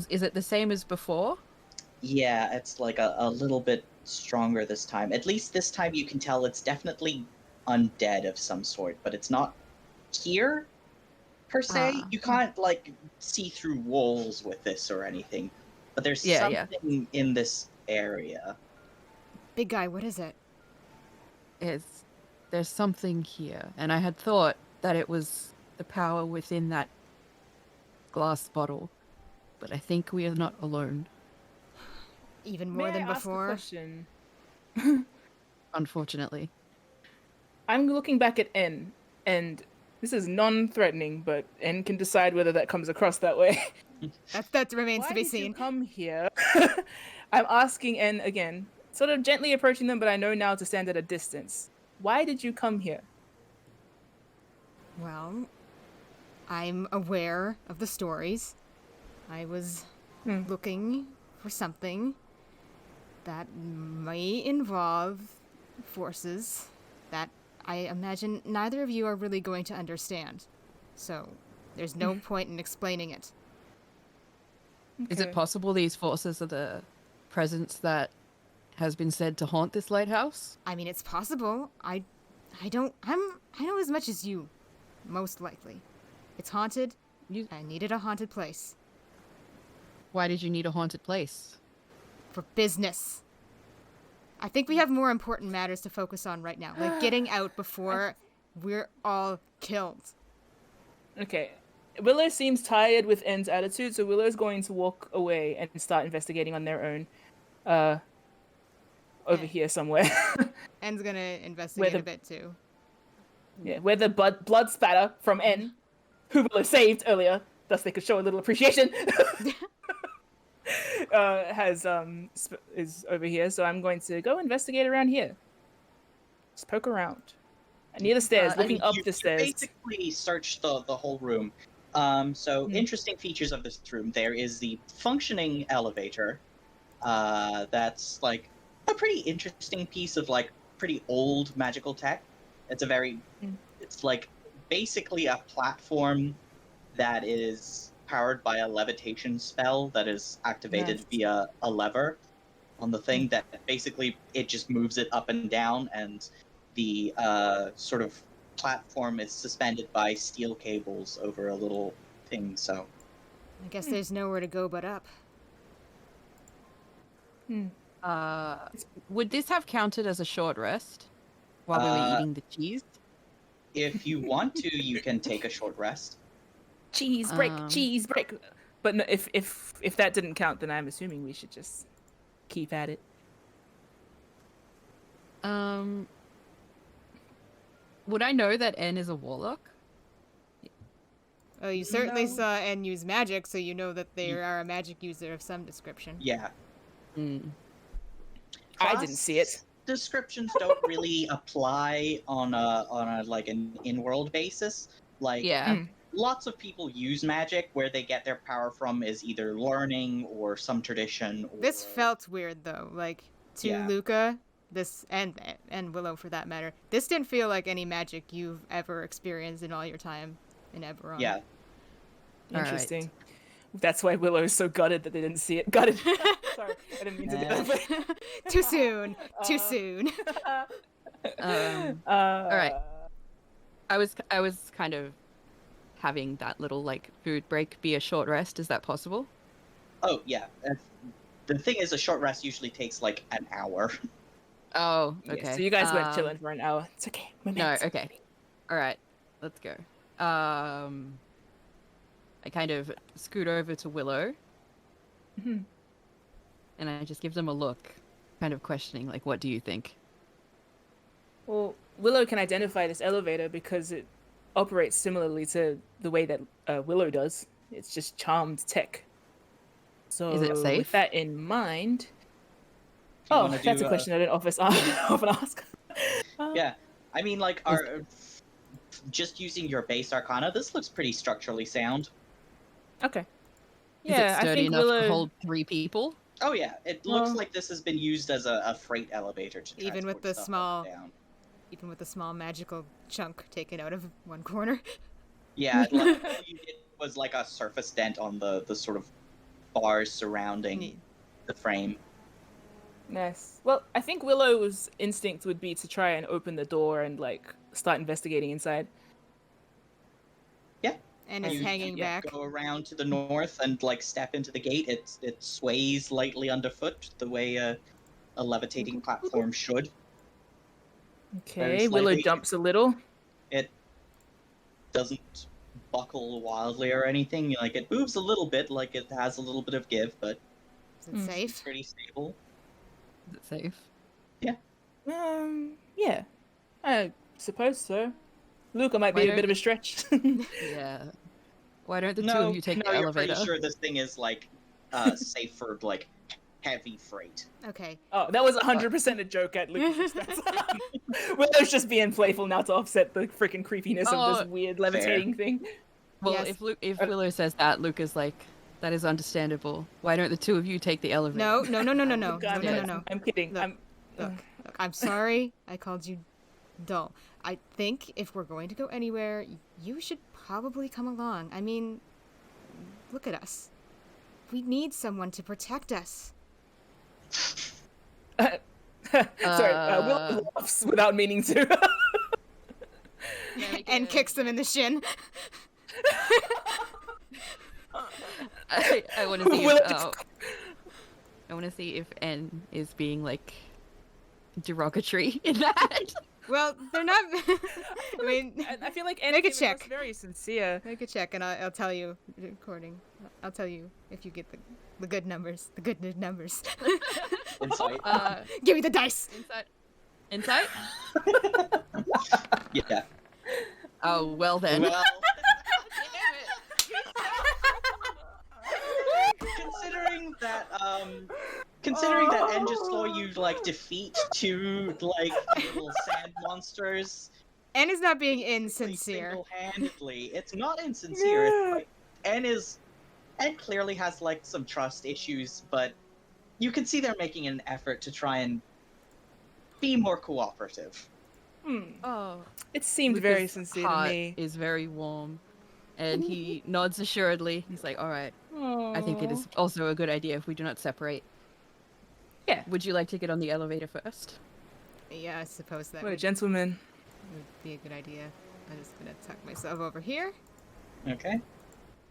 Is it the same as before? Yeah, it's like a little bit stronger this time. At least this time you can tell it's definitely undead of some sort, but it's not here, per se. You can't, like, see through walls with this or anything, but there's something in this area. Big guy, what is it? There's something here, and I had thought that it was the power within that glass bottle, but I think we are not alone. Even more than before? Ask a question? Unfortunately. I'm looking back at N, and this is non-threatening, but N can decide whether that comes across that way. That remains to be Why did seen. you come here? I'm asking N again, sort of gently approaching them, but I know now to stand at a distance. Why did you come here? Well, I'm aware of the stories. I was looking for something that may involve forces that I imagine neither of you are really going to understand. So, there's no point in explaining it. Okay. Is it possible these forces are the presence that has been said to haunt this lighthouse? I mean, it's possible. I know as much as you, most likely. It's haunted. I needed a haunted place. Why did you need a haunted place? For business. I think we have more important matters to focus on right now, like getting out before we're all killed. Okay. Willow seems tired with N's attitude, so Willow's going to walk away and start investigating on their own. Over here somewhere. N's gonna investigate a bit too. Yeah, where the blood spatter from N, who Willow saved earlier, thus they could show a little appreciation, is over here. So I'm going to go investigate around here. Just poke around. Near the stairs, looking up the stairs. You basically search the whole room. Interesting features of this room. There is the functioning elevator. That's like a pretty interesting piece of like pretty old magical tech. It's like basically a platform that is powered by a levitation spell that is activated via a lever on the thing that basically it just moves it up and down, and the sort of platform is suspended by steel cables over a little thing, so... I guess there's nowhere to go but up. Would this have counted as a short rest while we were eating the cheese? If you want to, you can take a short rest. Cheese break. But no, if that didn't count, then I'm assuming we should just keep at it. Would I know that N is a warlock? Oh, you certainly saw N use magic, so you know that they are a magic user of some description. Yeah. I didn't see it. Descriptions don't really apply on a like an in-world basis. Like, lots of people use magic. Where they get their power from is either learning or some tradition. Or... This felt weird though. Like to Luca, this and Willow for that matter. This didn't feel like any magic you've ever experienced in all your time in Eberron. Yeah. Interesting. Right. That's why Willow is so gutted that they didn't see it. Gutted. Sorry, I didn't mean to do that. Too soon. Too soon. All right. I was kind of having that little like food break be a short rest. Is that possible? Oh yeah. The thing is, a short rest usually takes like an hour. Oh, Yeah, okay. so you guys weren't chilling for an hour. It's okay. We're No, mates. okay. All right, let's go. I kind of scoot over to Willow, Mhm. and I just give them a look, kind of questioning, like, what do you think? Well, Willow can identify this elevator because it operates similarly to the way that Willow does. It's just charmed tech. So, Is it safe? with that in mind, Do you oh, wanna that's do, a question I didn't often ask. Yeah, I mean, like, just using your base arcana, this looks pretty structurally sound. Okay. Is Yeah, it sturdy I think enough Willow. to hold 3 people? Oh yeah, it looks Well- like this has been used as a freight elevator to Even with transport the stuff up small- and down. Even with a small magical chunk taken out of one corner. Yeah, like, all you did was like a surface dent on the sort of bars surrounding Neat. the frame. Nice. Well, I think Willow's instinct would be to try and open the door and like start investigating inside. Yeah. And is You- hanging yeah, back. Go around to the north and like step into the gate. It sways lightly underfoot the way a levitating platform should. Okay, Willow slightly. jumps a little. It doesn't buckle wildly or anything. Like it moves a little bit, like it has a little bit of give, but Is it Mm. it's safe? pretty stable. Is it safe? Yeah, I suppose so. Luca might Why be a don't- bit of a stretch. Yeah. Why don't the two No, of you take no, the you're elevator? pretty sure this thing is like safe for like heavy freight. Okay. Oh, that was 100% a joke at Lucas' expense. Willow's just being playful now to offset the freaking creepiness of Oh, this weird levitating thing. Well, Yes. if Willow says that, Luca's like, that is understandable. Why don't the two of you take the elevator? No, no, no, no, no, no. No, God, no, no, yes. no. I'm kidding. Look. Look, I'm sorry I called you dull. I think if we're going to go anywhere, you should probably come along. I mean, look at us. We need someone to protect us. Sorry, Willow laughs without meaning to. And kicks him in the shin. I want to see Willow if, just- I want to see if N is being like derogatory in that. Well, they're not. I mean, I feel like Make a Anakin was check. very sincere. make a check, and I'll tell you. Recording. I'll tell you if you get the good numbers. The good numbers. Insight. Give me the dice. Insight. Yeah. Oh well then. Well, considering that N just saw you like defeat two like little sand monsters N is not being insincere. single-handedly, it's not insincere. It's like, N clearly has like some trust issues, but you can see they're making an effort to try and be more cooperative. Oh. It seemed very Lucas' sincere to heart me. is very warm, and he nods assuredly. He's like, "All right, I think it is also a good idea if we do not separate." Yeah. Would you like to get on the elevator first? Yeah, I suppose that What a would gentleman. be a good idea. I'm just gonna tuck myself over here. Okay.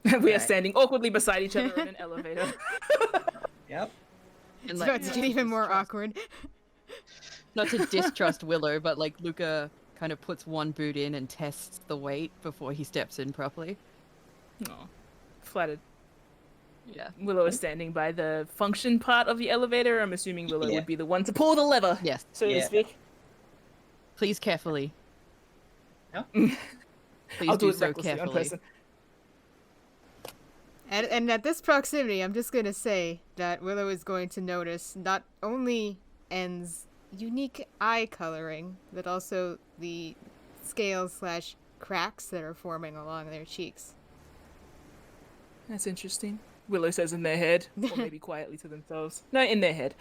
We are Right. standing awkwardly beside each other in an elevator. Yep. And It's like, about to get even more awkward. not to distrust Willow, but like Luca kind of puts one boot in and tests the weight before he steps in properly. Aw, flattered. Yeah. Willow is standing by the function part of the elevator. I'm assuming Willow Yeah. would be the one to pull the lever, Yes. so to Yeah. speak. Please carefully. Yeah. Please I'll do do it so recklessly on carefully. person. And at this proximity, I'm just gonna say that Willow is going to notice not only N's unique eye coloring, but also the scales / cracks that are forming along their cheeks. That's interesting. Willow says in their head, or maybe quietly to themselves. No, in their head.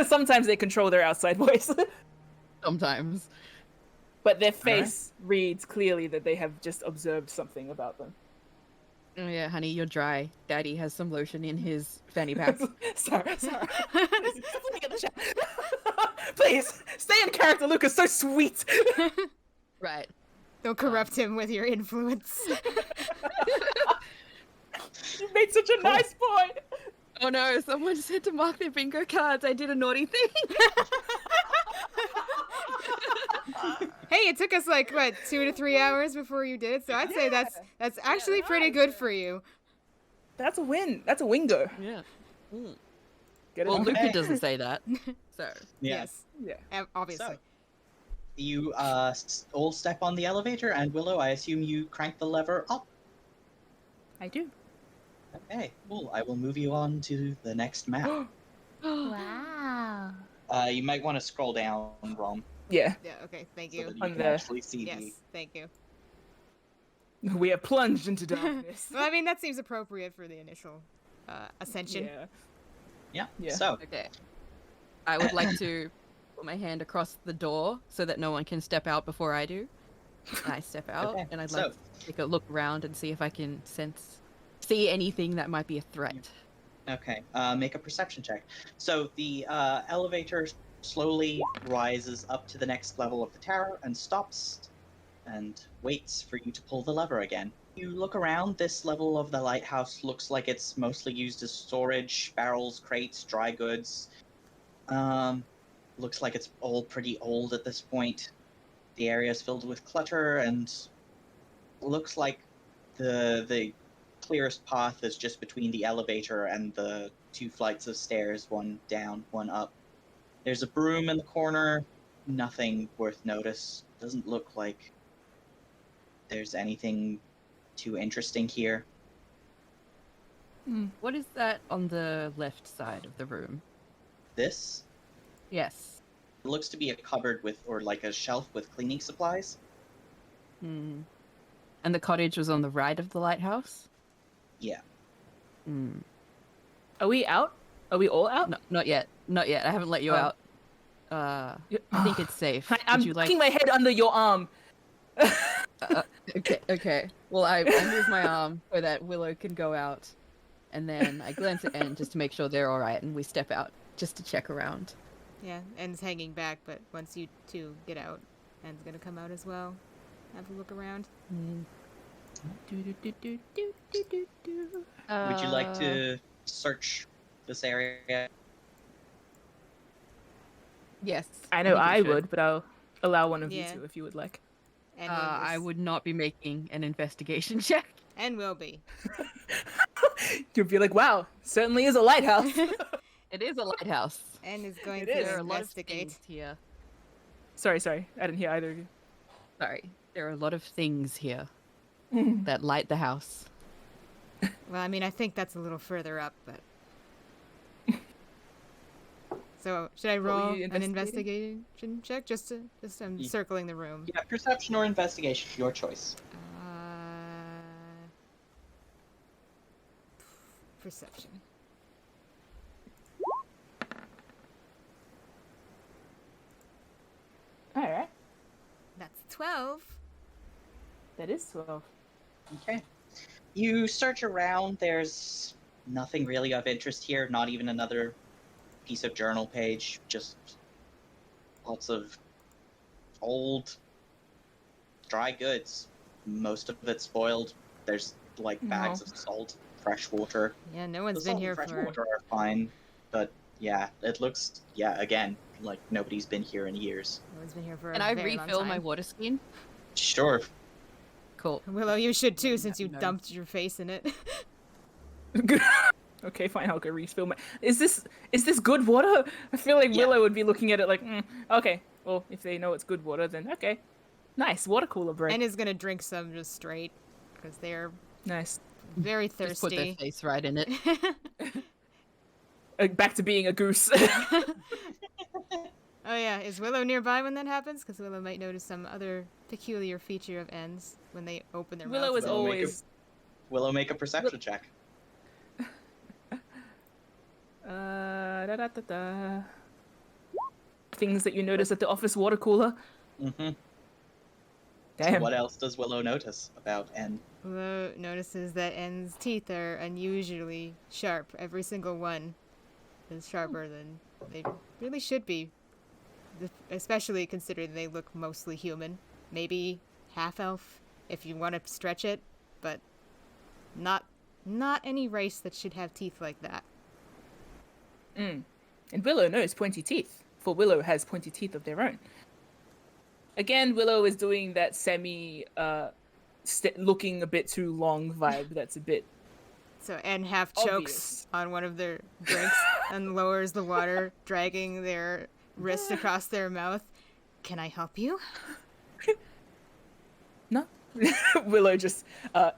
Sometimes they control their outside voice. Sometimes. But their face reads clearly that they have just observed something about them. Oh yeah, honey, you're dry. Daddy has some lotion in his fanny pack. sorry. Please, look at the chat. Please, stay in character, Lucas. So sweet. Right. Don't corrupt him with your influence. You made such a nice boy. Oh no, someone said to mark their bingo cards. I did a naughty thing. Hey, it took us like what 2 to 3 hours before you did it, so I'd say that's actually pretty good for you. That's a win. That's a wingo. Yeah. Mm. Get it? Well, Okay. Luca doesn't say that. So. Yes, Yeah. obviously. So, you all step on the elevator, and Willow, I assume you crank the lever up. I do. Okay, cool. I will move you on to the next map. Wow. You might want to scroll down, Rom, Yeah. Yeah. Okay. Thank so you. that you On can the- actually see Yes. the... Thank you. We are plunged into darkness. Well, I mean that seems appropriate for the initial ascension. Yeah. Yeah. Yeah. So, Okay. I would like to put my hand across the door so that no one can step out before I do. And I step out, Okay, and I'd so- like to take a look around and see if I can see anything that might be a threat. okay, make a perception check. So the elevator slowly rises up to the next level of the tower and stops and waits for you to pull the lever again. You look around, this level of the lighthouse looks like it's mostly used as storage, barrels, crates, dry goods. Looks like it's all pretty old at this point. The area is filled with clutter, and looks like the clearest path is just between the elevator and the 2 flights of stairs, one down, one up. There's a broom in the corner, nothing worth notice. Doesn't look like there's anything too interesting here. What is that on the left side of the room? This Yes. looks to be a cupboard with, or like a shelf with cleaning supplies. Hmm. And the cottage was on the right of the lighthouse? Yeah. Hmm. Are we out? Are we all out? No, not yet. Not yet. I haven't let you Oh. out. Yeah. I think it's safe. I'm Would you like? putting my head under your arm. Okay. Okay. Well, I move my arm so that Willow can go out, and then I glance at Anne just to make sure they're all right, and we step out just to check around. Yeah, En's hanging back, but once you two get out, En's gonna come out as well. Have a look around. Would you like to search this area? Yes. I know think we I should. would, but I'll allow one of Yeah. you to if you would like. And I would not be making an investigation check. And will be. You'd be like, wow, certainly is a lighthouse. It is a lighthouse. En is going It to is. There are a lot of investigate. things here. sorry, I didn't hear either of you. Sorry. There are a lot of things here that light the house. Well, I mean, I think that's a little further up, but. So, should I were roll you an investigating? investigation check? Just I'm Ye- circling the room. Yeah, perception or investigation, your choice. Perception. All right, That's 12. that is 12. Okay. You search around, there's nothing really of interest here, not even another piece of journal page, just lots of old dry goods. Most of it spoiled. There's like bags of salt, fresh water. Yeah, no The one's been salt here and fresh for. water are fine, but yeah, it looks, again, like nobody's been here in years. No one's been here for Can a I very long refill my time. water skin? Sure. Cool. Willow, you should too, since you No. dumped your face in it. Okay, fine, I'll go refill my... Is this good water? I feel like Yeah. Willow would be looking at it like, okay, well, if they know it's good water, then okay. Nice, water cooler break. En is gonna drink some just straight, because they're Nice. very Just put their thirsty. face right in it. Back to being a goose. Oh yeah, is Willow nearby when that happens? Because Willow might notice some other peculiar feature of N's when they open their Willow mouths. is Willow make always... Willow, make a perception check. Da-da-da-da. Things that you notice at the office water cooler. Mm-hmm. Damn. What else does Willow notice about N? Willow notices that N's teeth are unusually sharp. Every single one is sharper than they really should be. Especially considering they look mostly human. Maybe half-elf, if you want to stretch it, but not any race that should have teeth like that. And Willow knows pointy teeth, for Willow has pointy teeth of their own. Again, Willow is doing that looking a bit too long vibe. That's a bit So and half chokes obvious. on one of their drinks and lowers the water, dragging their wrist across their mouth. Can I help you? No. Willow just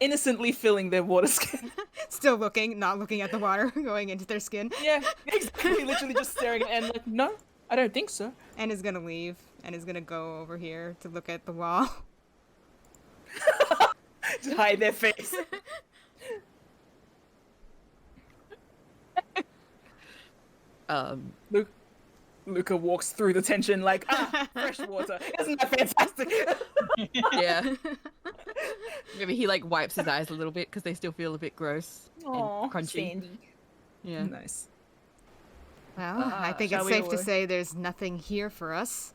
innocently filling their water skin. Still looking, not looking at the water going into their skin. Yeah, exactly. Literally just staring at and like, no, I don't think so. And is gonna leave and is gonna go over here to look at the wall. To hide their face. Luca walks through the tension like, fresh water. Isn't that fantastic? Yeah. Maybe he like wipes his eyes a little bit because they still feel a bit gross and crunchy. Sandy. Yeah. Nice. Well, I think shall it's we safe to or- say there's nothing here for us.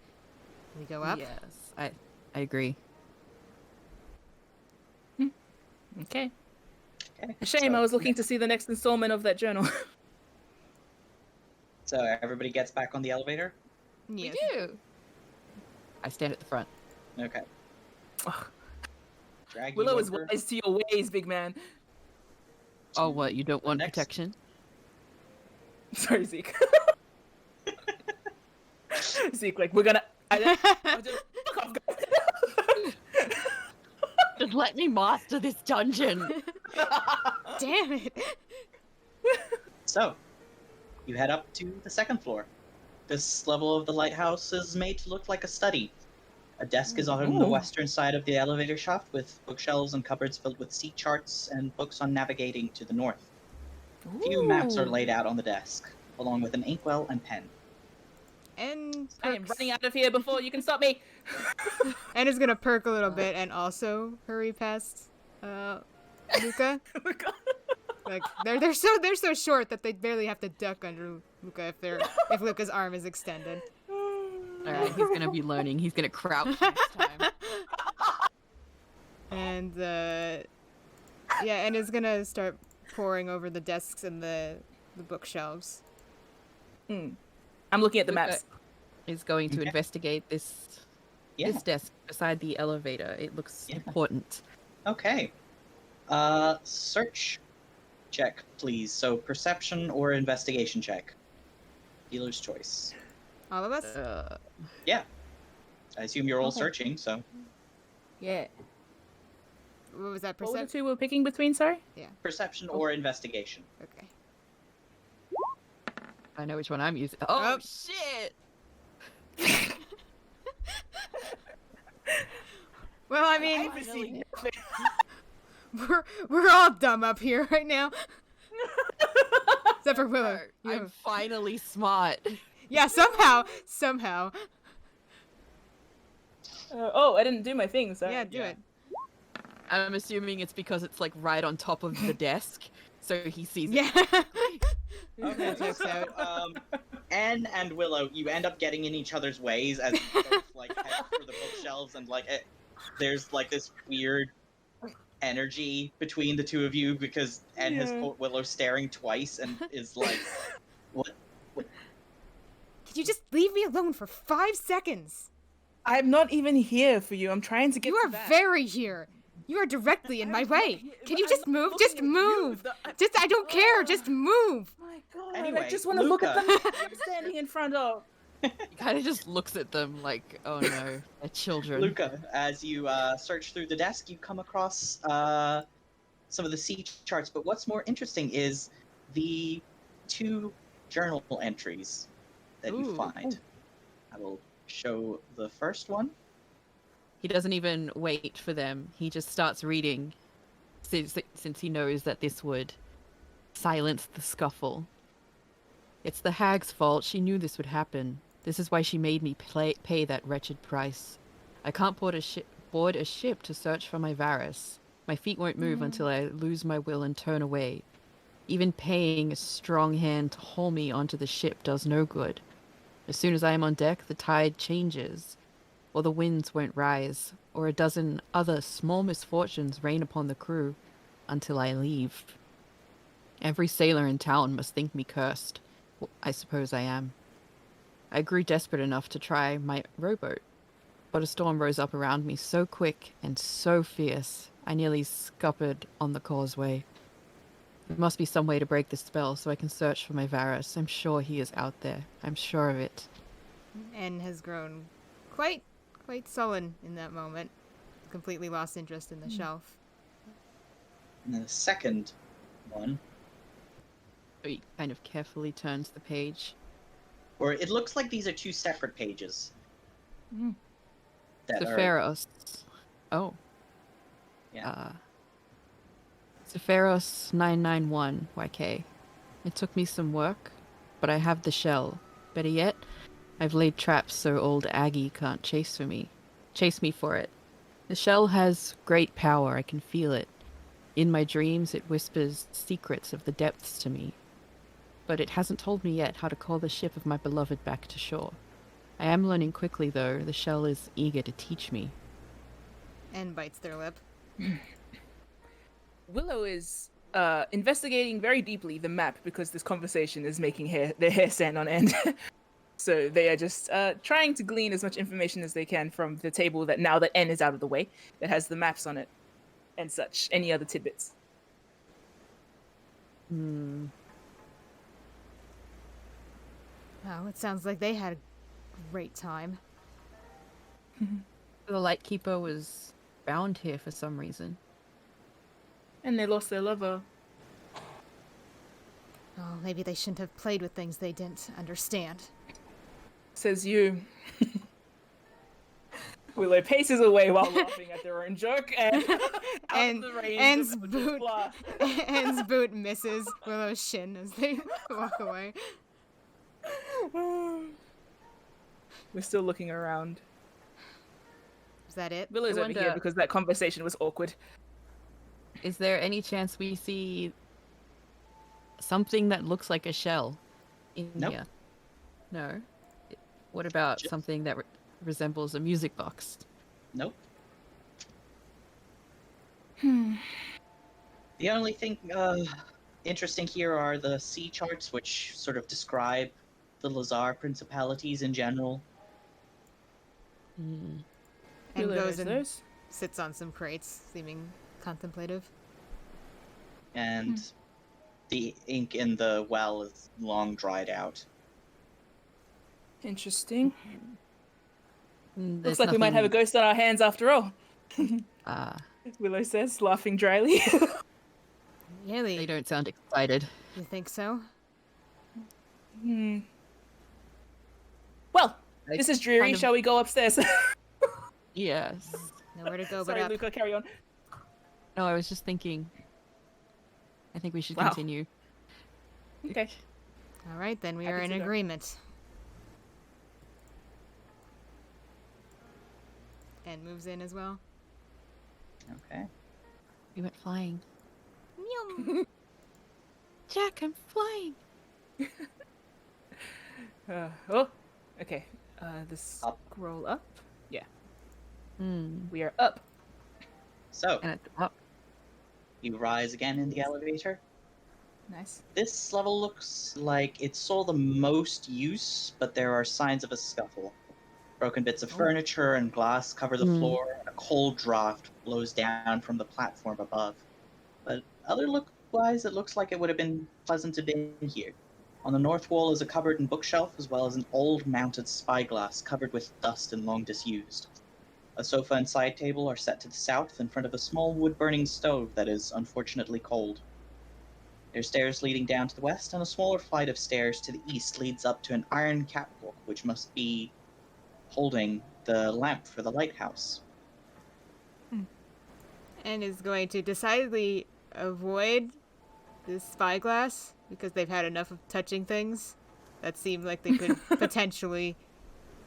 We go up. Yes, I agree. Okay. Okay. A shame, So, I was looking to see the next installment of that journal. So everybody gets back on the elevator? Yes. We do. I stand at the front. Okay. Drag Willow you is over. wise to your ways, big man. Oh, what? You don't want Next. protection? Sorry, Zeke. Zeke, like, we're gonna... I'll just... Fuck off, guys. Just let me master this dungeon. Damn it. So, you head up to the second floor. This level of the lighthouse is made to look like a study. A desk is on the Ooh. western side of the elevator shaft with bookshelves and cupboards filled with sea charts and books on navigating to the north. A few maps are laid out on the desk, along with an inkwell and pen. And I am perks. running out of here before you can stop me. And is gonna perk a little bit and also hurry past Luca. Like they're so short that they barely have to duck under Luca if Luca's arm is extended. Alright, he's gonna be learning. He's gonna crouch next time. And and is gonna start poring over the desks and the bookshelves. I'm looking at the Luca maps. is going to Okay. investigate this Yeah. desk beside the elevator. It looks Yeah. important. Okay. Search check, please. So perception or investigation check. Dealer's choice. All of us? Yeah. I assume you're all Okay. searching, so Yeah. What was that What were the percent? two we were picking between, sorry? perception or investigation. Okay. I know which one I'm using. Oh, Oh. shit! Well, I mean, Finally. we're all dumb up here right now. Except for Willow. You I'm have- finally smart. Yeah, somehow. I didn't do my thing, sorry. Yeah, do Yeah. it. I'm assuming it's because it's like right on top of the desk, so he sees it. Yeah. Okay, That checks out. Anne and Willow, you end up getting in each other's ways as you both like head for the bookshelves, and like there's like this weird energy between the two of you because Anne has Yeah. caught Willow staring twice and is like, "What? Could you just leave me alone for 5 seconds? I'm not even here for you. I'm trying to get You to are that. very here. You are directly in my way. Can you just move? looking Just at you. move. I'm- Just, I don't care. Just move. My God, Anyway, I just want to look at the Luca. map I'm standing in front of. He kind of just looks at them like, oh no, they're children. Luca, as you search through the desk, you come across some of the sea charts, but what's more interesting is the 2 journal entries that you Ooh. find. I will show the first one. He doesn't even wait for them. He just starts reading, since he knows that this would silence the scuffle. It's the hag's fault. She knew this would happen. This is why she made me pay that wretched price. I can't board a ship to search for my Varus. My feet won't move until I lose my will and turn away. Even paying a strong hand to haul me onto the ship does no good. As soon as I am on deck, the tide changes, or the winds won't rise, or a dozen other small misfortunes rain upon the crew until I leave. Every sailor in town must think me cursed. Well, I suppose I am. I grew desperate enough to try my rowboat. but a storm rose up around me so quick and so fierce, I nearly scuppered on the causeway. There must be some way to break the spell so I can search for my Varus. I'm sure he is out there. I'm sure of it. N has grown quite sullen in that moment. Completely lost interest in the shelf. And then the second one, He kind of carefully turns the page. or it looks like these are two separate pages. That are, Sephiros. Oh. yeah. Sephiros 991 YK. It took me some work, but I have the shell. Better yet, I've laid traps so old Aggie can't chase me for it. The shell has great power, I can feel it. In my dreams, it whispers secrets of the depths to me. But it hasn't told me yet how to call the ship of my beloved back to shore. I am learning quickly, though. The shell is eager to teach me. N bites their lip. Willow is investigating very deeply the map because this conversation is making their hair stand on end. So they are just trying to glean as much information as they can from the table that now that N is out of the way, that has the maps on it and such. Any other tidbits? Wow, it sounds like they had a great time. The Lightkeeper was bound here for some reason. And they lost their lover. Oh, maybe they shouldn't have played with things they didn't understand. Says you. Willow paces away while laughing at their own joke and And out of the range Anne's of boot, blast. Anne's boot misses Willow's shin as they walk away. We're still looking around. Is that it? Willow's I over here wonder- because that conversation was awkward. Is there any chance we see something that looks like a shell in Nope. here? No. What about Just- something that resembles a music box? Nope. The only thing interesting here are the sea charts, which sort of describe the Lazar principalities in general. And Willow goes knows and those. sits on some crates, seeming contemplative. And the ink in the well is long dried out. Interesting. There's Looks like we might have a nothing- ghost on our hands after all. Willow says, laughing dryly. Really? They don't sound excited. You think so? Well, this is dreary. kind of- Shall we go upstairs? Yes. Nowhere to go but Sorry, up. Luca, carry on. No, I was just thinking. I think we should Wow. continue. Okay. All right, then we Happy are in to go. agreement. And moves in as well. Okay. We went flying. Meow. Jack, I'm flying. Okay. The Up. scroll up. Yeah, Hmm. we are up. So, And at the top. you rise again in the elevator. Nice. This level looks like it saw the most use, but there are signs of a scuffle. Broken bits of furniture and glass cover the floor, and a cold draft blows down from the platform above. But other look-wise, it looks like it would have been pleasant to be here. On the north wall is a cupboard and bookshelf, as well as an old mounted spyglass covered with dust and long disused. A sofa and side table are set to the south in front of a small wood-burning stove that is unfortunately cold. There's stairs leading down to the west, and a smaller flight of stairs to the east leads up to an iron catwalk, which must be holding the lamp for the lighthouse. And is going to decidedly avoid this spyglass because they've had enough of touching things that seem like they could potentially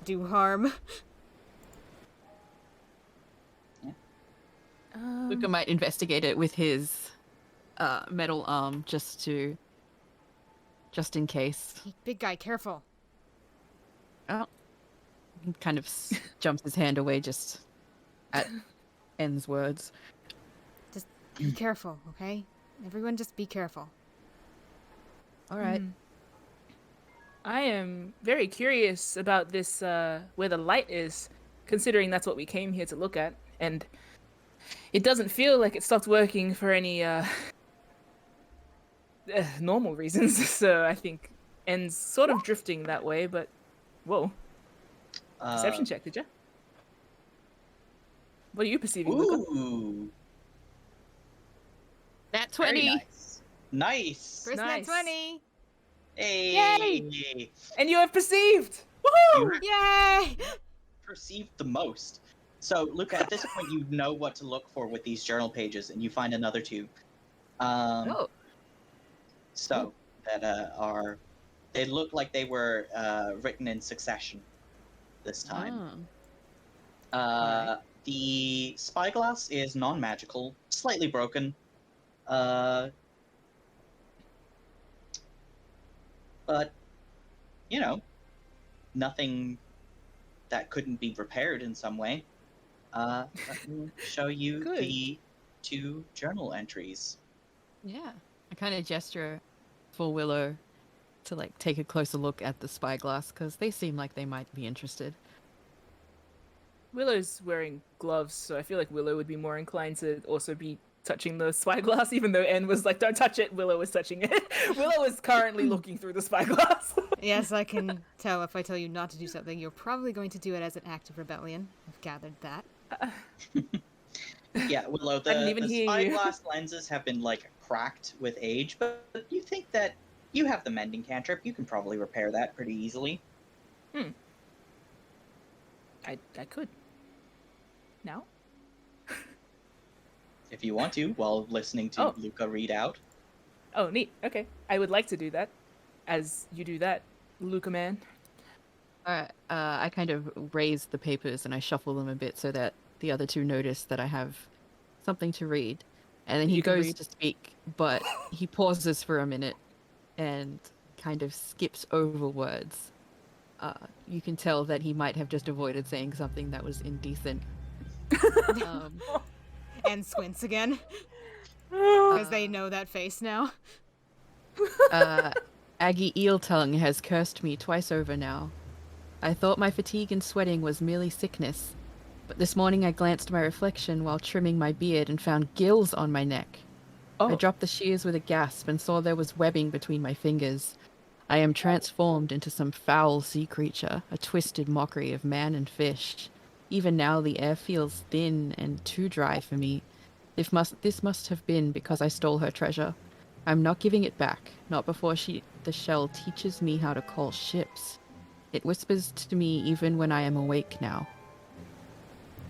do harm. Luca might investigate it with his metal arm just in case. Hey, big guy, careful. Oh. He kind of jumps his hand away just at N's words. Just be careful, okay? Everyone just be careful. All right. I am very curious about this, where the light is, considering that's what we came here to look at, and it doesn't feel like it stopped working for any normal reasons. So I think N's sort of drifting that way, but whoa. Perception check, did you? What are you perceiving, Luca? Ooh. Nat Very 20! nice. Nice. First Nice. net 20! Hey. And you have perceived! You Woohoo! Yay! perceived the most. So, Luca, at this point, you know what to look for with these journal pages, and you find another two. Oh. So that are they look like they were written in succession this time. Alright. The spyglass is non-magical, slightly broken, but you know, nothing that couldn't be repaired in some way. Let me show you Good. the two journal entries. Yeah. I kind of gesture for Willow to like take a closer look at the spyglass because they seem like they might be interested. Willow's wearing gloves, so I feel like Willow would be more inclined to also be touching the spyglass, even though N was like, don't touch it, Willow was touching it. Willow is currently looking through the spyglass. Yes, I can tell if I tell you not to do something, you're probably going to do it as an act of rebellion. I've gathered that. Yeah, Willow, I didn't even the hear you. spyglass lenses have been like cracked with age, but you think that you have the mending cantrip. You can probably repair that pretty easily. I could. Now? If you want to, while listening to Oh. Luca read out. Oh, neat. Okay. I would like to do that. As you do that, Luca man. Alright, I kind of raise the papers and I shuffle them a bit so that the other two notice that I have something to read. And then he You can goes read. to speak, but he pauses for a minute and kind of skips over words. You can tell that he might have just avoided saying something that was indecent. Um, And squints again, because they know that face now. Aggie Eeltongue has cursed me twice over now. I thought my fatigue and sweating was merely sickness, but this morning I glanced at my reflection while trimming my beard and found gills on my neck. I Oh, dropped the shears with a gasp and saw there was webbing between my fingers. I am transformed into some foul sea creature, a twisted mockery of man and fish. Even now the air feels thin and too dry for me. This must have been because I stole her treasure. I'm not giving it back, not before the shell teaches me how to call ships. It whispers to me even when I am awake now.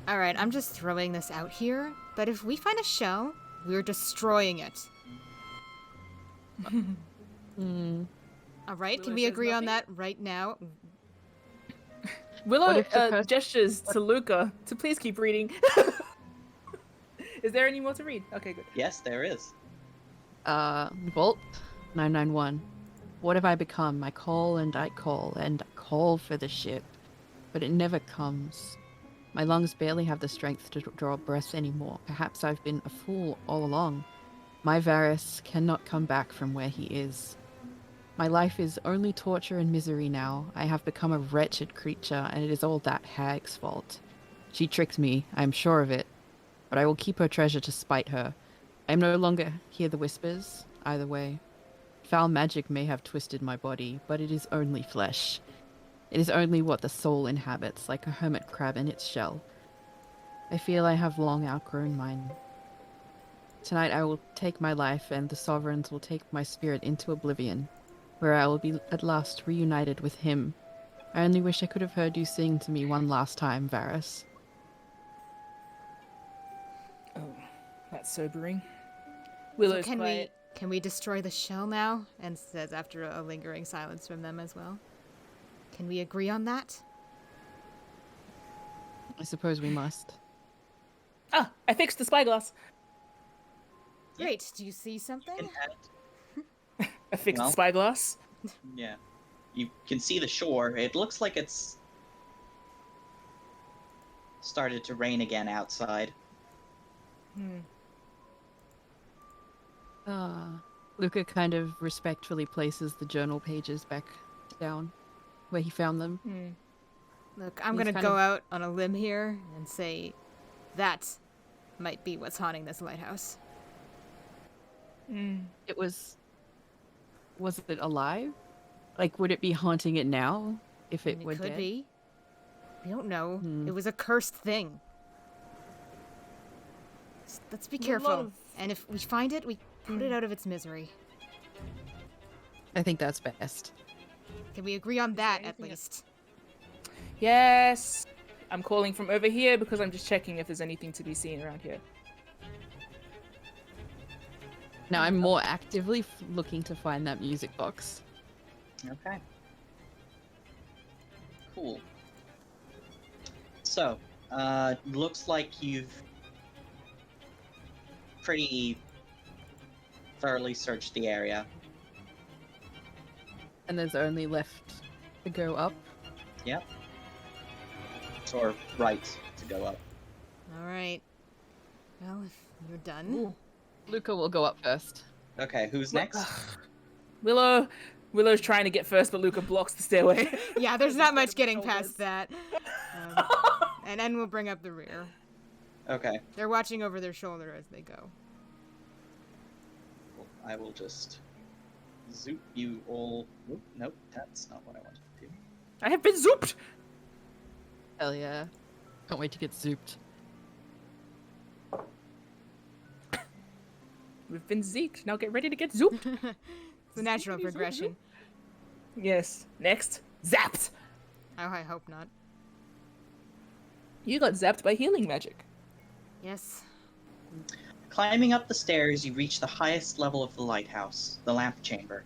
Alright, I'm just throwing this out here, but if we find a shell, we're destroying it. Alright, Willow can we says agree on nothing? that right now? Willow What if the person- gestures to Luca to please keep reading. Is there any more to read? Okay, good. Yes, there is. Vault 991. What have I become? I call and I call for the ship, but it never comes. My lungs barely have the strength to draw breath anymore. Perhaps I've been a fool all along. My Varys cannot come back from where he is. My life is only torture and misery now. I have become a wretched creature, and it is all that hag's fault. She tricked me, I am sure of it, but I will keep her treasure to spite her. I am no longer hear the whispers, either way. Foul magic may have twisted my body, but it is only flesh. It is only what the soul inhabits, like a hermit crab in its shell. I feel I have long outgrown mine. Tonight I will take my life, and the sovereigns will take my spirit into oblivion, where I will be at last reunited with him. I only wish I could have heard you sing to me one last time, Varys. Oh, that's sobering. Willow's So quiet. can we destroy the shell now? And says after a lingering silence from them as well. Can we agree on that? I suppose we must. Ah, I fixed the spyglass. Yeah. Great. Do you see something? And I fixed Well. the spyglass. yeah, you can see the shore. It looks like it's started to rain again outside. Luca kind of respectfully places the journal pages back down where he found them. Look, I'm He's gonna kind go of- out on a limb here and say that might be what's haunting this lighthouse. It was it alive? Like, would it be haunting it now if it And were it could dead? be. We don't know. Hmm. It was a cursed thing. Let's be A lot careful. of- And if we find it, we put it out of its misery. I think that's best. Can we agree on that at anything least? Yes. I'm calling from over here because I'm just checking if there's anything to be seen around here. Now I'm more actively looking to find that music box. Okay. Cool. So, looks like you've pretty thoroughly searched the area. And there's only left to go up. Yep. Or right to go up. All right. Well, if you're done. Ooh. Luca will go up first. Okay, who's next? Willow's trying to get first, but Luca blocks the stairway. Yeah, there's not much getting Shoulders. past that. And N will bring up the rear. Okay. They're watching over their shoulder as they go. Well, I will just zoop you all. Oop, nope, that's not what I wanted to do. I have been zooped! Hell yeah. Can't wait to get zooped. We've been zeked. Now get ready to get zooped. It's a natural Zoop, zoop, progression. Yes. Next. Zapped! Oh, I hope not. You got zapped by healing magic. Yes. Climbing up the stairs, you reach the highest level of the lighthouse, the lamp chamber.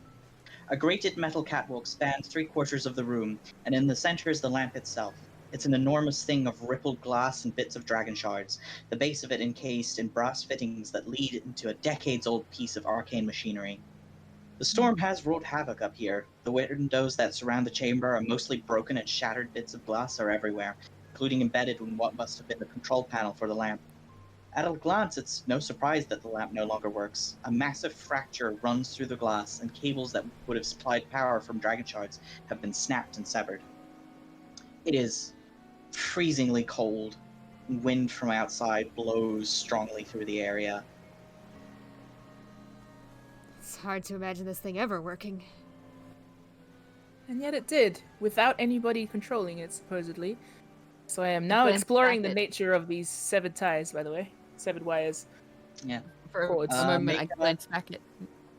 A grated metal catwalk spans 3/4 of the room, and in the center is the lamp itself. It's an enormous thing of rippled glass and bits of dragon shards, the base of it encased in brass fittings that lead into a decades-old piece of arcane machinery. The storm has wrought havoc up here. The windows that surround the chamber are mostly broken and shattered bits of glass are everywhere, including embedded in what must have been the control panel for the lamp. At a glance, it's no surprise that the lamp no longer works. A massive fracture runs through the glass, and cables that would have supplied power from dragon shards have been snapped and severed. It is freezingly cold. Wind from outside blows strongly through the area. It's hard to imagine this thing ever working. And yet it did, without anybody controlling it, supposedly. So I am now Glance exploring the back at- nature of these severed ties, by the way. Severed wires. Yeah. For Chords. a moment, make I a- glance back at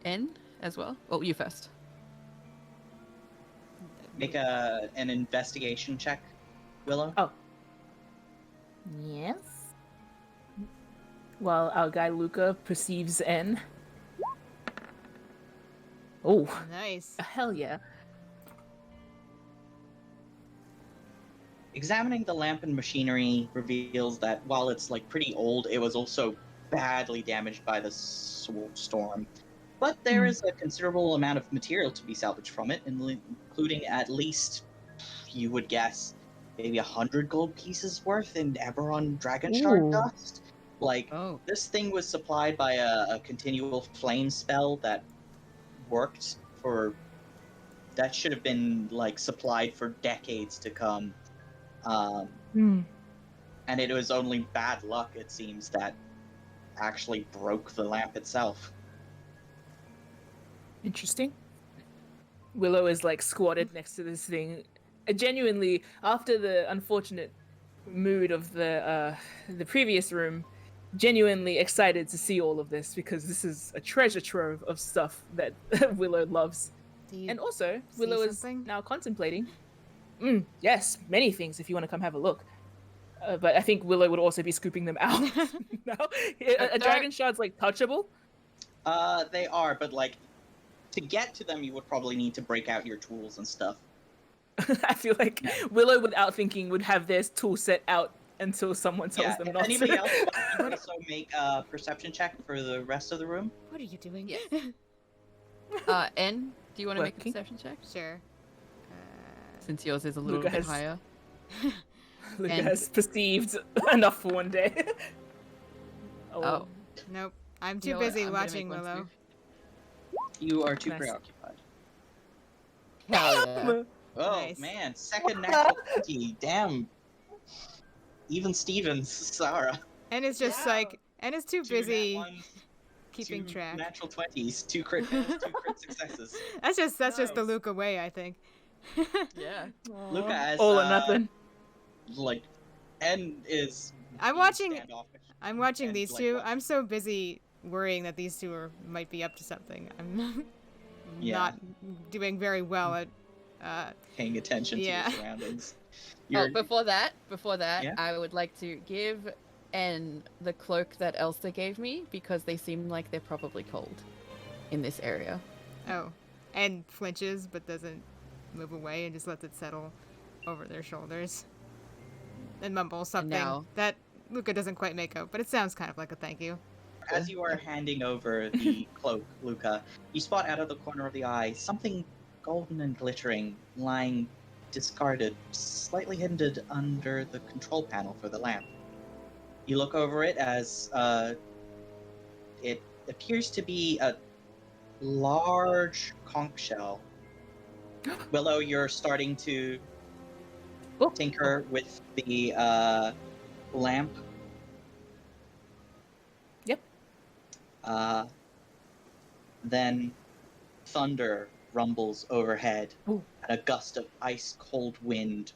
N as well. Oh, you first. Make an investigation check, Willow. Oh. Yes. While our guy Luca perceives N. Oh, Nice. hell yeah. Examining the lamp and machinery reveals that while it's like pretty old, it was also badly damaged by the storm. But there is a considerable amount of material to be salvaged from it, including at least, you would guess, maybe 100 gold pieces worth in Eberron dragon shard Ooh. dust. Like, Oh. this thing was supplied by a continual flame spell that worked for... That should have been, like, supplied for decades to come. Hmm. And it was only bad luck, it seems, that actually broke the lamp itself. Interesting. Willow is like squatted next to this thing. Genuinely, after the unfortunate mood of the previous room, genuinely excited to see all of this because this is a treasure trove of stuff that Willow loves. Do you And also, see Willow is something? now contemplating. Yes, many things if you want to come have a look. But I think Willow would also be scooping them out. No? A dragon shard's like touchable? They are, but like, to get to them, you would probably need to break out your tools and stuff. I feel like Willow, without thinking, would have their tool set out until someone tells them if not anybody to. else would also make a perception check for the rest of the room. What are you doing? Yes. N, do you want to make a Working. perception check? Sure. Since yours is a little Luca bit has- higher. Luca And- has perceived enough for one day. Oh. Nope. I'm You too know what? busy I'm gonna watching make one Willow. too. You are too Nice. preoccupied. Hell yeah. Oh, Nice. man. Second natural 20. Damn. Even Stevens, Sarah. And it's just Yeah. like, and it's too Two nat busy ones, keeping two track. natural 20s, two crit fails, two crit successes. That's just the Nice. Luca way, I think. Yeah. Luca as, all or nothing. like, N is I'm being watching. standoffish I'm watching and, these like, two. watching. I'm so busy worrying that these two might be up to something. I'm Yeah. not doing very well at. Paying attention to Yeah. your surroundings. Oh, before that, Yeah? I would like to give N the cloak that Elsa gave me because they seem like they're probably cold in this area. Oh, and flinches but doesn't move away and just lets it settle over their shoulders. And mumbles something now- that Luca doesn't quite make out, but it sounds kind of like a thank you. As you are handing over the cloak, Luca, you spot out of the corner of the eye something golden and glittering lying discarded, slightly hidden under the control panel for the lamp. You look over it as it appears to be a large conch shell. Willow, you're starting to Oh. tinker with the lamp. Yep. Then thunder rumbles overhead, Ooh. and a gust of ice-cold wind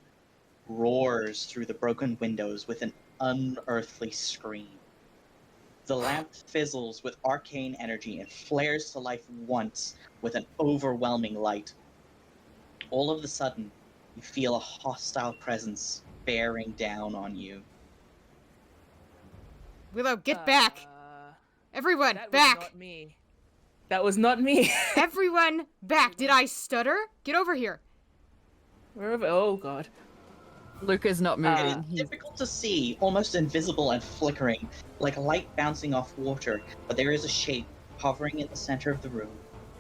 roars through the broken windows with an unearthly scream. The lamp fizzles with arcane energy and flares to life once with an overwhelming light. All of a sudden, you feel a hostile presence bearing down on you. Willow, get back! Everyone, That was back! not me. That was not me. Everyone, back! Did I stutter? Get over here! Wherever. Oh god. Luca's not moving. It is difficult to see, almost invisible and flickering, like light bouncing off water, but there is a shape hovering in the center of the room.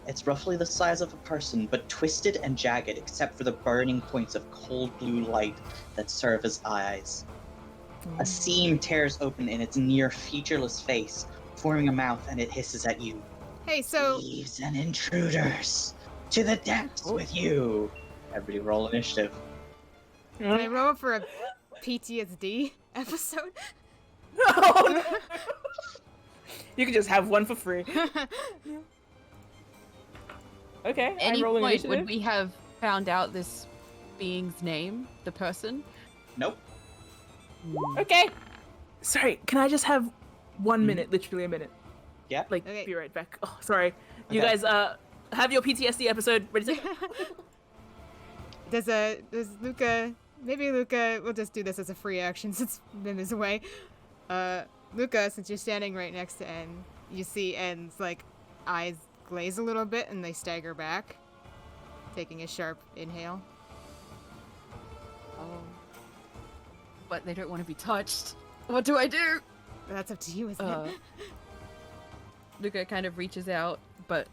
It's roughly the size of a person, but twisted and jagged except for the burning points of cold blue light that serve as eyes. A seam tears open in its near featureless face, forming a mouth, and it hisses at you. Hey, so Thieves and intruders, to the depths with you! Everybody roll initiative. can I roll for a PTSD episode? Oh, no. You can just have one for free. Okay, Any I'm rolling point initiative. would we have found out this being's name, the person? Nope. Okay. Sorry, can I just have 1 minute, literally a minute? Yeah. Like, Okay. be right back. Oh, sorry. You Okay. guys, have your PTSD episode ready to go. Does Luca, maybe Luca, we'll just do this as a free action since Mim is away. Luca, since you're standing right next to N, you see N's, like, eyes glaze a little bit and they stagger back, taking a sharp inhale. Oh. But they don't want to be touched. What do I do? But that's up to you, isn't it? Luca kind of reaches out, but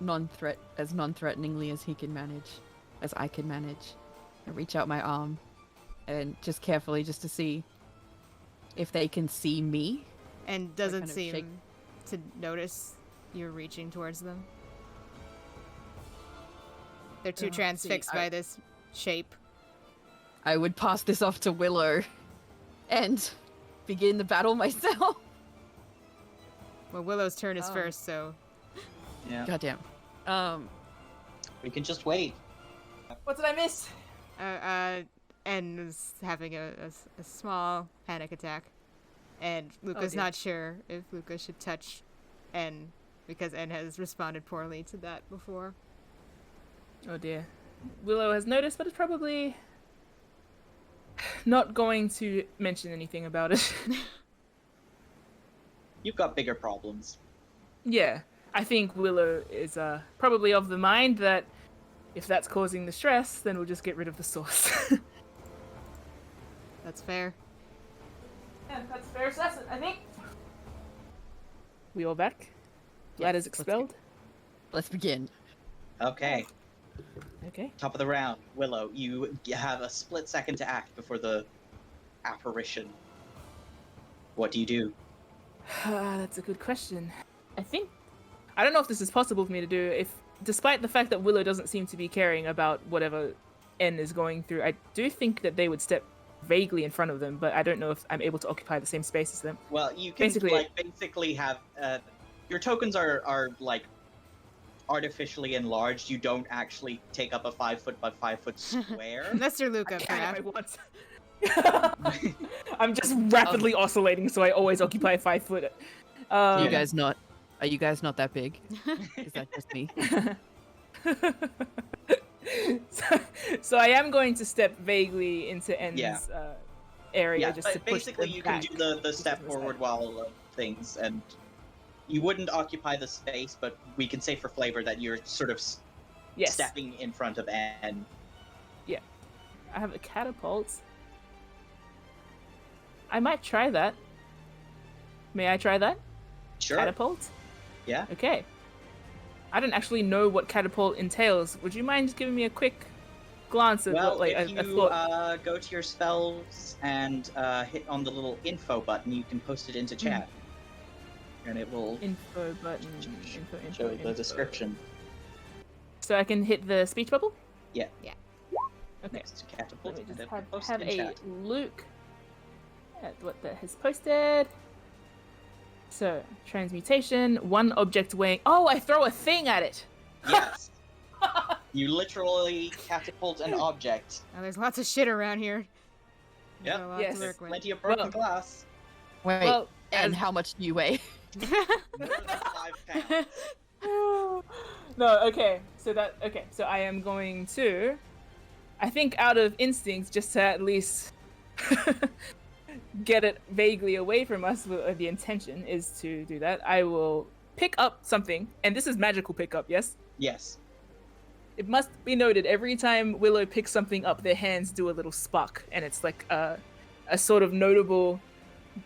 non-threateningly as he can manage, as I can manage. I reach out my arm, and just carefully, just to see if they can see me. And doesn't kind of seem shake. to notice you're reaching towards them. They're too Oh, transfixed see, by this shape. I would pass this off to Willow, and begin the battle myself. Well, Willow's turn is Oh. first, so Yeah. Goddamn. We can just wait. What did I miss? N is having a small panic attack, and Luca's dear. not sure if Luca should touch N because N has responded poorly to that before. Oh dear. Willow has noticed, but is probably not going to mention anything about it. You've got bigger problems. Yeah, I think Willow is probably of the mind that if that's causing the stress, then we'll just get rid of the source. That's fair. Yeah, that's a fair assessment, I think. We all back? Glad is Yes, let's expelled? Let's begin. Okay, Okay. top of the round. Willow, you have a split second to act before the apparition. What do you do? That's a good question. I don't know if this is possible for me to do, despite the fact that Willow doesn't seem to be caring about whatever N is going through, I do think that they would step vaguely in front of them, but I don't know if I'm able to occupy the same space as them. Well, you can basically have your tokens are like artificially enlarged. You don't actually take up a 5 foot by 5 foot square. Unless you're Luca, If I perhaps. want. I'm just rapidly oscillating, so I always occupy 5 foot. Are you guys not that big? Is that just me? So I am going to step vaguely into N's area Yeah, just but to push basically them you back. can do the step forward while things, and you wouldn't occupy the space, but we can say for flavor that you're sort of stepping in front of N. Yeah. I have a catapult. I might try that. May I try that? Sure. Catapult? Yeah. Okay. I don't actually know what catapult entails. Would you mind just giving me a quick glance at Well, what, like, if a you thought? go to your spells and hit on the little info button, you can post it into chat. And it will Info button. show the description. So I can hit the speech bubble? Yeah. Yeah. Okay. Next to catapult, Let me and just then post have in a chat. look at what that has posted. So, transmutation, one object weighing... Oh, I throw a thing at it! Yes. You literally catapult an object. Oh, there's lots of shit around here. Yep. Got a lot Yes. to work with. Plenty of broken glass. Wait, Well, and how much do you weigh? More than 5 pounds. No, okay. So I am going to... I think out of instinct, just to at least get it vaguely away from us, the intention is to do that. I will pick up something, and this is magical pickup, yes? Yes. It must be noted, every time Willow picks something up, their hands do a little spark, and it's like a sort of notable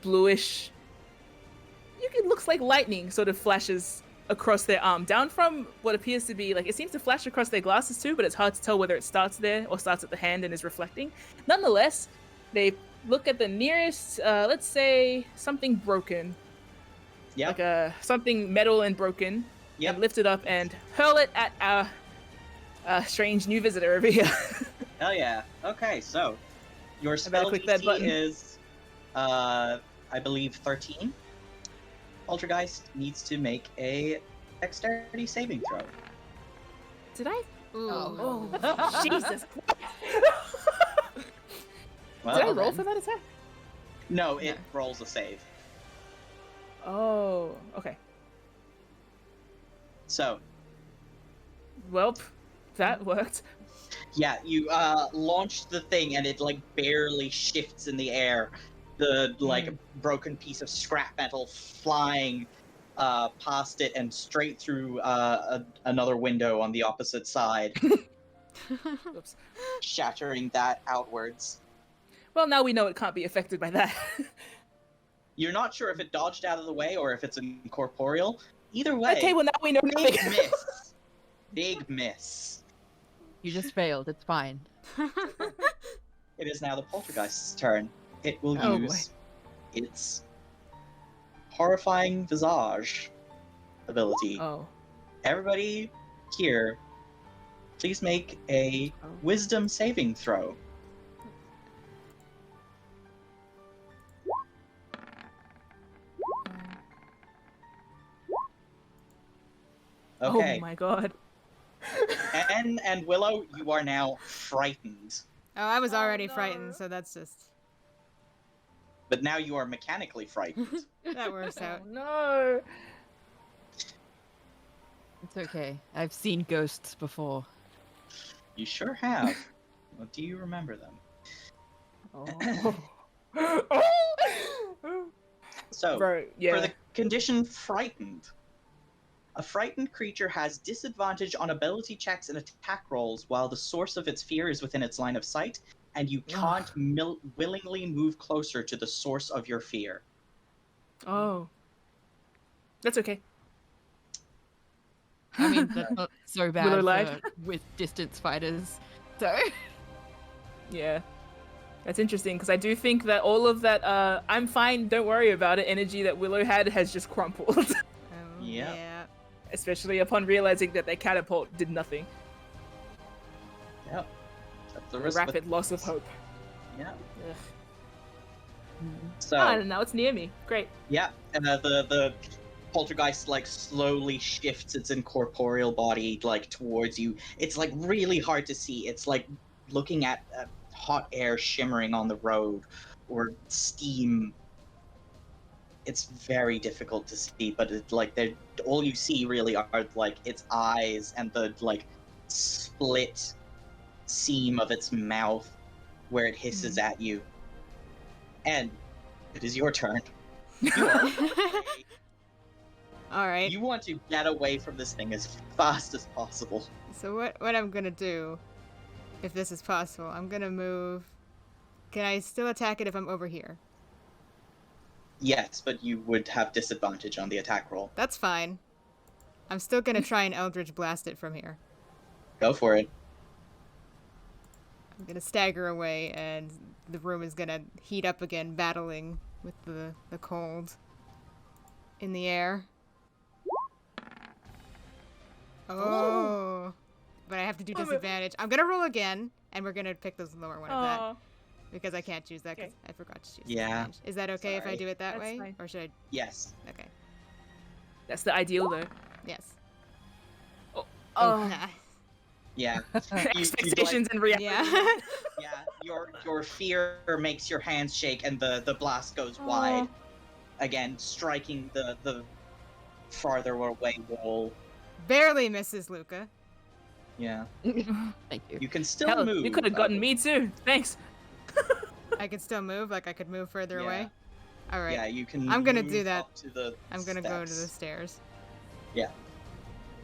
bluish... It looks like lightning sort of flashes across their arm, down from what appears to be, like, it seems to flash across their glasses too, but it's hard to tell whether it starts there or starts at the hand and is reflecting. Nonetheless, they look at the nearest, let's say, something broken. Yep. Like something metal and broken. Yep. And lift it up and hurl it at our strange new visitor over here. Hell yeah. Okay, so your spell click that DC button. is, I believe, 13. Poltergeist needs to make a dexterity saving throw. Did I? Ooh. Oh, Jesus. Well, Did I roll then. for that attack? No, it rolls a save. Oh, okay. So, Welp, that worked. yeah, you launch the thing and it like barely shifts in the air. The like broken piece of scrap metal flying past it and straight through another window on the opposite side, Oops. shattering that outwards. Well, now we know it can't be affected by that. You're not sure if it dodged out of the way or if it's incorporeal. Either way, Okay, well now we know big nothing. miss. Big miss. You just failed. It's fine. It is now the poltergeist's turn. It will Oh, use its horrifying visage ability. Oh. Everybody here, please make a wisdom saving throw. Okay. Oh my god. Anne and Willow, you are now frightened. Oh, I was already frightened, so that's just... But now you are mechanically frightened. That works out. Oh no. It's okay. I've seen ghosts before. You sure have. Well, do you remember them? Oh. So, Bro, yeah. for the condition frightened, a frightened creature has disadvantage on ability checks and attack rolls while the source of its fear is within its line of sight, and you can't willingly move closer to the source of your fear. Oh. That's okay. I mean, that's not so bad Willow lied. with distance fighters. So, Yeah. That's interesting, because I do think that all of that, I'm fine, don't worry about it, energy that Willow had has just crumpled. Oh, Yep. yeah. Especially upon realizing that their catapult did nothing. Yep. That's the risk. Rapid loss of hope. Yeah. Ugh. So. Ah, now it's near me. Great. Yeah, and the poltergeist like slowly shifts its incorporeal body like towards you. It's like really hard to see. It's like looking at hot air shimmering on the road or steam. It's very difficult to see, but it's like all you see really are like its eyes and the like split seam of its mouth where it hisses at you. And it is your turn. All right. You want to get away from this thing as fast as possible. So what I'm gonna do, if this is possible, I'm gonna move. Can I still attack it if I'm over here? Yes, but you would have disadvantage on the attack roll. That's fine. I'm still gonna try and Eldritch Blast it from here. Go for it. I'm gonna stagger away, and the room is gonna heat up again, battling with the cold in the air. Oh, but I have to do disadvantage. I'm gonna roll again, and we're gonna pick the lower one of that because I can't choose that because I forgot to choose. Yeah. Is that okay if I Sorry. do it that That's way, fine. or should I? Yes. Okay. That's the ideal, though. Yes. Oh. Nah. Yeah. Expectations and reality. Yeah. Yeah. Your fear makes your hands shake, and the blast goes wide. Again, striking the farther away wall. Barely misses Luca. Yeah. Thank you. You can still Hell, move. you could have gotten me too. Thanks. I could still move. Like I could move further Yeah. away. All right. Yeah, you can. I'm gonna move do that. up to the I'm gonna go to the steps. stairs. Yeah.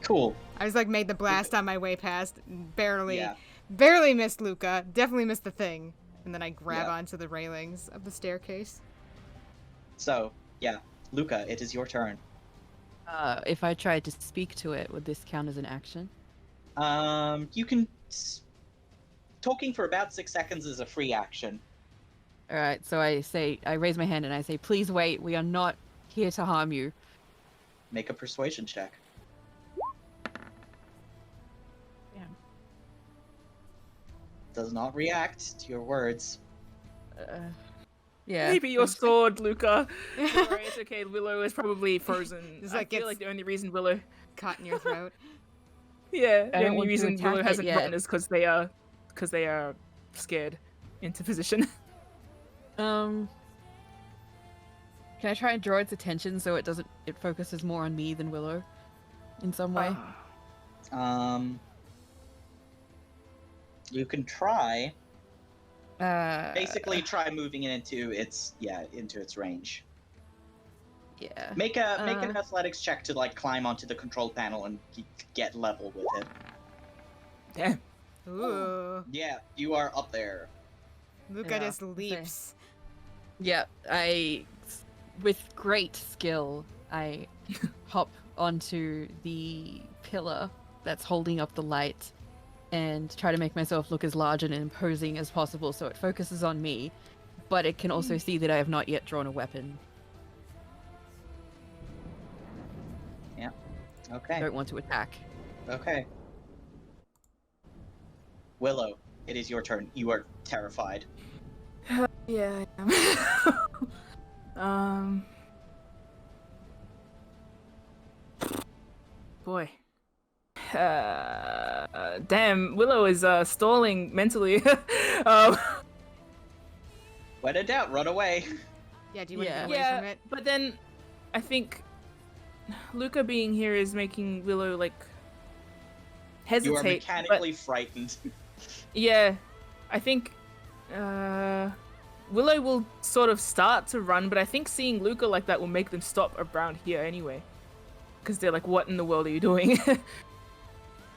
Cool. I was like made the blast on my way past. Barely, Yeah. barely missed Luca. Definitely missed the thing. And then I grab Yeah. onto the railings of the staircase. So, yeah, Luca, it is your turn. If I tried to speak to it, would this count as an action? You can. Talking for about 6 seconds is a free action. All right, so I raise my hand and I say, please wait, we are not here to harm you. Make a persuasion check. Does not react to your words. Yeah. Maybe your sword, Luca. Don't worry, it's okay. Willow is probably frozen. It's I like feel it's- like the only reason Willow. Caught in your throat. Yeah, I the don't only want to reason attack Willow it hasn't yet. run is because they are scared into position. Can I try and draw its attention so it focuses more on me than Willow in some way? You can try. Basically, Uh, try moving it into its range. yeah. Make an athletics check to like climb onto the control panel and get level with it. Damn. Ooh. Yeah, you are up there. Luca Yeah, just okay. leaps. Yeah, with great skill, I hop onto the pillar that's holding up the light and try to make myself look as large and imposing as possible so it focuses on me, but it can also see that I have not yet drawn a weapon. Yeah. I Okay. don't want to attack. Okay. Willow, it is your turn. You are terrified. Yeah, I am. Boy. Damn, Willow is stalling mentally. When in doubt, run away. Yeah, do you want to Yeah. get away Yeah, from it? but then I think Luca being here is making Willow like hesitate. You are but- mechanically frightened. Yeah, I think Willow will sort of start to run, but I think seeing Luca like that will make them stop around here anyway. Because they're like, what in the world are you doing?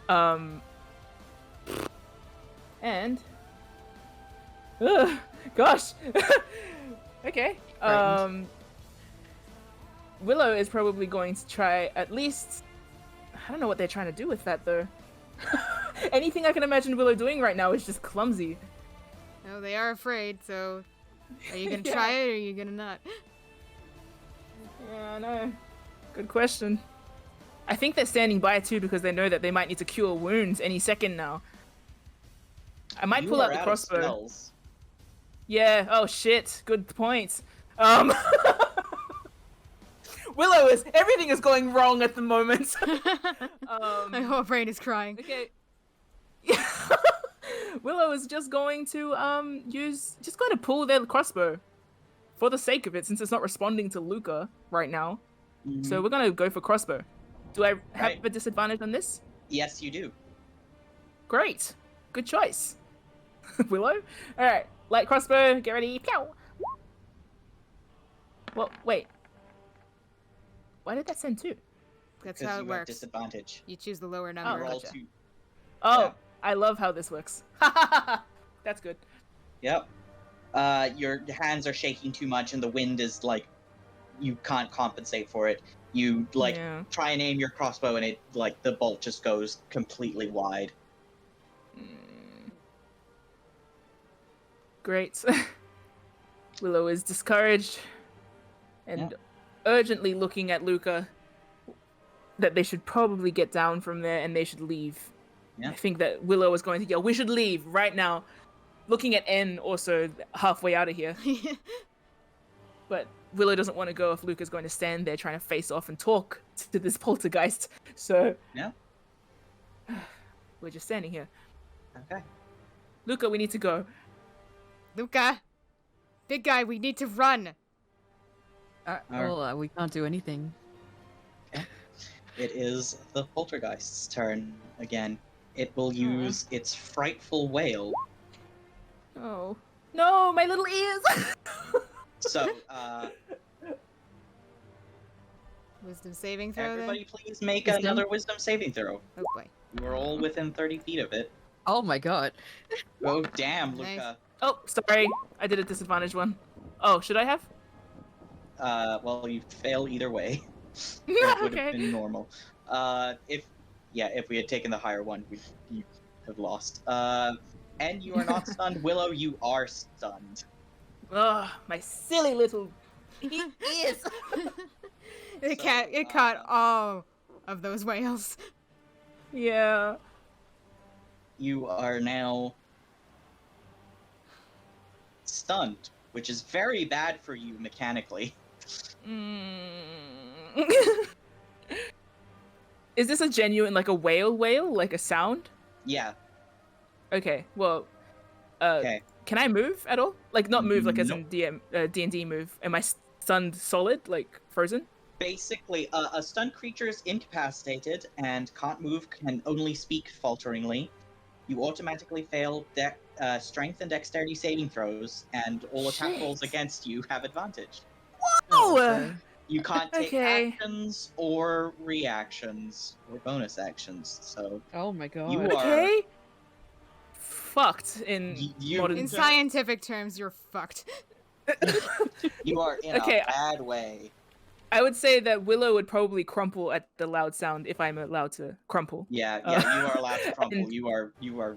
And... Ugh, gosh! Okay. Frightened. Willow is probably going to try at least... I don't know what they're trying to do with that, though. Anything I can imagine Willow doing right now is just clumsy. No, they are afraid, so are you gonna Yeah. try it or are you gonna not? Yeah, I know. Good question. I think they're standing by too because they know that they might need to cure wounds any second now. I might You pull are out the out of crossbow. spells. Yeah. Oh shit. Good point. Um. Willow is everything is going wrong at the moment. My whole brain is crying. Okay. Willow is just going to pull their crossbow for the sake of it, since it's not responding to Luca right now. So we're gonna go for crossbow. Do I have Right. a disadvantage on this? Yes, you do. Great. Good choice. Willow? Alright. Light crossbow, get ready. Pew! Well, wait. Why did that send 2? That's Because how you it have works. disadvantage. You choose the lower You number. roll gotcha. 2. Oh, Yeah. I love how this works. That's good. Yep. Your hands are shaking too much, and the wind is like, you can't compensate for it. You Yeah. try and aim your crossbow, and it the bolt just goes completely wide. Great. Willow is discouraged and urgently looking at Luca that they should probably get down from there and they should leave. Yeah. I think that Willow is going to yell, "We should leave right now." Looking at N also halfway out of here. But Willow doesn't want to go if Luca's going to stand there trying to face off and talk to this poltergeist. So Yeah. we're just standing here. Okay. Luca, we need to go. Luca! Big guy, we need to run! We can't do anything. It is the poltergeist's turn again. It will use its frightful wail. Oh. No, my little ears! So, Wisdom saving throw everybody then? please make Wisdom? another wisdom saving throw. Oh boy. You are all within 30 feet of it. Oh my god. Oh, damn, Nice. Luca. Oh, sorry. I did a disadvantage one. Oh, should I have? Well, you fail either way. It would have Okay. been normal. If we had taken the higher one, you have lost. And you are not stunned. Willow, you are stunned. Ugh, my silly little ears. It So, caught all of those whales. Yeah. You are now stunned, which is very bad for you mechanically. Is this a genuine, like a whale, like a sound? Yeah. Okay, well, Okay. can I move at all? Like, not move, like as Nope. in D&D move. Am I stunned solid, like frozen? Basically, a stunned creature is incapacitated and can't move, can only speak falteringly. You automatically fail strength and dexterity saving throws, and all attack Shit. rolls against you have advantage. Oh! You can't take Okay. actions or reactions or bonus actions, so Oh my god. you are Okay. Fucked in you- modern In So- scientific terms, you're fucked. you are in Okay. a bad way. I would say that Willow would probably crumple at the loud sound if I'm allowed to crumple. Yeah, Uh, you are allowed to crumple. and- You are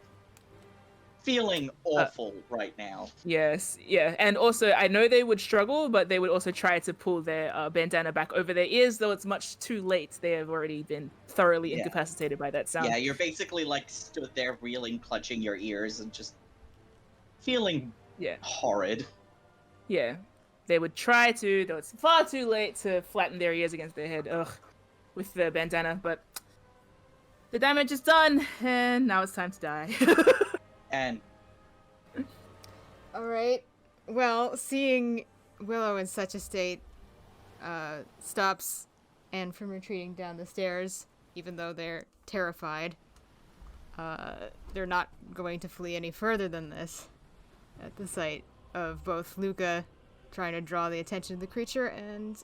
feeling awful right now. Yes, yeah. And also, I know they would struggle, but they would also try to pull their bandana back over their ears, though it's much too late. They have already been thoroughly Yeah. incapacitated by that sound. Yeah, you're basically stood there reeling, clutching your ears, and just feeling Yeah. horrid. Yeah. They would try to, though it's far too late to flatten their ears against their head, with the bandana, but the damage is done, and now it's time to die. And Alright. Well, seeing Willow in such a state stops Anne from retreating down the stairs, even though they're terrified. They're not going to flee any further than this at the sight of both Luca trying to draw the attention of the creature and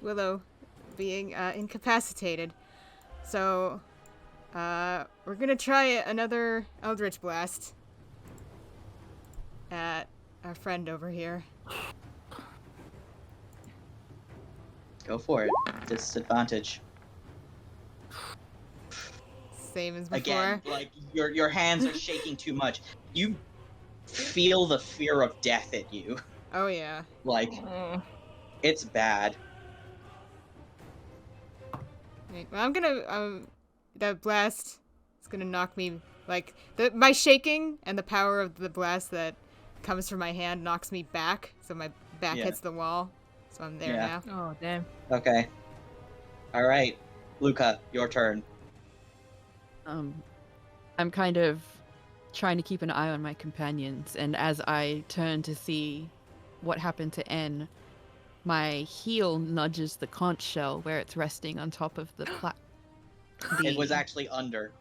Willow being incapacitated. So, we're gonna try another Eldritch Blast at our friend over here. go for it. Disadvantage. Same as before. Again, your hands are shaking too much. You feel the fear of death at you. Oh yeah. It's bad. Right, well, I'm gonna that blast is gonna knock me Like, my shaking and the power of the blast that comes from my hand knocks me back, so my back hits the wall. So I'm there now. Oh, damn. Okay. All right, Luca, your turn. I'm kind of trying to keep an eye on my companions, and as I turn to see what happened to N, my heel nudges the conch shell where it's resting on top of the It was actually under.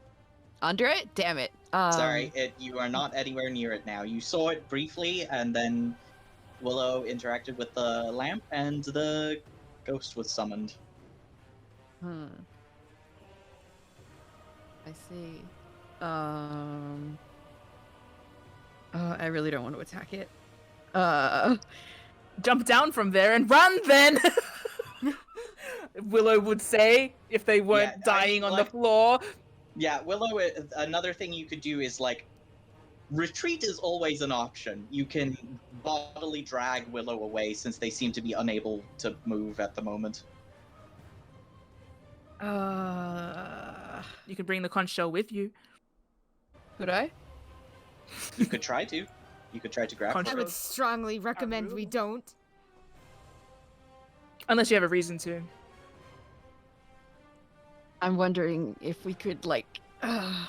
Under it? Damn it. Sorry, you are not anywhere near it now. You saw it briefly, and then Willow interacted with the lamp, and the ghost was summoned. I see. I really don't want to attack it. Jump down from there and run, then! Willow would say, if they weren't dying on the floor. Yeah, Willow, another thing you could do is, like, retreat is always an option. You can bodily drag Willow away since they seem to be unable to move at the moment. You could bring the conch shell with you. Could I? You could try to. You could try to grab I her. would strongly recommend we don't. Unless you have a reason to. I'm wondering if we could, like... I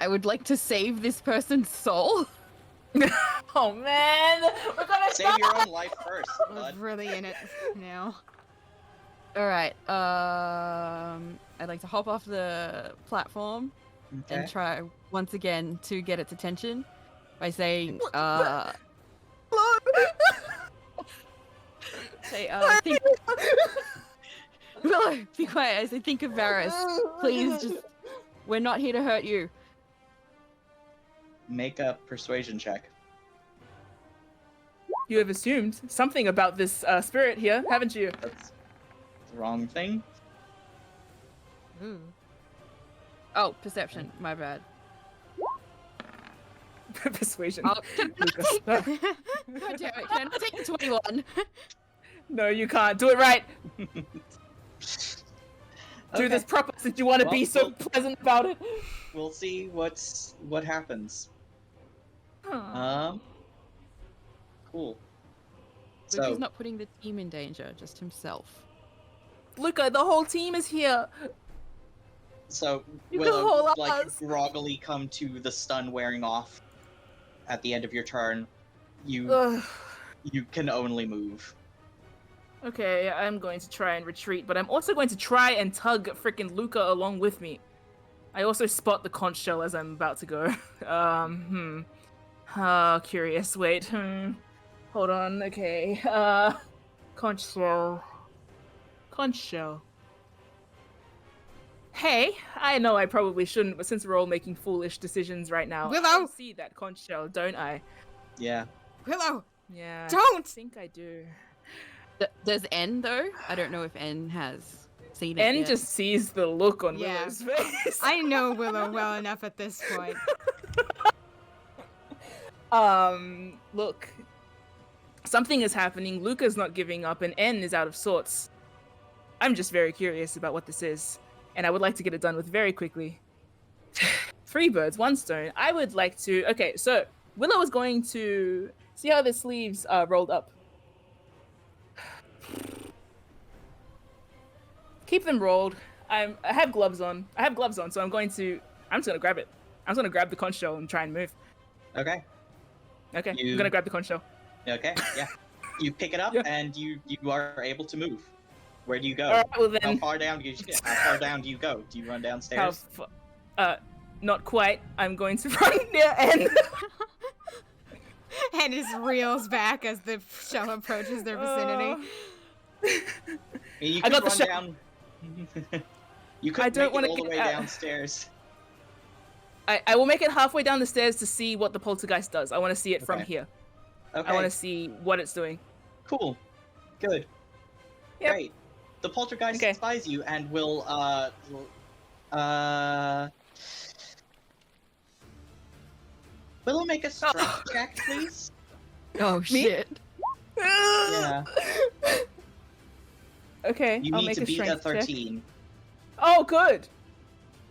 would like to save this person's soul. Oh, man! We're gonna Save your own life first, We're bud. really in it now. Alright, I'd like to hop off the platform and try once again to get its attention by saying, think... Willow, be quiet. I say, think of Varys. Please, just... We're not here to hurt you. Make a persuasion check. You have assumed something about this spirit here, haven't you? That's the wrong thing. Ooh. Oh, perception. My bad. Persuasion. Oh, Lucas. God damn it. Can I take the 21? No, you can't. Do it right. Do this proper since you want to be so pleasant about it. We'll see what happens. Cool. Luca's not putting the team in danger, just himself. Luca, the whole team is here. So You can Willow, hold like, us. groggily come to the stun wearing off at the end of your turn. You can only move. Okay, I'm going to try and retreat, but I'm also going to try and tug frickin' Luca along with me. I also spot the conch shell as I'm about to go. Curious. Wait. Hold on. Okay. Conch shell. Conch shell. Hey, I know I probably shouldn't, but since we're all making foolish decisions right now, Willow! I see that conch shell, don't I? Yeah. Willow! Yeah. Don't! I think I do. Does N, though? I don't know if N has seen it N yet. just sees the look on Yeah. Willow's face. I know Willow well enough at this point. Look. Something is happening, Luca's not giving up, and N is out of sorts. I'm just very curious about what this is, and I would like to get it done with very quickly. 3 birds, 1 stone. I would like to... Okay, so Willow is going to... See how the sleeves are rolled up? Keep them rolled. I have gloves on. So I'm just gonna grab it. I'm just gonna grab the conch shell and try and move. Okay. Okay, I'm gonna grab the conch shell. Okay. Yeah. You pick it up and you are able to move. Where do you go? All right, well then. How far down do you go? Do you run downstairs? Not quite. I'm going to run near N. And his reels back as the shell approaches their vicinity. You I could got the run shell. down. You could I don't make wanna it all the get way out. downstairs. I will make it halfway down the stairs to see what the poltergeist does. I want to see it from Okay. here. Okay. I want to see what it's doing. Cool. Good. Yep. Great. The poltergeist Okay. spies you and will make a strength check, please? Oh, shit. Yeah. Okay, You I'll need make to a beat a strength check. 13. Oh, good.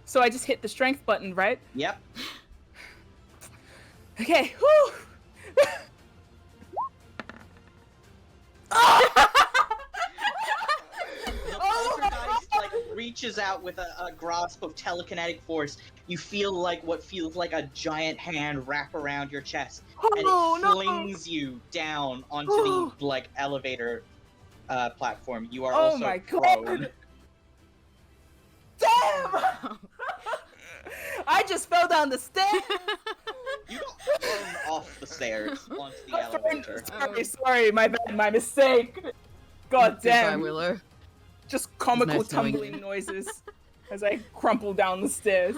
So I just hit the strength button, right? Yep. Okay. Whew. The poltergeist like reaches out with a grasp of telekinetic force. You feel like what feels like a giant hand wrap around your chest, and it flings you down onto the like elevator platform. You are also my prone. God. Damn! I just fell down the stairs. You got thrown off the stairs onto the elevator. Sorry, my bad, my mistake. God damn. Goodbye, Willow. Just comical Nice knowing tumbling noises as I crumple down the stairs.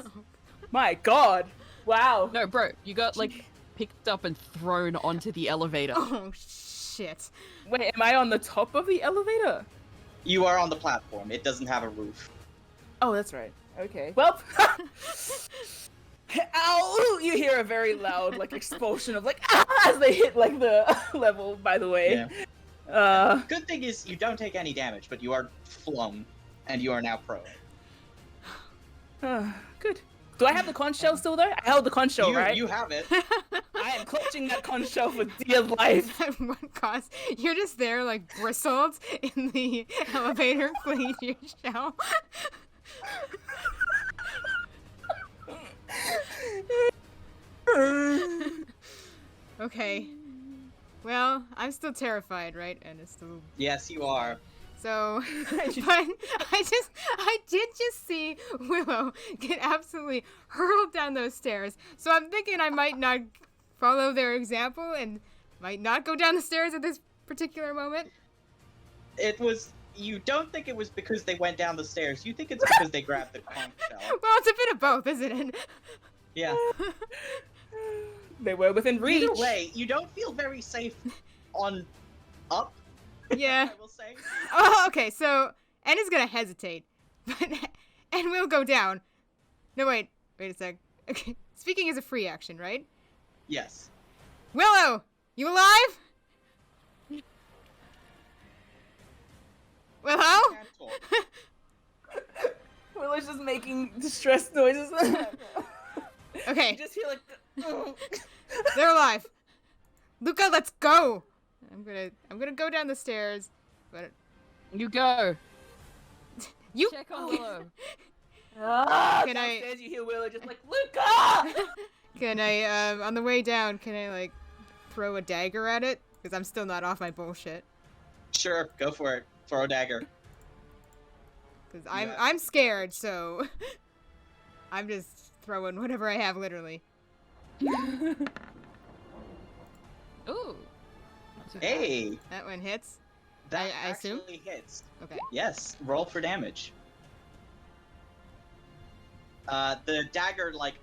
My God. Wow. No, bro, you got like picked up and thrown onto the elevator. Oh, shit. Wait, am I on the top of the elevator? You are on the platform. It doesn't have a roof. Oh, that's right. Okay. Well. Ow! You hear a very loud like explosion of like as they hit like the level. By the way. Yeah. Good thing is you don't take any damage, but you are flung, and you are now prone. Good. Do I have the conch shell still there? I held the conch shell, right? You have it. I am clutching that conch shell for dear life. At what cost? You're just there, like, bristled in the elevator, clinging to your shell. Okay. Well, I'm still terrified, right? And it's still... Yes, you are. So, but I did just see Willow get absolutely hurled down those stairs. So I'm thinking I might not follow their example and might not go down the stairs at this particular moment. You don't think it was because they went down the stairs. You think it's because they grabbed the conch shell. Well, it's a bit of both, isn't it? Yeah. They were within reach. Either way, you don't feel very safe on up. Yeah. I will say. Oh, okay, so Anna's gonna hesitate, and we'll go down. No, wait a sec. Okay, speaking is a free action, right? Yes. Willow, you alive? Willow? Willow's just making distressed noises. Okay. You just hear like They're alive. Luca, let's go. I'm gonna go down the stairs, but You go. you Check on Willow. Can I- downstairs you hear Willow just like Luca. Can I on the way down, can I like throw a dagger at it? Because I'm still not off my bullshit. Sure, go for it. Throw a dagger. Because I'm scared, so I'm just throwing whatever I have, literally. Ooh. Hey, That one hits. that I assume? actually hits. Okay. Yes, roll for damage. The dagger like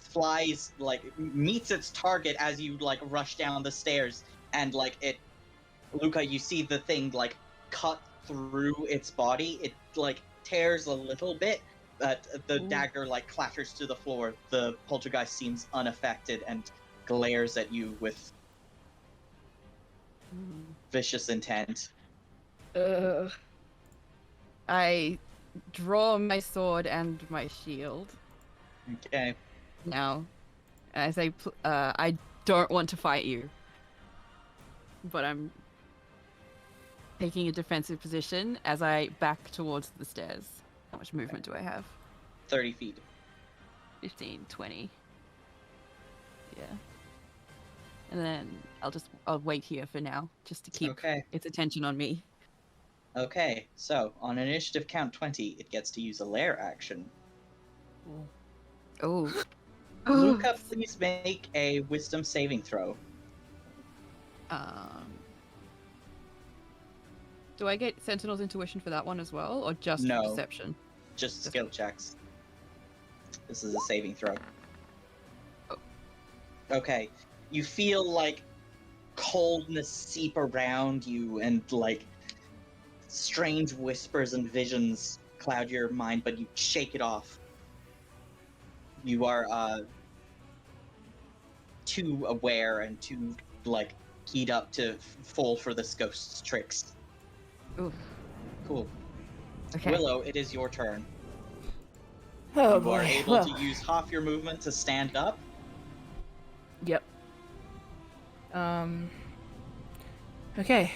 flies, like meets its target as you like rush down the stairs, and like Luca, you see the thing like cut through its body. It like tears a little bit, but the dagger like clatters to the floor. The poltergeist seems unaffected and glares at you with vicious intent. I draw my sword and my shield Okay. now. And I say, I don't want to fight you. But I'm taking a defensive position as I back towards the stairs. How much movement do I have? 30 feet. 15, 20. Yeah. And then I'll wait here for now, just to keep its attention on me. Okay, so on initiative count 20, it gets to use a lair action. Oh. Luca, please make a wisdom saving throw. Do I get Sentinel's intuition for that one as well, or just No. perception? Just skill checks. This is a saving throw. Oh. Okay, you feel like coldness seep around you and like strange whispers and visions cloud your mind, but you shake it off. You are too aware and too like keyed up to fall for this ghost's tricks. Oof. Cool. Okay. Willow, it is your turn. Oh You boy. are able Well, to use half your movement to stand up. Yep. Okay.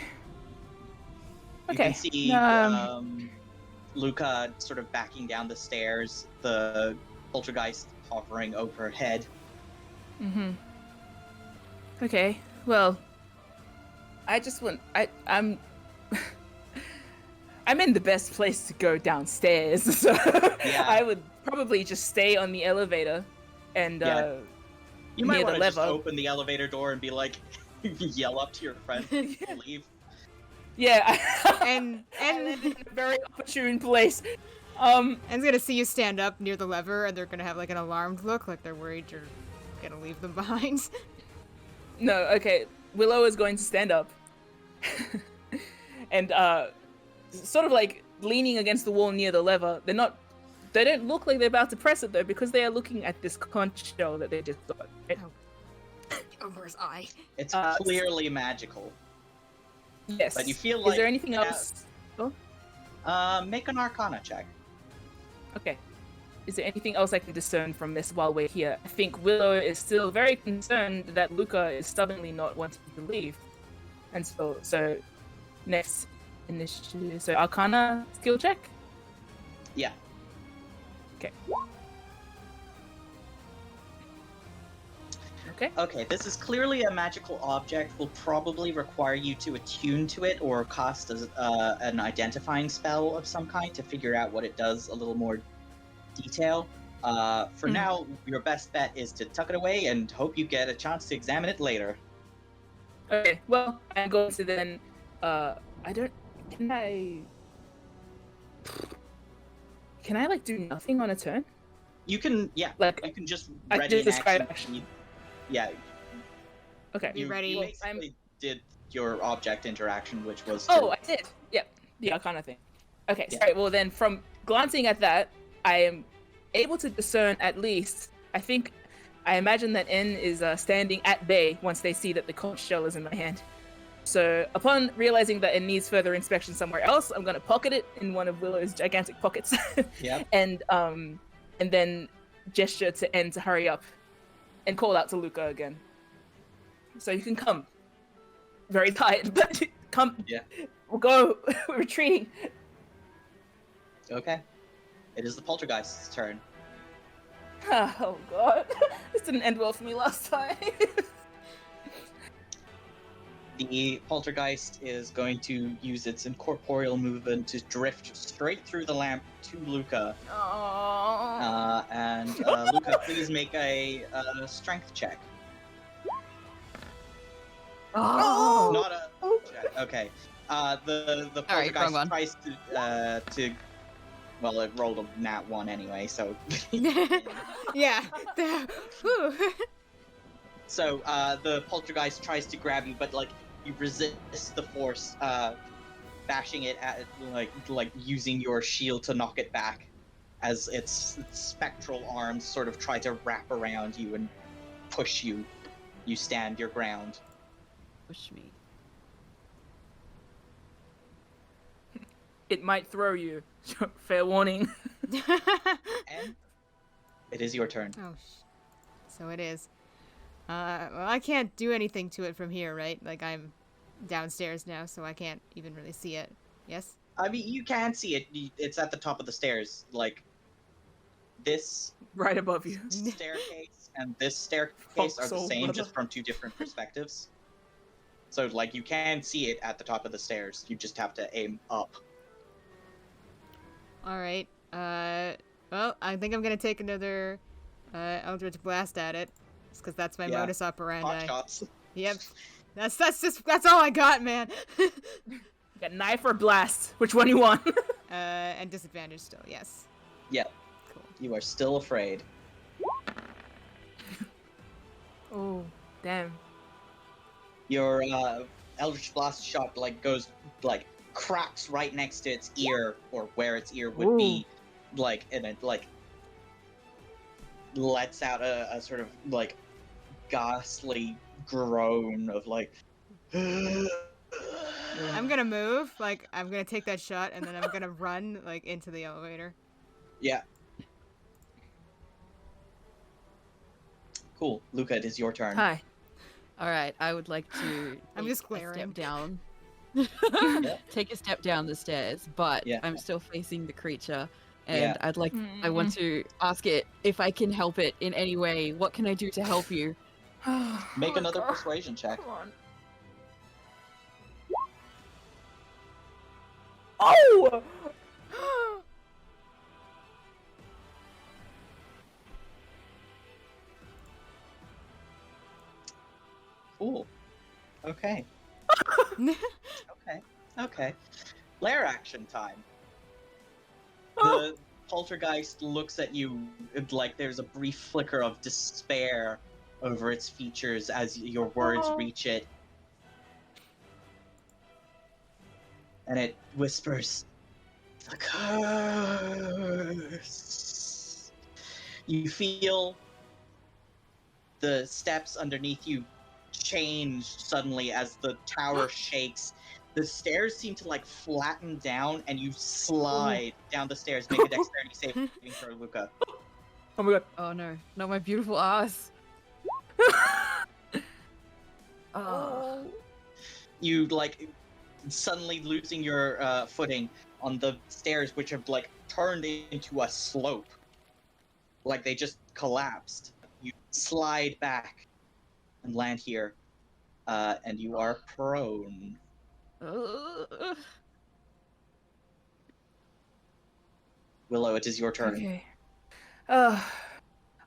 You Okay. can see Luca sort of backing down the stairs, the poltergeist hovering overhead. Okay. Well, I just want. I'm. I'm in the best place to go downstairs, so Yeah. I would probably just stay on the elevator, and Yeah. You might near want the to just lever. open the elevator door and be like, yell up to your friend to leave. Yeah. And I landed in a very opportune place. Anne's gonna see you stand up near the lever, and they're gonna have like an alarmed look, like they're worried you're gonna leave them behind. No, okay. Willow is going to stand up. And sort of like leaning against the wall near the lever. They don't look like they're about to press it though, because they are looking at this conch shell that they just got. Over his eye. It's clearly magical. Yes. But you feel like... Is there anything else? Make an Arcana check. Okay. Is there anything else I can discern from this while we're here? I think Willow is still very concerned that Luca is stubbornly not wanting to leave. And so next initiative. So Arcana skill check? Yeah. Okay. Okay. Okay, this is clearly a magical object. Will probably require you to attune to it or cast an identifying spell of some kind to figure out what it does a little more detail. For now, your best bet is to tuck it away and hope you get a chance to examine it later. Okay, well, I'm going to then, can I, like, do nothing on a turn? You can, yeah, Like, you can just I ready did an describe action. Yeah, Okay. Be ready. You basically did your object interaction, which was... Oh, I did! Yep, the Arcana thing. Okay, Yeah. sorry, well then, from glancing at that, I am able to discern at least, I imagine that N is standing at bay once they see that the conch shell is in my hand. So, upon realizing that it needs further inspection somewhere else, I'm gonna pocket it in one of Willow's gigantic pockets. Yep. And then gesture to N to hurry up, and call out to Luca again. So you can come. Very tired, but come. Yeah. We'll go. We're retreating. Okay. It is the poltergeist's turn. Oh god, this didn't end well for me last time. The poltergeist is going to use its incorporeal movement to drift straight through the lamp to Luca. Oh. And Luca, please make a strength check. Oh. Not a check. Okay. The Alright, poltergeist wrong one. tries to. Well, it rolled a nat 1 anyway, so. Yeah. Whew. So the poltergeist tries to grab you, but like you resist the force, bashing it at like using your shield to knock it back, as its spectral arms sort of try to wrap around you and push you. You stand your ground. Push me. It might throw you. Fair warning. And it is your turn. Oh, so it is. Well, I can't do anything to it from here, right? Like, I'm downstairs now, so I can't even really see it. Yes? I mean, you can see it. It's at the top of the stairs. Like, this Right above you. staircase and this staircase are the Foxhole, same, brother. just from two different perspectives. So, like, you can see it at the top of the stairs. You just have to aim up. Alright. Well, I think I'm gonna take another Eldritch Blast at it. Just because that's my Yeah. modus operandi. Hot shots. Yep. That's all I got, man. Got knife or blast? Which one you want? And disadvantage still, yes. Yep. Cool. You are still afraid. Oh, damn. Your Eldritch Blast shot goes cracks right next to its ear, or where its ear would be, and it lets out a sort of ghastly groan of I'm gonna move, I'm gonna take that shot, and then I'm gonna run into the elevator. Yeah. Cool. Luca, it is your turn. Hi. All right, I would like to I'm take just a glaring. step down. Yep. Take a step down the stairs, but Yeah. I'm still facing the creature. Yeah. And I want to ask it if I can help it in any way. What can I do to help you? Make another persuasion check. Come on. Oh! Cool. Okay. Okay. Lair action time. The poltergeist looks at you like there's a brief flicker of despair over its features as your words reach it. And it whispers, "The curse." You feel the steps underneath you change suddenly as the tower shakes. The stairs seem to like flatten down, and you slide down the stairs. Make a dexterity saving throw, Luca. Oh my god. Oh no, not my beautiful ass. Oh. You like suddenly losing your footing on the stairs, which have like turned into a slope, like they just collapsed. You slide back and land here, and you are prone. Willow, it is your turn. Okay. I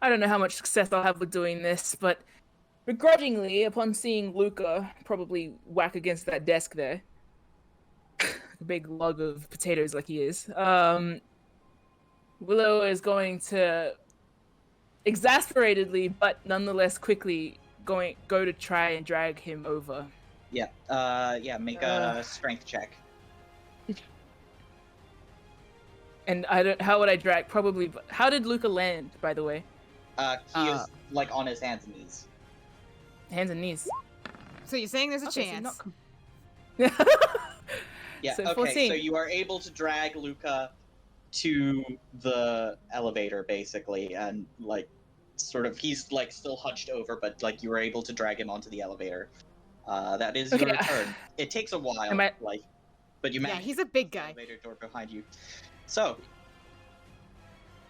don't know how much success I'll have with doing this, but begrudgingly, upon seeing Luca probably whack against that desk there, a big log of potatoes like he is, Willow is going to exasperatedly, but nonetheless quickly, go to try and drag him over. Yeah. Make a strength check. And how would I drag? Probably. How did Luca land, by the way? He is like on his hands and knees. Hands and knees. So you're saying there's a Okay, so chance? Yeah. So okay. 14. So you are able to drag Luca to the elevator, basically, and like, sort of, he's like still hunched over, but like you were able to drag him onto the elevator. That is your turn. It takes a while, but you managed. Yeah, he's a big the guy. Elevator door behind you. So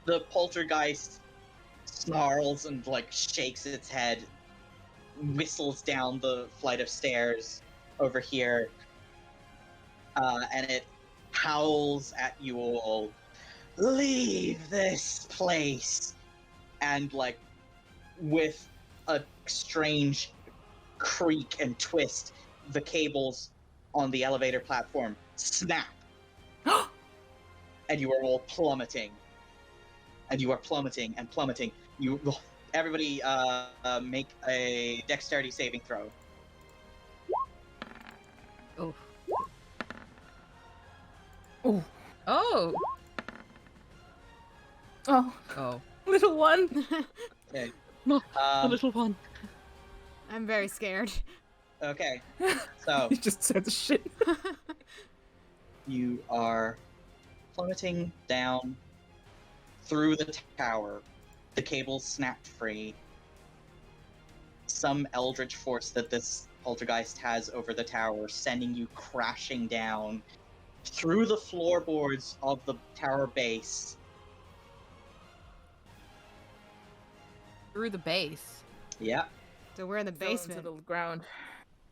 the poltergeist snarls and like shakes its head, whistles down the flight of stairs over here, and it howls at you all. Leave this place! And like, with a strange creak and twist, the cables on the elevator platform snap. And you are all plummeting. And you are plummeting and plummeting. Everybody, make a dexterity saving throw. Oh. Oh. Oh. Oh. Oh. Little one. Okay. The little one. I'm very scared. Okay. So He just said the shit. you are plummeting down through the tower. The cables snapped free. Some eldritch force that this poltergeist has over the tower, sending you crashing down through the floorboards of the tower base. Through the base. Yeah. So we're in the Fell basement. into the ground.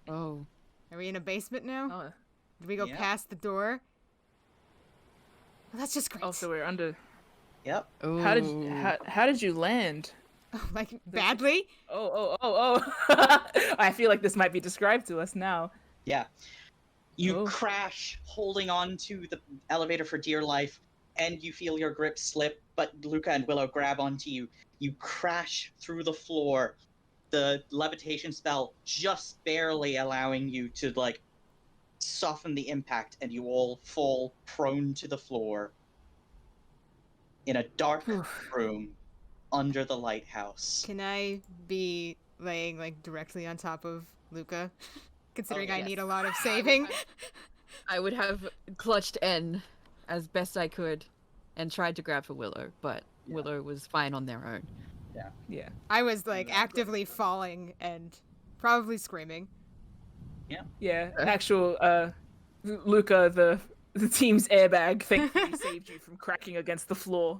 Oh. Are we in a basement now? Oh. Did we go Yeah. past the door? Well, that's just great. Oh, so we're under. Yep. Oh. How did you land? Like, badly? Oh. I feel like this might be described to us now. Yeah. You Oh. crash, holding on to the elevator for dear life, and you feel your grip slip, but Luca and Willow grab onto you. You crash through the floor, the levitation spell just barely allowing you to, like, soften the impact, and you all fall prone to the floor in a dark room under the lighthouse. Can I be laying, like, directly on top of Luca? Considering I yes. need a lot of saving. I would have clutched N as best I could and tried to grab for Willow, but Willow was fine on their own. Yeah. I was like actively falling and probably screaming. Yeah. Actual Luca, the team's airbag thankfully saved you from cracking against the floor.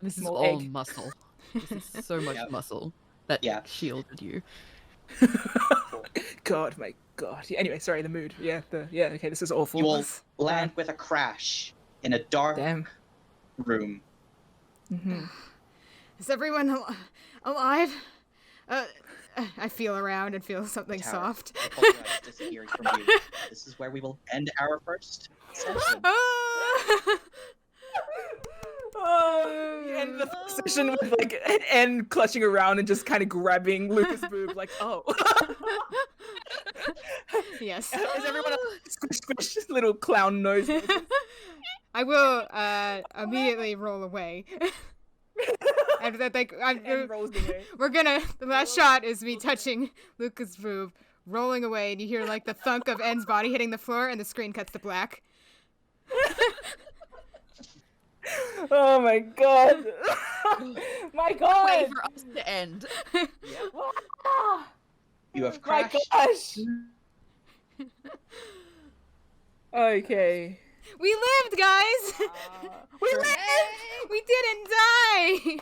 This is Small all egg. muscle. This is so much Yep. muscle that Yep. shielded you. God, my God. Yeah, anyway, sorry, the mood. Okay, this is awful. You will land with a crash in a dark Damn. room. Mm-hmm. Is everyone alive? I feel around and feel something Tower. soft. The poltergeist is disappearing from you. This is where we will end our first session. You end the session with like an N clutching around and just kind of grabbing Luca's boob, like, oh. Yes. Is everyone else squish, squish, little clown nose? I will immediately roll away. And that, like, And rolls away. we're gonna. The last shot is me touching Luca's boob, rolling away, and you hear like the thunk of N's body hitting the floor, and the screen cuts to black. Oh my God. My God. Way for us to end. You have My crashed. gosh. Okay. We lived, guys. We lived. We didn't die.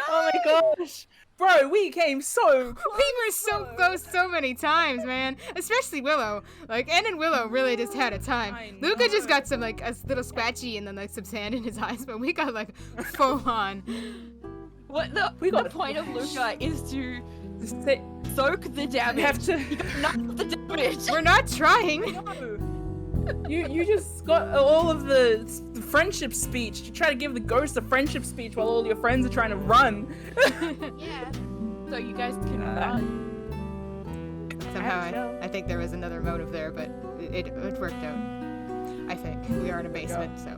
Oh my gosh. Bro, we came so close. We were so close so many times, man. Especially Willow. Like, N and Willow really just had a time. I Luca just know. got some, like, a little scratchy and then, like, some sand in his eyes, but we got, like, full on. What We got the point of Luca is to Say- soak the damage. We have to. You got none of the damage. We're not trying. No. You just got all of the friendship speech. You try to give the ghost a friendship speech while all your friends are trying to run. Yeah. So you guys can run. Somehow, I think there was another motive there, but it worked out. I think. We are in a basement, so.